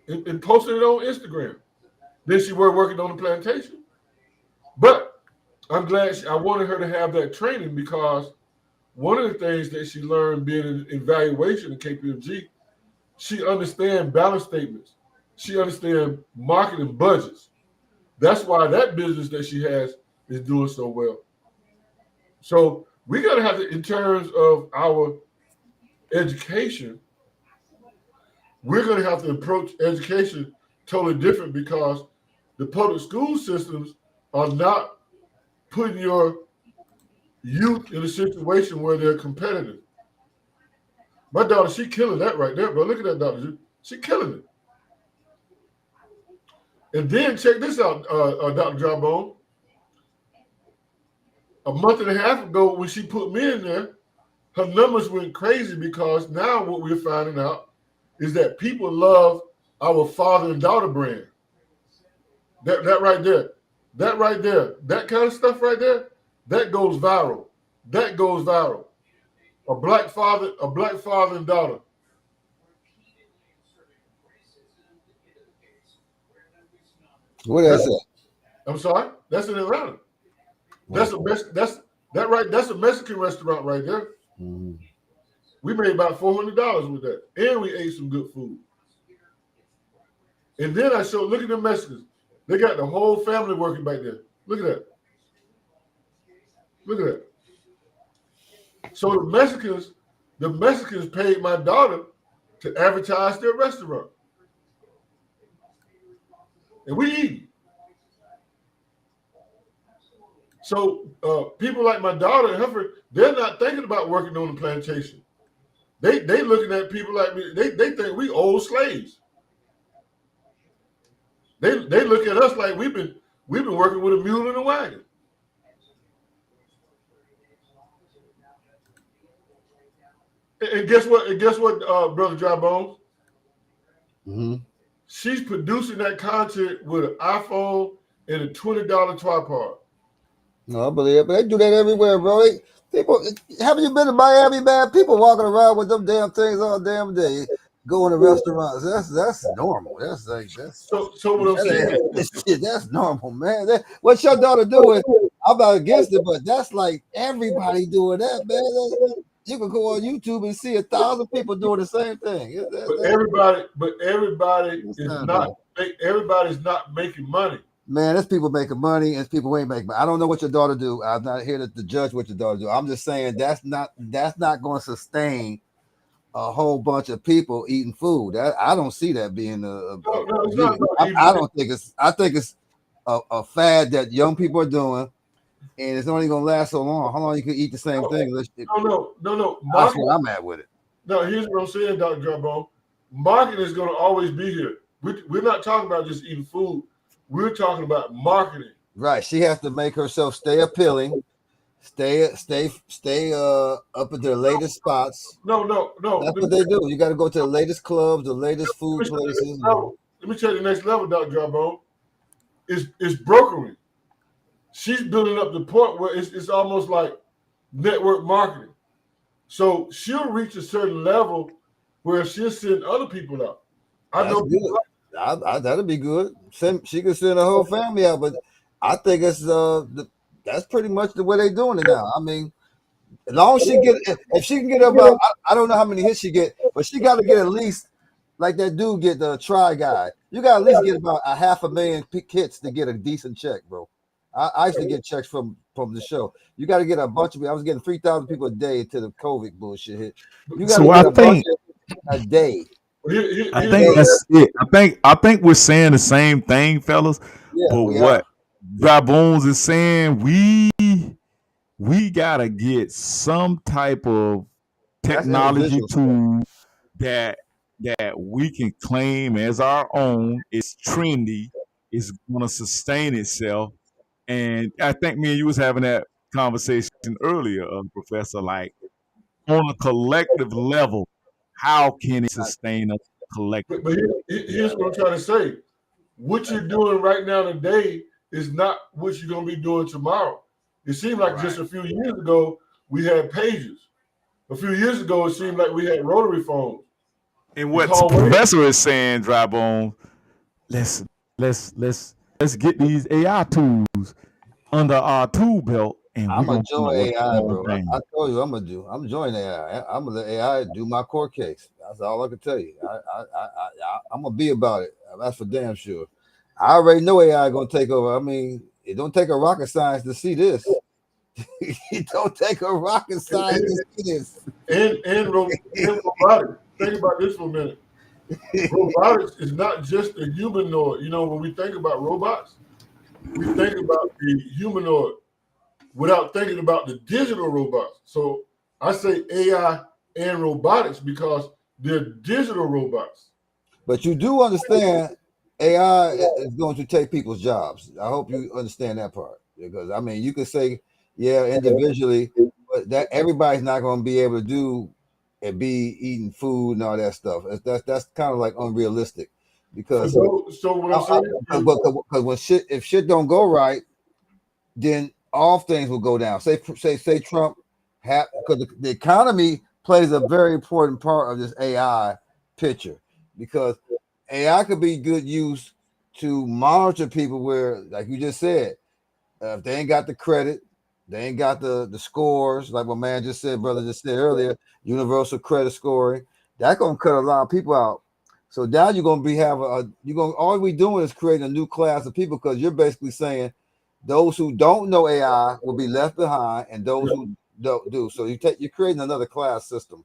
and posting it on Instagram than she were working on the plantation. But I'm glad I wanted her to have that training because one of the things that she learned being in evaluation in KPMG, she understands balance statements. She understands marketing budgets. That's why that business that she has is doing so well. So we got to have to, in terms of our education, we're going to have to approach education totally different because the public school systems are not putting your youth in a situation where they're competitive. My daughter, she killing that right there, bro. Look at that, Dr. She killing it. And then check this out, Dr. Jawbone. A month and a half ago, when she put me in there, her numbers went crazy because now what we're finding out is that people love our father and daughter brand. That right there, that kind of stuff right there, that goes viral. That goes viral. A black father and daughter. Where that's at? I'm sorry, that's in Atlanta. That's a Mexican restaurant right there. Mm-hmm. We made about $400 with that, and we ate some good food. And then I showed, look at the Mexicans. They got the whole family working back there. Look at that. Look at that. So the Mexicans paid my daughter to advertise their restaurant. And we eat. So people like my daughter and her, they're not thinking about working on the plantation. They looking at people like me. They think we old slaves. They look at us like we've been working with a mule and a wagon. And guess what? Brother Dry Bones? Mm-hmm. She's producing that content with an iPhone and a $20 tripod. No, I believe it. But they do that everywhere, bro. People, haven't you been to Miami, man? People walking around with them damn things all damn day, going to restaurants. That's normal. That's so what I'm saying. That's normal, man. What your daughter doing? I'm not against it, but that's like everybody doing that, man. You can go on YouTube and see 1,000 people doing the same thing. Everybody's not making money. Man, there's people making money and people ain't making money. I don't know what your daughter do. I'm not here to judge what your daughter do. I'm just saying that's not going to sustain a whole bunch of people eating food. I don't see that being I don't think it's. I think it's a fad that young people are doing, and it's only going to last so long. How long you can eat the same thing? No. That's where I'm at with it. No, here's what I'm saying, Dr. Jumbo. Marketing is going to always be here. We're not talking about just eating food. We're talking about marketing. Right. She has to make herself stay appealing, stay up at their latest spots. No. That's what they do. You got to go to the latest clubs, the latest food places. Let me tell you the next level, Dr. Jumbo. It's brokering. She's building up the point where it's almost like network marketing. So she'll reach a certain level where she'll send other people out. That'd be good. She could send a whole family out, but I think it's that's pretty much the way they're doing it now. I mean, as long as if she can get about, I don't know how many hits she get, but she got to get at least like that dude get the Try Guy. You got to at least get about 500,000 hits to get a decent check, bro. I used to get checks from the show. You got to get a bunch of people. I was getting 3,000 people a day to the COVID bullshit hit. You got to get a bunch a day. I think that's it. I think we're saying the same thing, fellas. Yeah, but what Dry Bones is saying, we gotta get some type of technology tool that we can claim as our own. It's trendy. It's gonna sustain itself. And I think me and you was having that conversation earlier, Professor. Like on a collective level, how can it sustain us collectively? But here's what I'm trying to say. What you're doing right now today is not what you're going to be doing tomorrow. It seemed like just a few years ago, we had pages. A few years ago, it seemed like we had rotary phones. And what the professor is saying, Dry Bone, let's get these AI tools under our tool belt. And I'm gonna join AI, bro. I told you I'm joining AI. I'm gonna let AI do my court case. That's all I can tell you. I'm gonna be about it. That's for damn sure. I already know AI gonna take over. I mean, it don't take a rocket science to see this. It don't take a rocket science to see this. And robotics. Think about this for a minute. Robotics is not just a humanoid. You know, when we think about robots, we think about the humanoid without thinking about the digital robots. So I say AI and robotics because they're digital robots. But you do understand AI is going to take people's jobs. I hope you understand that part. Because I mean, you could say, yeah, individually, but that everybody's not going to be able to do and be eating food and all that stuff. That's kind of like unrealistic. Because so what I'm saying, because when if shit don't go right, then all things will go down. Say Trump because the economy plays a very important part of this AI picture, because AI could be good use to monitor people where, like you just said, if they ain't got the credit, they ain't got the scores, like my man just said, brother just said earlier, universal credit scoring, that gonna cut a lot of people out. So now you're gonna all we doing is creating a new class of people, because you're basically saying those who don't know AI will be left behind, and those who don't do. So you're creating another class system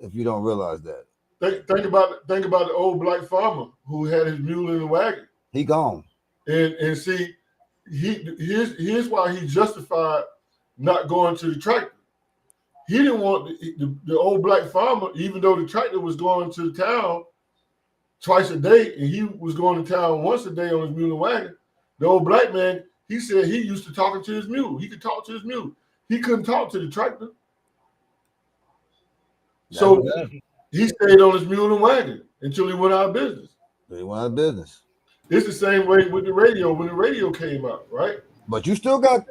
if you don't realize that. Think about the old black farmer who had his mule in the wagon. He gone. And see, here's why he justified not going to the tractor. He didn't want the old black farmer, even though the tractor was going to town twice a day, and he was going to town once a day on his mule and wagon. The old black man, he said he used to talking to his mule. He could talk to his mule. He couldn't talk to the tractor. So he stayed on his mule and wagon until he went out of business. He went out of business. It's the same way with the radio when the radio came out, right? But you still got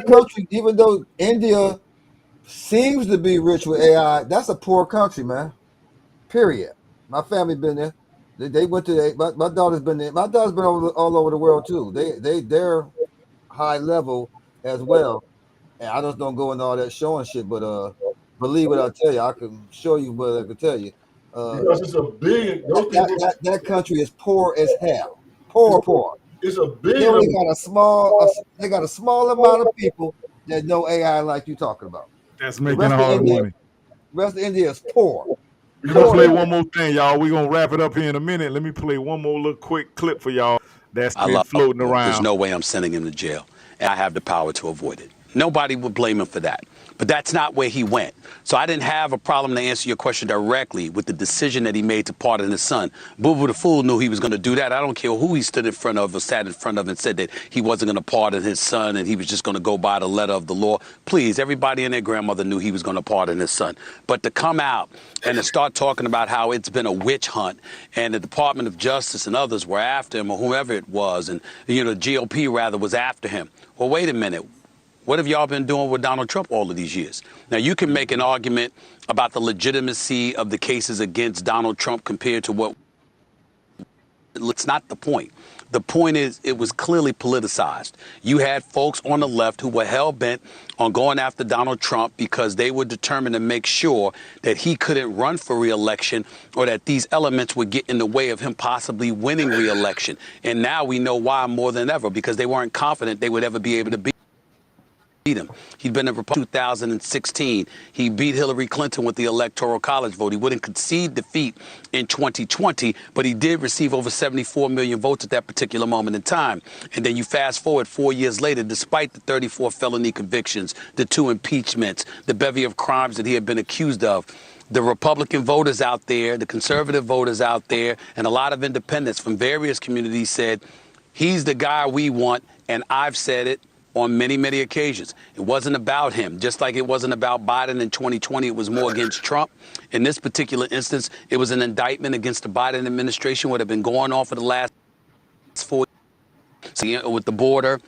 country, even though India seems to be rich with AI. That's a poor country, man. Period. My family been there. They went to my daughter's been there. My daughter's been all over the world too. They're high level as well. And I just don't go into all that showing shit. But believe what I tell you, I can show you what I can tell you. Because it's a billion. That country is poor as hell. Poor. It's a billion. They only got a small amount of people that know AI like you talking about. That's making a lot of money. The rest of India is poor. We're gonna play one more thing, y'all. We're gonna wrap it up here in a minute. Let me play one more little quick clip for y'all that's been floating around. There's no way I'm sending him to jail, and I have the power to avoid it. Nobody would blame him for that. But that's not where he went. So I didn't have a problem to answer your question directly with the decision that he made to pardon his son. Boo Boo the Fool knew he was going to do that. I don't care who he stood in front of or sat in front of and said that he wasn't going to pardon his son and he was just going to go by the letter of the law. Please, everybody and their grandmother knew he was going to pardon his son. But to come out and to start talking about how it's been a witch hunt and the Department of Justice and others were after him or whoever it was, and GOP rather was after him. Well, wait a minute. What have y'all been doing with Donald Trump all of these years? Now, you can make an argument about the legitimacy of the cases against Donald Trump compared to what. It's not the point. The point is it was clearly politicized. You had folks on the left who were hell-bent on going after Donald Trump because they were determined to make sure that he couldn't run for re-election or that these elements would get in the way of him possibly winning re-election. And now we know why more than ever, because they weren't confident they would ever be able to beat him. He'd been in Republican 2016. He beat Hillary Clinton with the Electoral College vote. He wouldn't concede defeat in 2020, but he did receive over 74 million votes at that particular moment in time. And then you fast forward 4 years later, despite the 34 felony convictions, the 2 impeachments, the bevy of crimes that he had been accused of, the Republican voters out there, the conservative voters out there, and a lot of independents from various communities said, he's the guy we want, and I've said it on many, many occasions. It wasn't about him. Just like it wasn't about Biden in 2020, it was more against Trump. In this particular instance, it was an indictment against the Biden administration, what had been going on for the last 4 years with the border,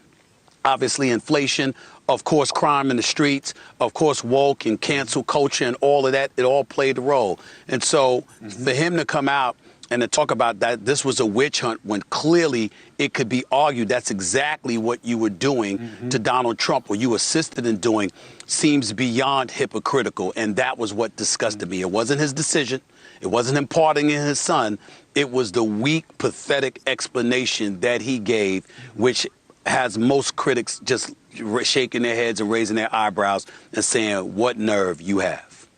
obviously inflation, of course, crime in the streets, of course, woke and cancel culture and all of that, it all played a role. And so for him to come out and to talk about that this was a witch hunt when clearly it could be argued that's exactly what you were doing to Donald Trump, or you assisted in doing, seems beyond hypocritical. And that was what disgusted me. It wasn't his decision. It wasn't him pardoning his son. It was the weak, pathetic explanation that he gave, which has most critics just shaking their heads and raising their eyebrows and saying, what nerve you have.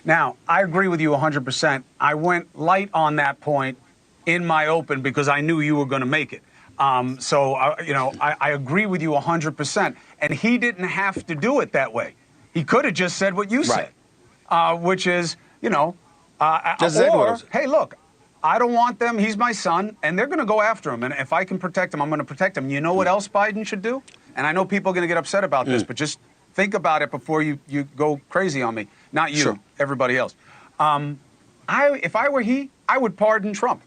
Now, I agree with you 100%. I went light on that point in my open because I knew you were going to make it. I agree with you 100%. And he didn't have to do it that way. He could have just said what you said, which is, hey, look, I don't want them. He's my son, and they're going to go after him. And if I can protect him, I'm going to protect him. You know what else Biden should do? And I know people are going to get upset about this, but just think about it before you go crazy on me. Not you, everybody else. If I were he, I would pardon Trump.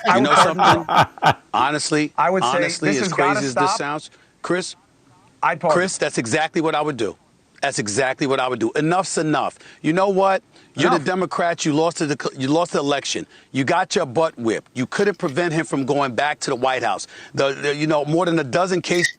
You know something? Honestly, I would say, as crazy as this sounds, Chris, that's exactly what I would do. That's exactly what I would do. Enough's enough. You know what? You're the Democrats. You lost the election. You got your butt whipped. You couldn't prevent him from going back to the White House. More than a dozen cases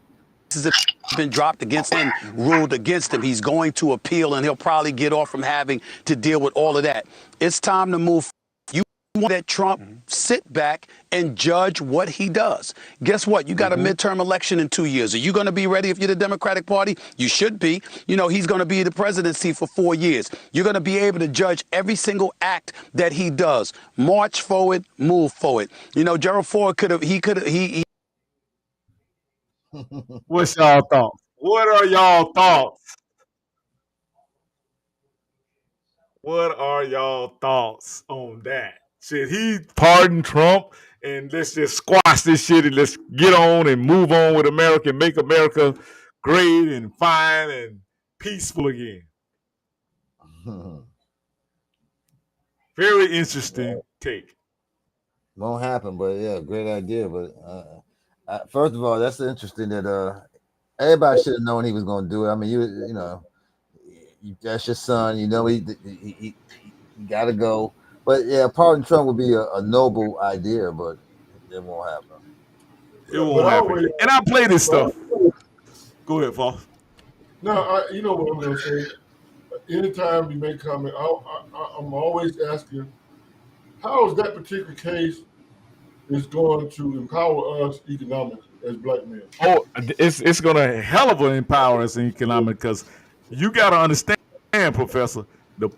have been dropped against him, ruled against him. He's going to appeal, and he'll probably get off from having to deal with all of that. It's time to move. You that Trump sit back and judge what he does. Guess what? You got a midterm election in 2 years. Are you going to be ready if you're the Democratic Party? You should be. You know, he's going to be the presidency for 4 years. You're going to be able to judge every single act that he does. March forward, move forward. You know, Gerald Ford he What's y'all thoughts? What are y'all thoughts? What are y'all thoughts on that? Should he pardon Trump and let's just squash this shit and let's get on and move on with America and make America great and fine and peaceful again? Very interesting take. Won't happen, but yeah, great idea. But first of all, that's interesting that everybody should have known he was going to do it. I mean, you know, that's your son. You know, he got to go. But yeah, pardon Trump would be a noble idea, but it won't happen. It won't happen. And I play this stuff. Go ahead, Foss. No, you know what I'm going to say. Anytime you make comment, I'm always asking, how is that particular case is going to empower us economically as black men? Oh, it's going to hell of an empower us in economic because you got to understand, Professor, the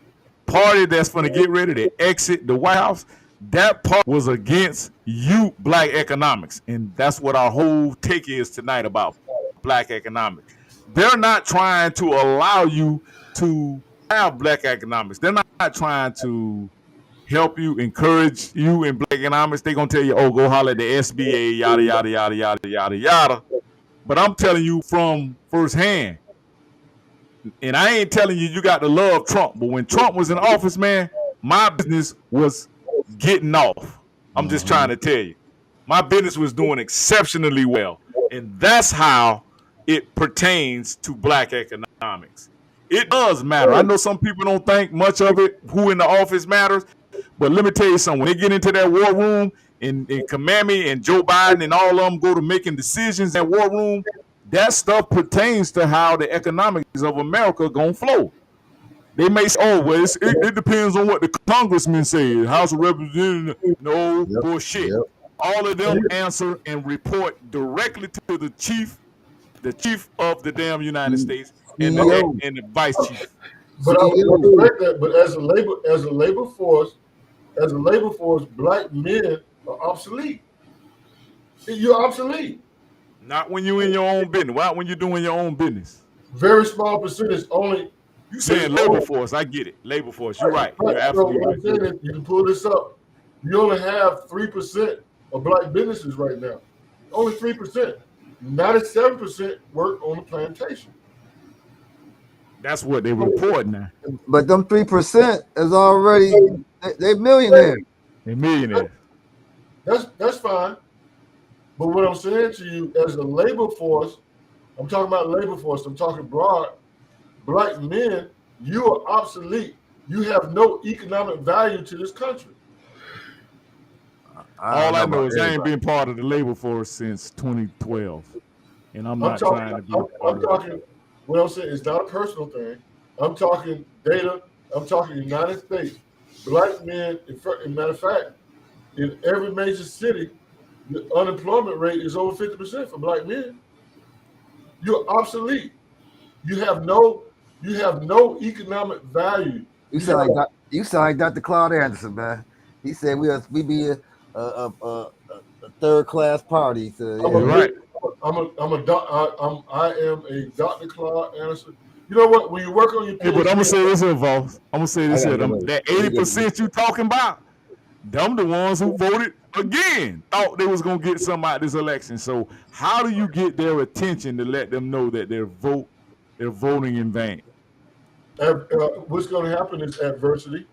party that's going to get ready to exit the White House, that part was against you, black economics. And that's what our whole take is tonight about black economics. They're not trying to allow you to have black economics. They're not trying to help you, encourage you in black economics. They're going to tell you, oh, go holler at the SBA, yada, yada, yada, yada, yada, yada. But I'm telling you from firsthand, and I ain't telling you you got to love Trump, but when Trump was in office, man, my business was getting off. I'm just trying to tell you. My business was doing exceptionally well. And that's how it pertains to black economics. It does matter. I know some people don't think much of it, who in the office matters, but let me tell you something. When they get into that war room and Kamami and Joe Biden and all of them go to making decisions in that war room, that stuff pertains to how the economics of America gonna flow. They may say, oh, well, it depends on what the congressmen say. House of Representatives, no bullshit. All of them answer and report directly to the chief of the damn United States and the vice chief. But I would respect that. But as a labor force, black men are obsolete. You're obsolete. Not when you're in your own business. Why when you're doing your own business? Very small percentage. Only you saying labor force. I get it. Labor force. You're right. You're absolutely right. You can pull this up. You only have 3% of black businesses right now. Only 3%. 97% work on the plantation. That's what they report now. But them 3% is already they're millionaires. They're millionaires. That's fine. But what I'm saying to you, as a labor force, I'm talking about labor force. I'm talking broad. Black men, you are obsolete. You have no economic value to this country. All I know is I ain't been part of the labor force since 2012, and I'm not trying to be. I'm talking. What I'm saying is not a personal thing. I'm talking data. I'm talking United States. Black men, in matter of fact, in every major city, the unemployment rate is over 50% for black men. You're obsolete. You have no economic value. You sound like Dr. Claude Anderson, man. He said we be a third class party. So, yeah. Right. I am a Dr. Claude Anderson. You know what? When you work on your PhD, but I'm gonna say this here, Voss. I'm gonna say this here. That 80% you talking about, them the ones who voted again, thought they was gonna get something out of this election. So how do you get their attention to let them know that they're voting in vain? What's going to happen is adversity.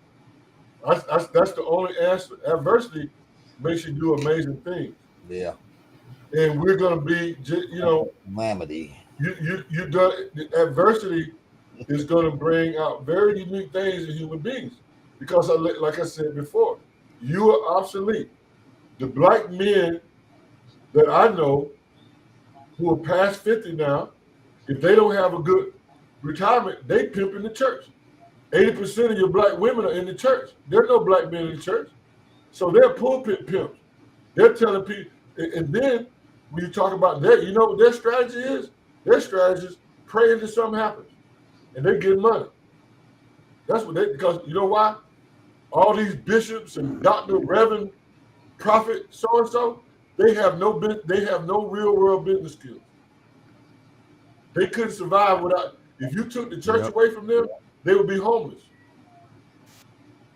That's the only answer. Adversity makes you do amazing things. Yeah. And we're going to be, calamity. You done. Adversity is going to bring out very unique things in human beings, because like I said before, you are obsolete. The black men that I know who are past 50 now, if they don't have a good retirement, they pimp in the church. 80% of your black women are in the church. There are no black men in the church. So they're pulpit pimps. They're telling people, and then when you talk about that, you know what their strategy is? Their strategy is pray until something happens, and they get money. That's what they, because you know why? All these bishops and doctor, reverend, prophet, so and so, they have no real world business skills. They couldn't survive without. If you took the church away from them, they would be homeless.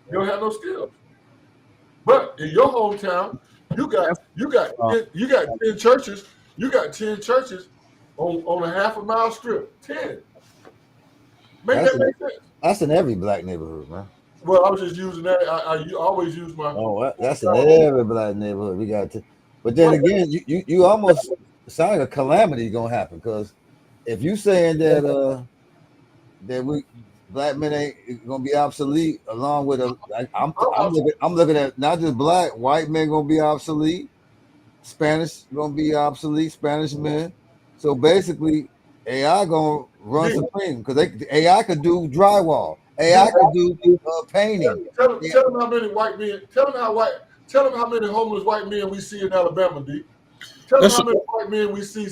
They don't have no skills. But in your hometown, you got 10 churches. You got 10 churches on a half a mile strip. 10. Make sense. That's in every black neighborhood, man. Well, I was just using that. I always use my. Oh, that's in every black neighborhood. We got to, but then again, you almost sound like a calamity gonna happen, because if you saying that that we black men ain't gonna be obsolete, along with I'm looking at not just black, white men gonna be obsolete, Spanish gonna be obsolete, Spanish men. So basically, AI gonna run supreme, because AI could do drywall. AI could do painting. Tell them how many white men. Tell them how many homeless white men we see in Alabama, D. Tell them how many white men we see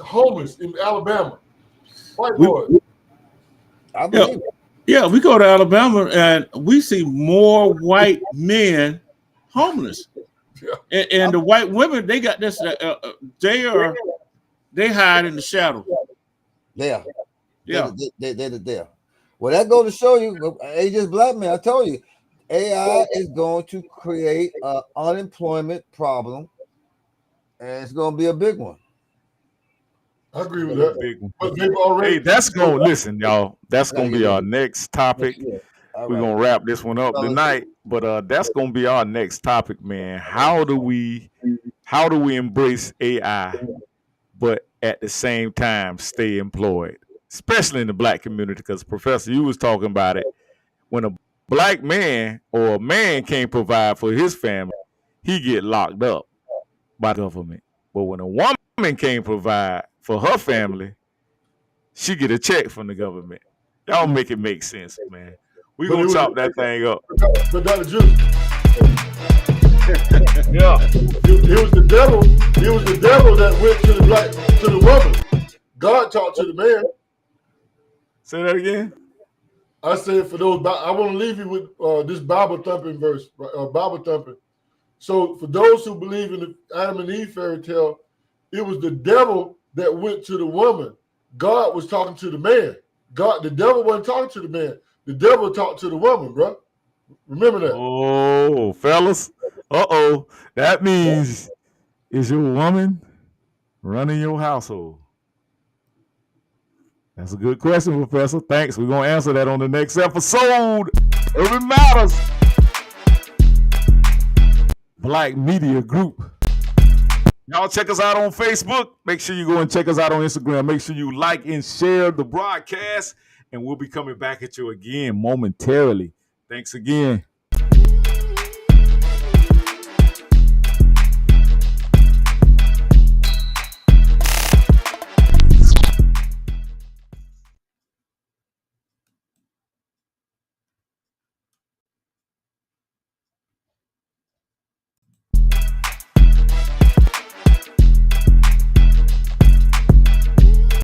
homeless in Alabama. White boys. I believe it. Yeah, we go to Alabama and we see more white men homeless, and the white women, they got this. They hide in the shadow. Yeah. They're there. Well, that goes to show you, just black men. I told you, AI is going to create an unemployment problem, and it's going to be a big one. I agree with that. Big one. But they've already. Hey, that's going. Listen, y'all. That's going to be our next topic. We're gonna wrap this one up tonight, but that's gonna be our next topic, man. How do we embrace AI, but at the same time stay employed, especially in the black community? Because Professor, you was talking about it. When a black man or a man can't provide for his family, he get locked up by the government. But when a woman can't provide for her family, she get a check from the government. Y'all make it make sense, man. We gonna chop that thing up. But Dr. Juice, yeah, it was the devil. It was the devil that went to the woman. God talked to the man. Say that again. I said for those. I want to leave you with this Bible thumping verse. Bible thumping. So for those who believe in the Adam and Eve fairy tale, it was the devil that went to the woman. God was talking to the man. The devil wasn't talking to the man. The devil talked to the woman, bro. Remember that. Oh, fellas. That means, is your woman running your household? That's a good question, Professor. Thanks. We're going to answer that on the next episode. It matters. Black Media Group. Y'all check us out on Facebook. Make sure you go and check us out on Instagram. Make sure you like and share the broadcast. And we'll be coming back at you again momentarily. Thanks again.